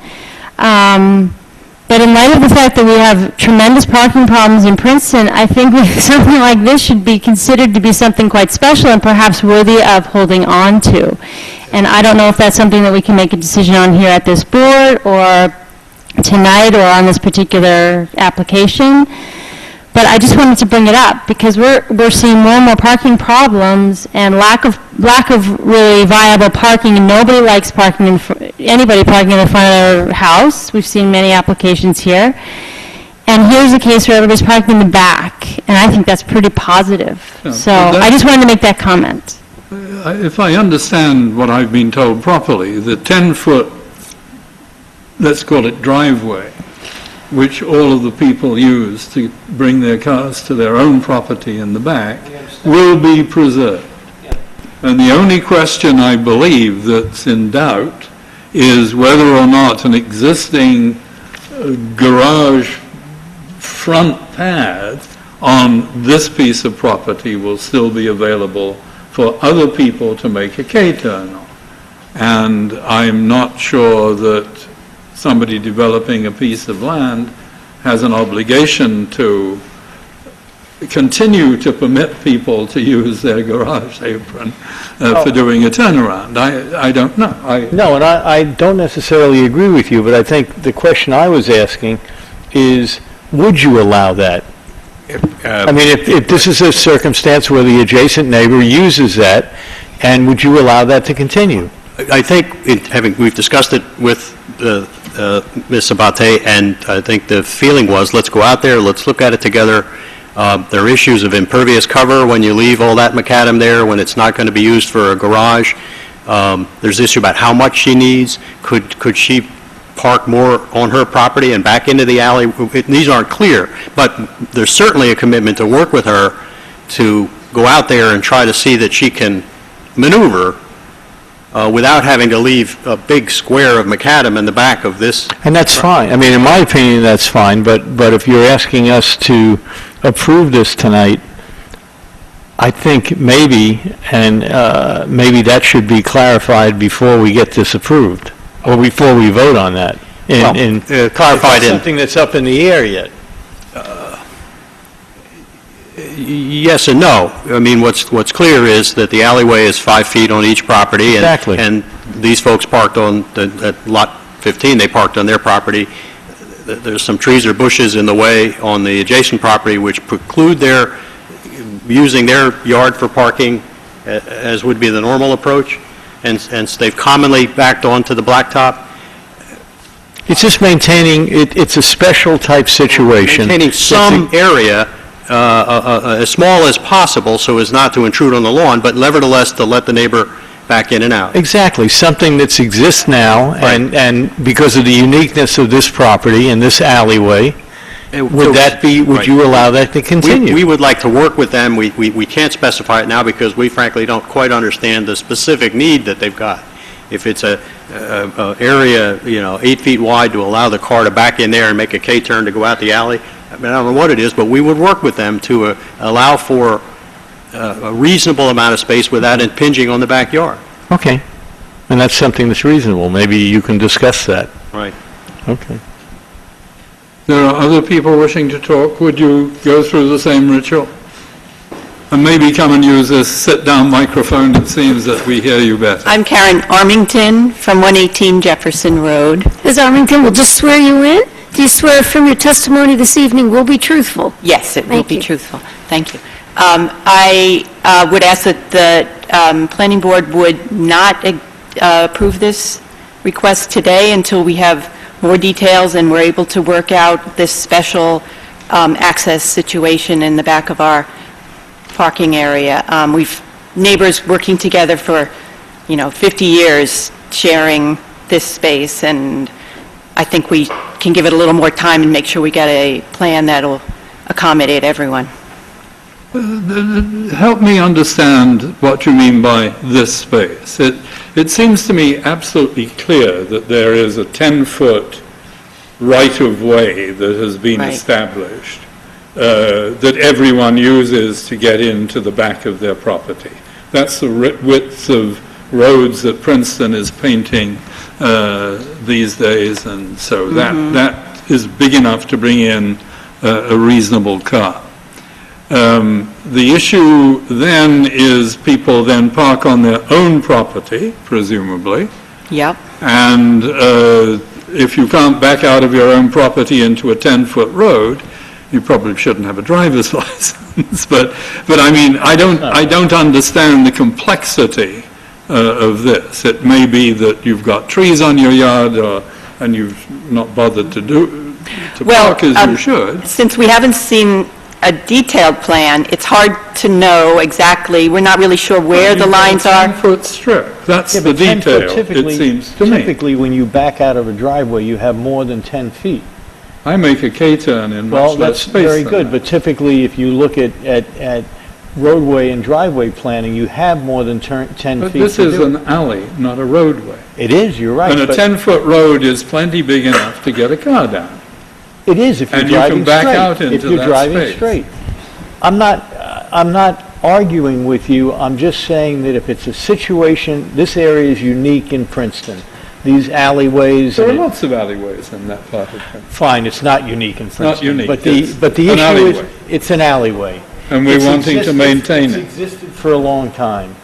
But in light of the fact that we have tremendous parking problems in Princeton, I think something like this should be considered to be something quite special and perhaps worthy of holding on to. And I don't know if that's something that we can make a decision on here at this board or tonight or on this particular application. But I just wanted to bring it up because we're seeing more and more parking problems and lack of really viable parking, and nobody likes parking anybody parking in the front of their house. We've seen many applications here. And here's a case where everybody's parking in the back, and I think that's pretty positive. Yeah, so I just wanted to make that comment. If I understand what I've been told properly, the 10-foot, let's call it driveway, which all of the people use to bring their cars to their own property in the back, will be preserved. And the only question, I believe, that's in doubt is whether or not an existing garage front pad on this piece of property will still be available for other people to make a K-turn on. And I'm not sure that somebody developing a piece of land has an obligation to continue to permit people to use their garage apron for doing a turnaround. I don't know. No, and I don't necessarily agree with you, but I think the question I was asking is, would you allow that? I mean, if this is a circumstance where the adjacent neighbor uses that, and would you allow that to continue? I think, we've discussed it with Ms. Sabate, and I think the feeling was, let's go out there, let's look at it together. There are issues of impervious cover when you leave all that macadam there, when it's not going to be used for a garage. There's issue about how much she needs. Could she park more on her property and back into the alley? These aren't clear, but there's certainly a commitment to work with her to go out there and try to see that she can maneuver without having to leave a big square of macadam in the back of this. And that's fine. I mean, in my opinion, that's fine, but if you're asking us to approve this tonight, I think maybe that should be clarified before we get this approved, or before we vote on that. Clarified in something that's up in the air yet. Yes and no. I mean, what's clear is that the alleyway is 5 feet on each property. Exactly. And these folks parked on at lot 15, they parked on their property. There's some trees or bushes in the way on the adjacent property which preclude their using their yard for parking as would be the normal approach. And they've commonly backed onto the blacktop. It's just maintaining, it's a special type situation. Maintaining some area as small as possible so as not to intrude on the lawn, but nevertheless to let the neighbor back in and out. Exactly, something that exists now, Right. and because of the uniqueness of this property and this alleyway, would you allow that to continue? We would like to work with them. We can't specify it now because we frankly don't quite understand the specific need that they've got. If it's a area, 8 feet wide to allow the car to back in there and make a K-turn to go out the alley, I mean, I don't know what it is, but we would work with them to allow for a reasonable amount of space without impinging on the backyard. Okay, and that's something that's reasonable. Maybe you can discuss that. Right. Okay. There are other people wishing to talk. Would you go through the same ritual? And maybe come and use this sit-down microphone. It seems that we hear you better. I'm Karen Armington from 118 Jefferson Road. Ms. Armington, we'll just swear you in. Do you swear from your testimony this evening will be truthful? Yes, it will Thank be you. truthful. Thank you. I would ask that the planning board would not approve this request today until we have more details and we're able to work out this special access situation in the back of our parking area. We've neighbors working together for, 50 years sharing this space, and I think we can give it a little more time and make sure we get a plan that'll accommodate everyone. Help me understand what you mean by this space. It seems to me absolutely clear that there is a 10-foot right-of-way that has been established that everyone uses to get into the back of their property. That's the width of roads that Princeton is painting these days, and so that is big enough to bring in a reasonable car. The issue then is people then park on their own property, presumably, Yep. and if you can't back out of your own property into a 10-foot road, you probably shouldn't have a driver's license. But I mean, I don't understand the complexity of this. It may be that you've got trees on your yard, and you've not bothered to park as you should. Since we haven't seen a detailed plan, it's hard to know exactly, we're not really sure where the lines are. 10-foot strip, that's the detail, it seems to me. Typically, when you back out of a driveway, you have more than 10 feet. I make a K-turn in Well, much less that's space very than good, that. but typically, if you look at roadway and driveway planning, you have more than 10 But feet. this to is do an it. alley, not a roadway. It is, you're right. And a but 10-foot road is plenty big enough to get a car down. It is if you're And you driving can back straight. out into If you're that driving space. straight. I'm not arguing with you, I'm just saying that if it's a situation, this area is unique in Princeton. These alleyways. There are and it- lots of alleyways in that part of town. Fine, it's not unique in Princeton. Not unique, But it's the an issue alleyway. is, it's an alleyway. And we're It's wanting to existed- maintain it. It's existed for a long time.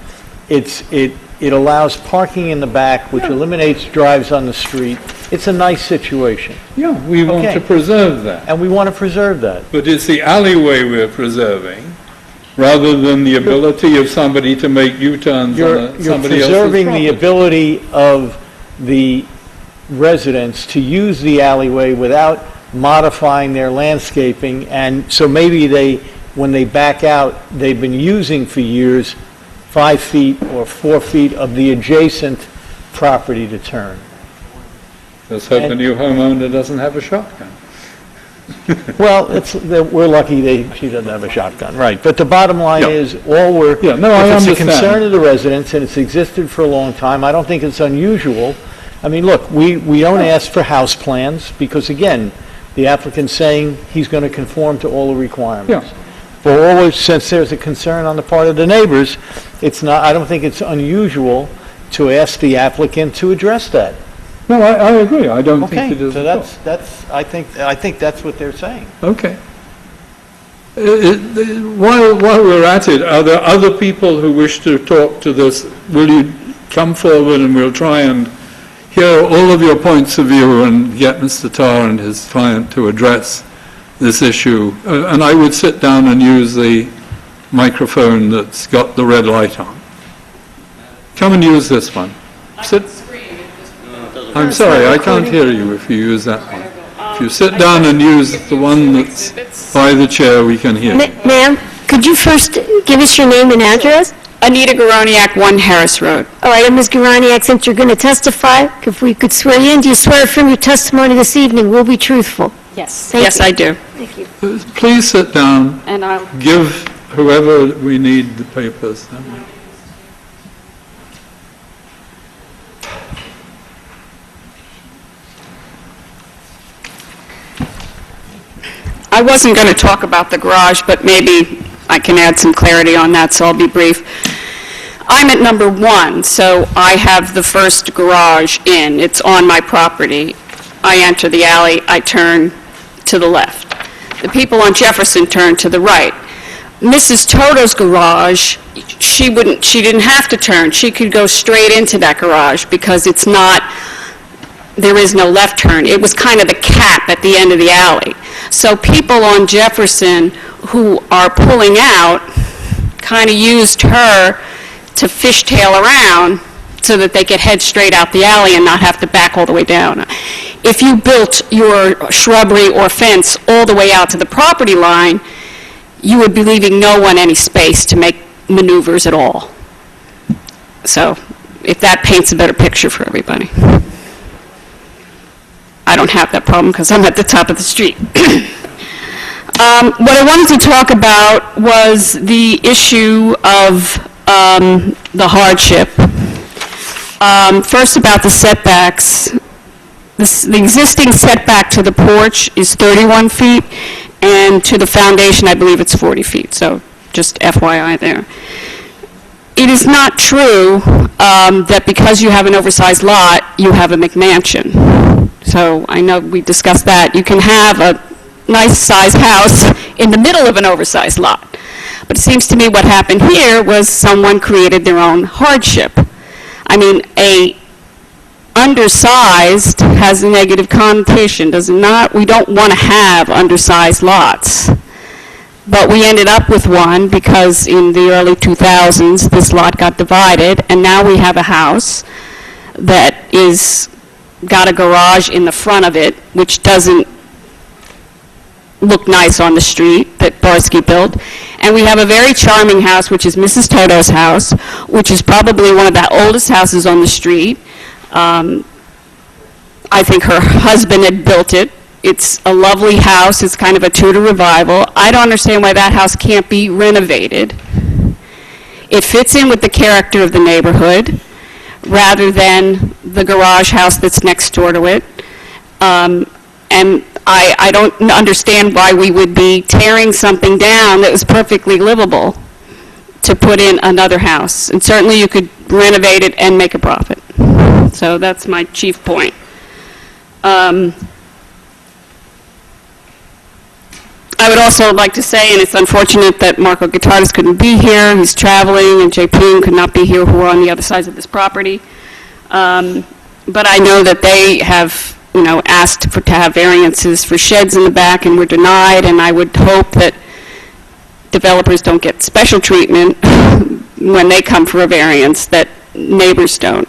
It allows parking in the back, which eliminates drives on the street. It's a nice situation. Yeah, we want Okay. to preserve that. And we want to preserve that. But it's the alleyway we're preserving, rather than the ability of somebody to make U-turns You're on somebody else's preserving property. the ability of the residents to use the alleyway without modifying their landscaping, and so maybe when they back out, they've been using for years 5 feet or 4 feet of the adjacent property to turn. Let's hope the new homeowner doesn't have a shotgun. Well, we're lucky she doesn't have a shotgun, right. But the bottom line Yeah. is, I if it's a understand. concern of the residents, and it's existed for a long time, I don't think it's unusual. I mean, look, we don't ask for house plans, because again, the applicant's saying he's going to conform to all the requirements. But always, since there's a concern on the part of the neighbors, I don't think it's unusual to ask the applicant to address that. No, I agree. I don't Okay, think it is so at all. I think that's what they're saying. Okay. While we're at it, are there other people who wish to talk to this? Will you come forward and we'll try and hear all of your points of view and get Mr. Tarr and his client to address this issue? And I would sit down and use the microphone that's got the red light on. Come and use this one. Sit. I'm sorry, I can't hear you if you use that one. If you sit down and use the one that's by the chair, we can hear you. Ma'am, could you first give us your name and address? Anita Garoniak, 1 Harris Road. All right, and Ms. Garoniak, since you're going to testify, if we could swear you in, do you swear from your testimony this evening will be truthful? Yes. Thank Yes, you. I do. Thank you. Please sit down, And I'll... give whoever we need the papers. I wasn't going to talk about the garage, but maybe I can add some clarity on that, so I'll be brief. I'm at number 1, so I have the first garage in. It's on my property. I enter the alley, I turn to the left. The people on Jefferson turn to the right. Mrs. Toto's garage, she didn't have to turn. She could go straight into that garage because there is no left turn. It was kind of the cap at the end of the alley. So people on Jefferson who are pulling out kind of used her to fishtail around so that they could head straight out the alley and not have to back all the way down. If you built your shrubbery or fence all the way out to the property line, you would be leaving no one any space to make maneuvers at all. So if that paints a better picture for everybody. I don't have that problem because I'm at the top of the street. What I wanted to talk about was the issue of the hardship. First, about the setbacks. The existing setback to the porch is 31 feet, and to the foundation, I believe it's 40 feet, so just FYI there. It is not true that because you have an oversized lot, you have a McMansion. So so I know we discussed that. You can have a nice-sized house in the middle of an oversized lot. But it seems to me what happened here was someone created their own hardship. I mean, a undersized has a negative connotation, does it not? We don't want to have undersized lots. But we ended up with one because in the early 2000s, this lot got divided, and now we have a house that is got a garage in the front of it, which doesn't look nice on the street, that Barsky built. And we have a very charming house, which is Mrs. Toto's house, which is probably one of the oldest houses on the street. I think her husband had built it. It's a lovely house. It's kind of a Tudor revival. I don't understand why that house can't be renovated. It fits in with the character of the neighborhood rather than the garage house that's next door to it. And I don't understand why we would be tearing something down that was perfectly livable to put in another house. And certainly you could renovate it and make a profit. So that's my chief point. I would also like to say, and it's unfortunate that Marco Guitardis couldn't be here, he's traveling, and Jay Poon could not be here, who are on the other sides of this property. But I know that they have, asked to have variances for sheds in the back and were denied, and I would hope that developers don't get special treatment when they come for a variance that neighbors don't.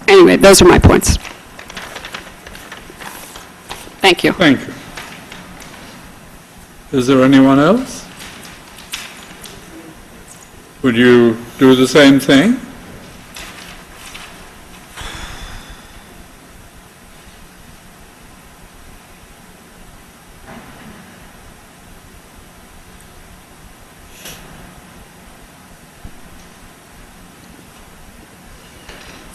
Anyway, those are my points. Thank you. Thank you. Is there anyone else? Would you do the same thing?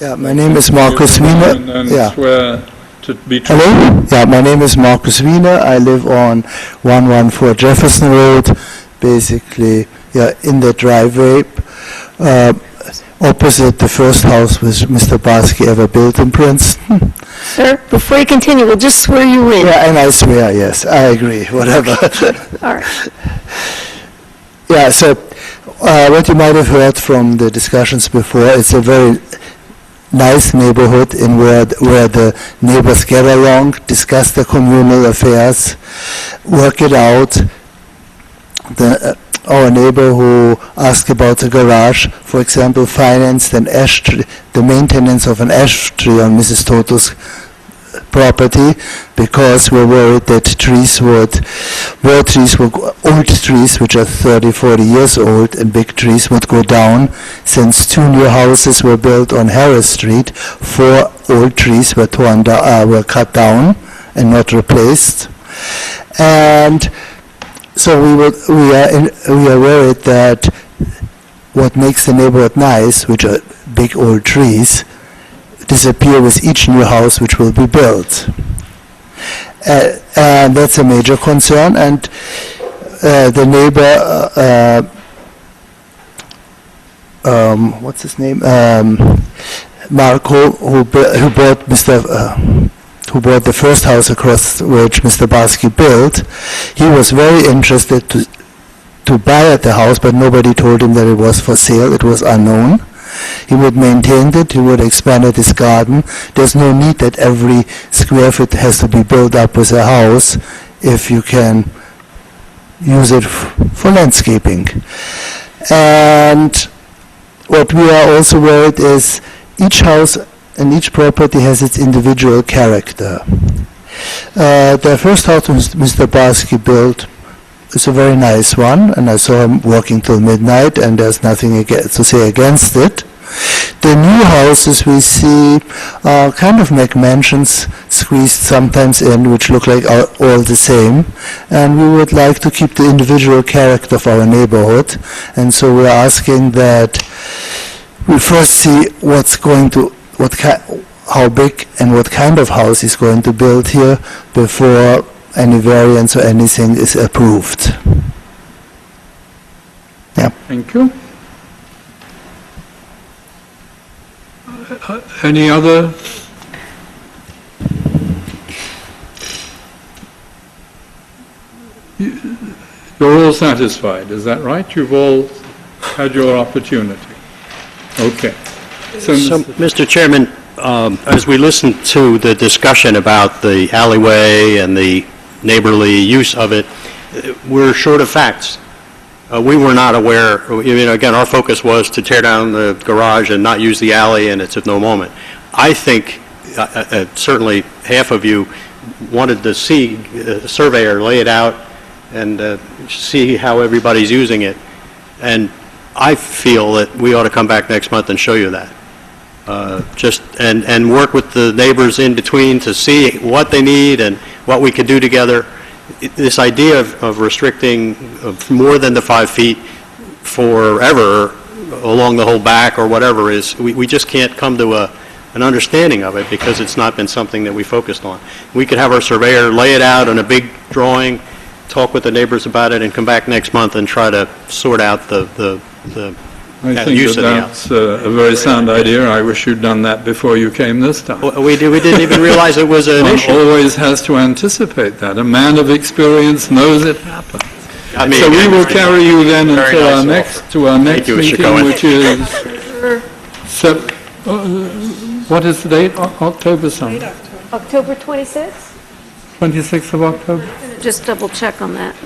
Yeah, my name is Marcus Wiener. And Yeah. swear to be true. Hello? Yeah, my name is Marcus Wiener. I live on 114 Jefferson Road, basically, in the driveway, opposite the first house which Mr. Barsky ever built in Princeton. Sir, before you continue, we'll just swear you in. Yeah, and I swear, yes, I agree, whatever. All right. Yeah, so what you might have heard from the discussions before, it's a very nice neighborhood in where the neighbors get along, discuss their communal affairs, work it out. Our neighbor who asked about the garage, for example, financed an ash tree, the maintenance of an ash tree on Mrs. Toto's property, because we're worried that old trees, which are 30, 40 years old, and big trees would go down. Since 2 new houses were built on Harris Street, 4 old trees were were cut down and not replaced. And so we are worried that what makes the neighborhood nice, which are big old trees, disappear with each new house which will be built. And that's a major concern. And the neighbor, what's his name? Marco, who bought the first house across which Mr. Barsky built, he was very interested to buy at the house, but nobody told him that it was for sale. It was unknown. He would maintain it, he would expand his garden. There's no need that every square foot has to be built up with a house if you can use it for landscaping. And what we are also worried is each house and each property has its individual character. The first house Mr. Barsky built is a very nice one, and I saw him working till midnight, and there's nothing to say against it. The new houses we see are kind of McMansions squeezed sometimes in, which look like all the same, and we would like to keep the individual character of our neighborhood, and so we're asking that we first see how big and what kind of house he's going to build here before any variance or anything is approved. Yeah. Thank you. Any other? You're all satisfied, is that right? You've all had your opportunity. Okay. So, Mr. Chairman, as we listen to the discussion about the alleyway and the neighborly use of it, we're short of facts. We were not aware, again, our focus was to tear down the garage and not use the alley, and it's at no moment. I think certainly half of you wanted to see a surveyor lay it out and see how everybody's using it. And I feel that we ought to come back next month and show you that. And work with the neighbors in between to see what they need and what we could do together. This idea of restricting more than the 5 feet forever along the whole back or whatever is, we just can't come to an understanding of it because it's not been something that we focused on. We could have our surveyor lay it out on a big drawing, talk with the neighbors about it, and come back next month and try to sort out the I think that's a very sound idea. I wish you'd done that before you came this time. We didn't even realize it was an issue. One always has to anticipate that. A man of experience knows it happens. So we will carry you then until our next meeting, which is what is the date? October something. October 26th? 26th of October. Just double check on that.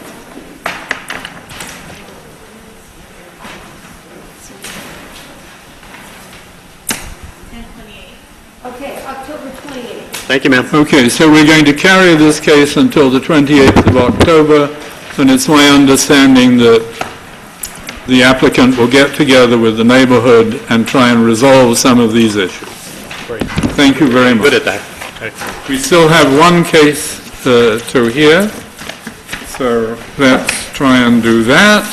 Okay, October 28th. Thank you, ma'am. Okay, so we're going to carry this case until the 28th of October, and it's my understanding that the applicant will get together with the neighborhood and try and resolve some of these issues. Great. Thank you very much. Good at that. Excellent. We still have one case to hear, so let's try and do that.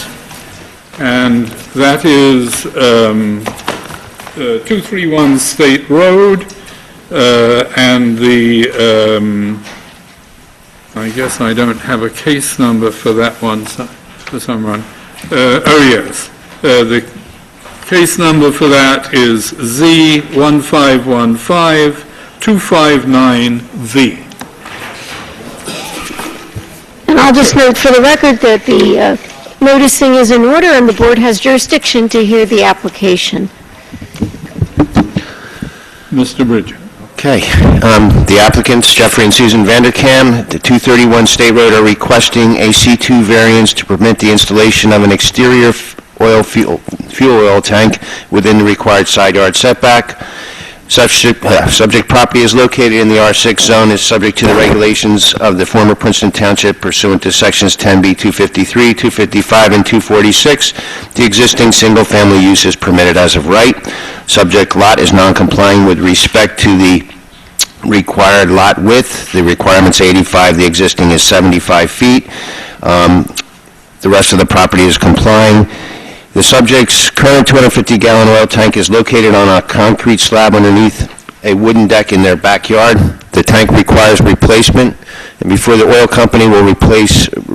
And that is 231 State Road, and the, I guess I don't have a case number for that one for someone. Oh yes, the case number for that is Z1515259V. And I'll just note for the record that the noticing is in order and the board has jurisdiction to hear the application. Mr. Bridger. Okay. The applicants, Jeffrey and Susan Vanderkam, at 231 State Road, are requesting a C2 variance to permit the installation of an exterior fuel oil tank within the required side yard setback. Subject property is located in the R6 zone, is subject to the regulations of the former Princeton Township pursuant to sections 10B 253, 255, and 246. The existing single-family use is permitted as of right. Subject lot is non-complying with respect to the required lot width. The requirement's 85, the existing is 75 feet. The rest of the property is complying. The subject's current 250-gallon oil tank is located on a concrete slab underneath a wooden deck in their backyard. The tank requires replacement, and before the oil company will replacement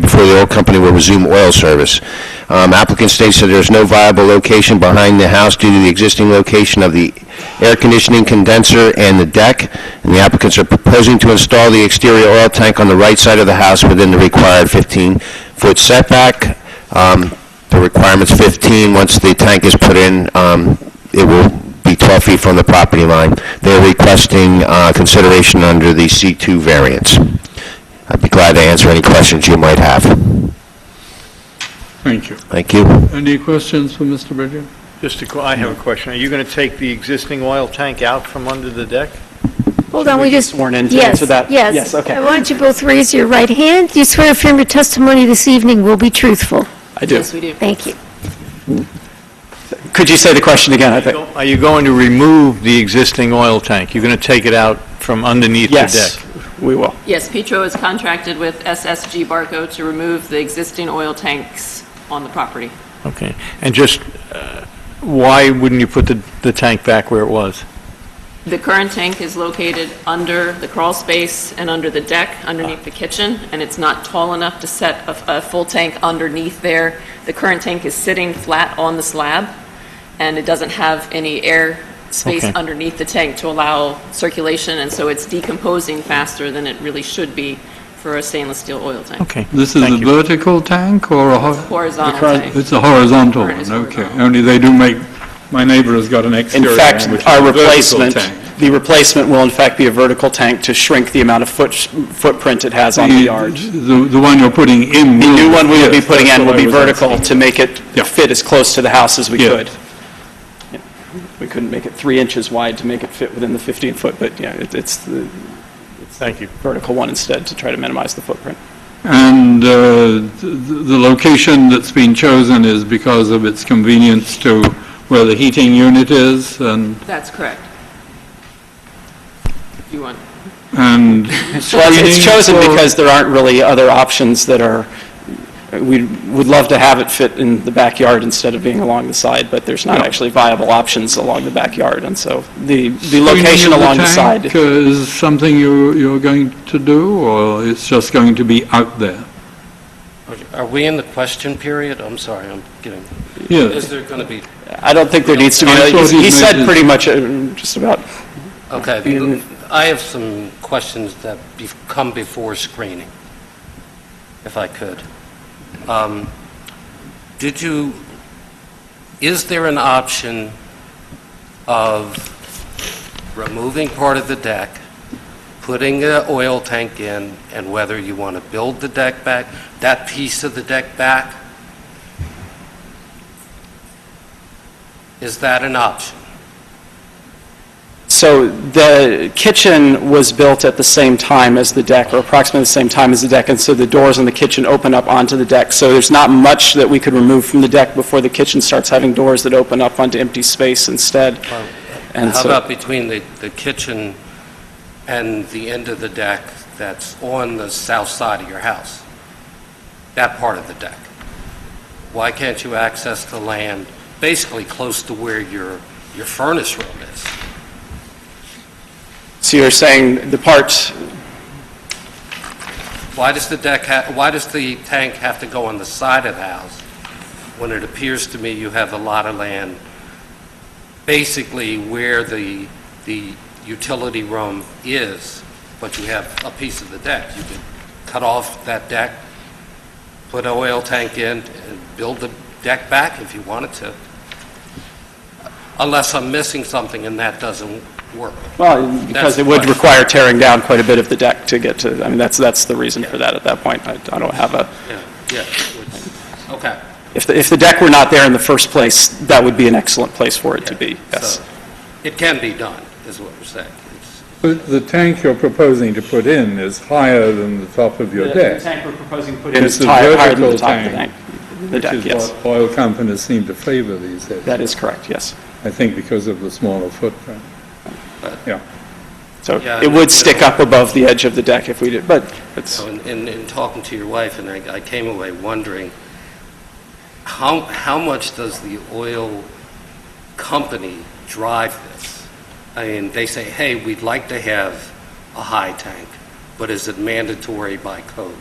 before the oil company will resume oil service. Applicant states that there is no viable location behind the house due to the existing location of the air conditioning condenser and the deck, and the applicants are proposing to install the exterior oil tank on the right side of the house within the required 15-foot setback. The requirement's 15. Once the tank is put in, it will be 12 feet from the property line. They're requesting consideration under the C2 variance. I'd be glad to answer any questions you might have. Thank you. Thank you. Any questions for Mr. Bridger? I have a question. Are you going to take the existing oil tank out from under the deck? Hold on, we just... Sworn in to yes, answer that? Yes, Yes, okay. Why don't you both raise your right hand? Do you swear affirm your testimony this evening will be truthful? I do. Yes, we do. Thank you. Could you say the question again? I think. Are you going to remove the existing oil tank? You're going to take it out from underneath the deck? Yes, we will. Yes, Petro is contracted with SSG Barco to remove the existing oil tanks on the property. Okay. And just, why wouldn't you put the tank back where it was? The current tank is located under the crawl space and under the deck, underneath the kitchen, and it's not tall enough to set a full tank underneath there. The current tank is sitting flat on the slab, and it doesn't have any air space Okay. underneath the tank to allow circulation, and so it's decomposing faster than it really should be for a stainless steel oil tank. Okay. This is a vertical tank or a Horizontal tank. It's a horizontal one, okay. Only they do make, my neighbor has got an In exterior fact, one, which is our a vertical replacement, tank. the replacement will in fact be a vertical tank to shrink the amount of footprint it has on the yard. The one you're putting in. The new one we will be yes, putting that's in will what I be was vertical asking. to make it fit as close to the house as we Yeah. could. Yeah. We couldn't make it 3 inches wide to make it fit within the 15-foot, but yeah, it's the Thank you. vertical one instead to try to minimize the footprint. And the location that's been chosen is because of its convenience to where the heating unit is and That's correct. You want, and Well, it's screening chosen for- because there aren't really other options that are, we would love to have it fit in the backyard instead of being along the side, but there's not actually viable options along the backyard, and so the location Screening of along the tank, side. is something you're going to do, or it's just going to be out there? Are we in the question period? I'm sorry, I'm getting... Yes. Is there going to be... I don't think there needs to be, I thought he he said made it- pretty much just about. Okay, I have some questions that come before screening, if I could. Is there an option of removing part of the deck, putting an oil tank in, and whether you want to build the deck back, that piece of the deck back? Is that an option? So the kitchen was built at the same time as the deck, or approximately the same time as the deck, and so the doors in the kitchen open up onto the deck. So there's not much that we could remove from the deck before the kitchen starts having doors that open up onto empty space instead. And How so- about between the kitchen and the end of the deck that's on the south side of your house? That part of the deck? Why can't you access the land basically close to where your furnace room is? So you're saying the part, Why does the tank have to go on the side of the house when it appears to me you have a lot of land basically where the utility room is, but you have a piece of the deck? You could cut off that deck, put an oil tank in, and build the deck back if you wanted to. Unless I'm missing something and that doesn't work. well, because That's it the would question. require tearing down quite a bit of the deck to get to, I mean, that's the reason for that at that point. I don't have a, Yeah. Okay. if the deck were not there in the first place, that would be an excellent place for it to be, yes. So it can be done, is what we're saying. But the tank you're proposing to put in is higher than the top of your deck. The tank we're proposing to put in It's is a higher than vertical the top of the tank, tank. The deck, which is yes. what oil companies seem to favor these days. That is correct, yes. I think because of the smaller footprint. Yeah. So Yeah, it would stick up above the edge of the deck if we did, but it's, So in talking to your wife, and I came away wondering, how much does the oil company drive this? I mean, they say, hey, we'd like to have a high tank, but is it mandatory by code?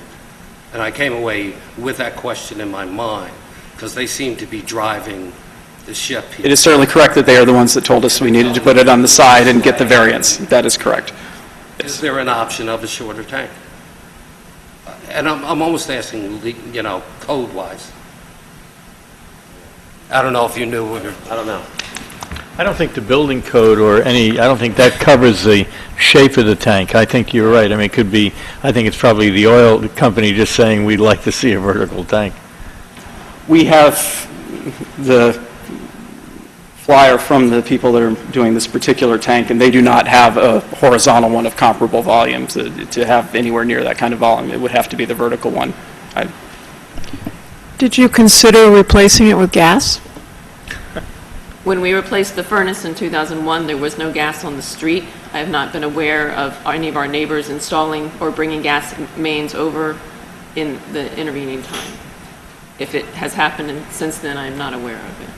And I came away with that question in my mind, because they seem to be driving the ship here. it is certainly correct that they are the ones that told us we needed to put it on the side and get the variance. That is correct. Is there an option of a shorter tank? And I'm almost asking, code-wise. I don't know if you knew, or, I don't know. I don't think the building code or I don't think that covers the shape of the tank. I think you're right. I mean, it could be, I think it's probably the oil company just saying, we'd like to see a vertical tank. We have the flyer from the people that are doing this particular tank, and they do not have a horizontal one of comparable volumes. To have anywhere near that kind of volume, it would have to be the vertical one. Did you consider replacing it with gas? when we replaced the furnace in 2001, there was no gas on the street. I have not been aware of any of our neighbors installing or bringing gas mains over in the intervening time. If it has happened since then, I'm not aware of it.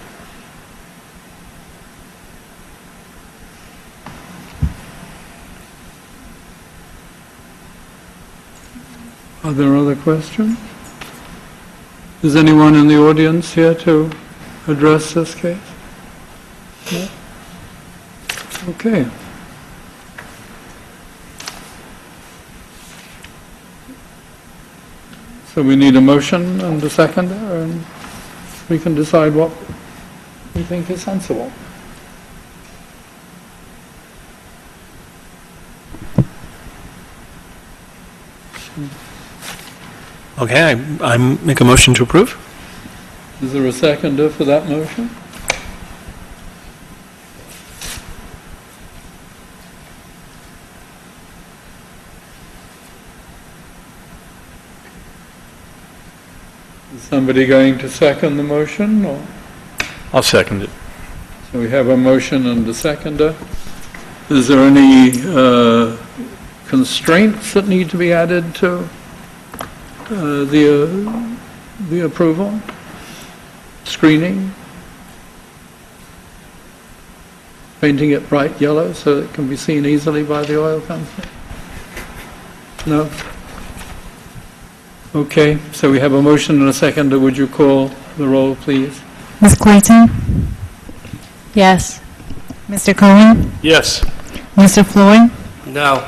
Are there other questions? Is anyone in the audience here to address this case? Okay. So we need a motion and a second, and we can decide what we think is sensible. Okay, I make a motion to approve. Is there a seconder for that motion? Is somebody going to second the motion, or? I'll second it. So we have a motion and a seconder. Is there any constraints that need to be added to the approval? Screening? Painting it bright yellow so it can be seen easily by the oil company? No? Okay, so we have a motion and a seconder. Would you call the roll, please? Ms. Clayton? Yes. Mr. Cohen? Yes. Mr. Floyd? No.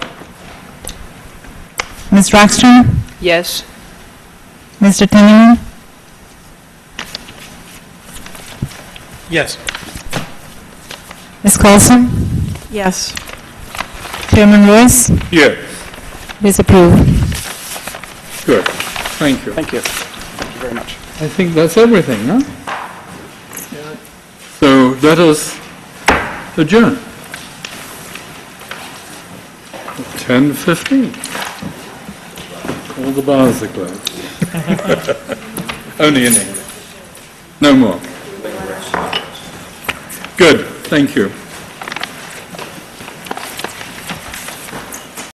Ms. Rockstrom? Yes. Mr. Tinniman? Yes. Ms. Coulson? Yes. Chairman Royce? Yes. It is approved. Good. Thank you. Thank you. Thank you very much. I think that's everything, huh? So let us adjourn. 10:15. All the bars are closed. Only in English. No more. Good. Thank you.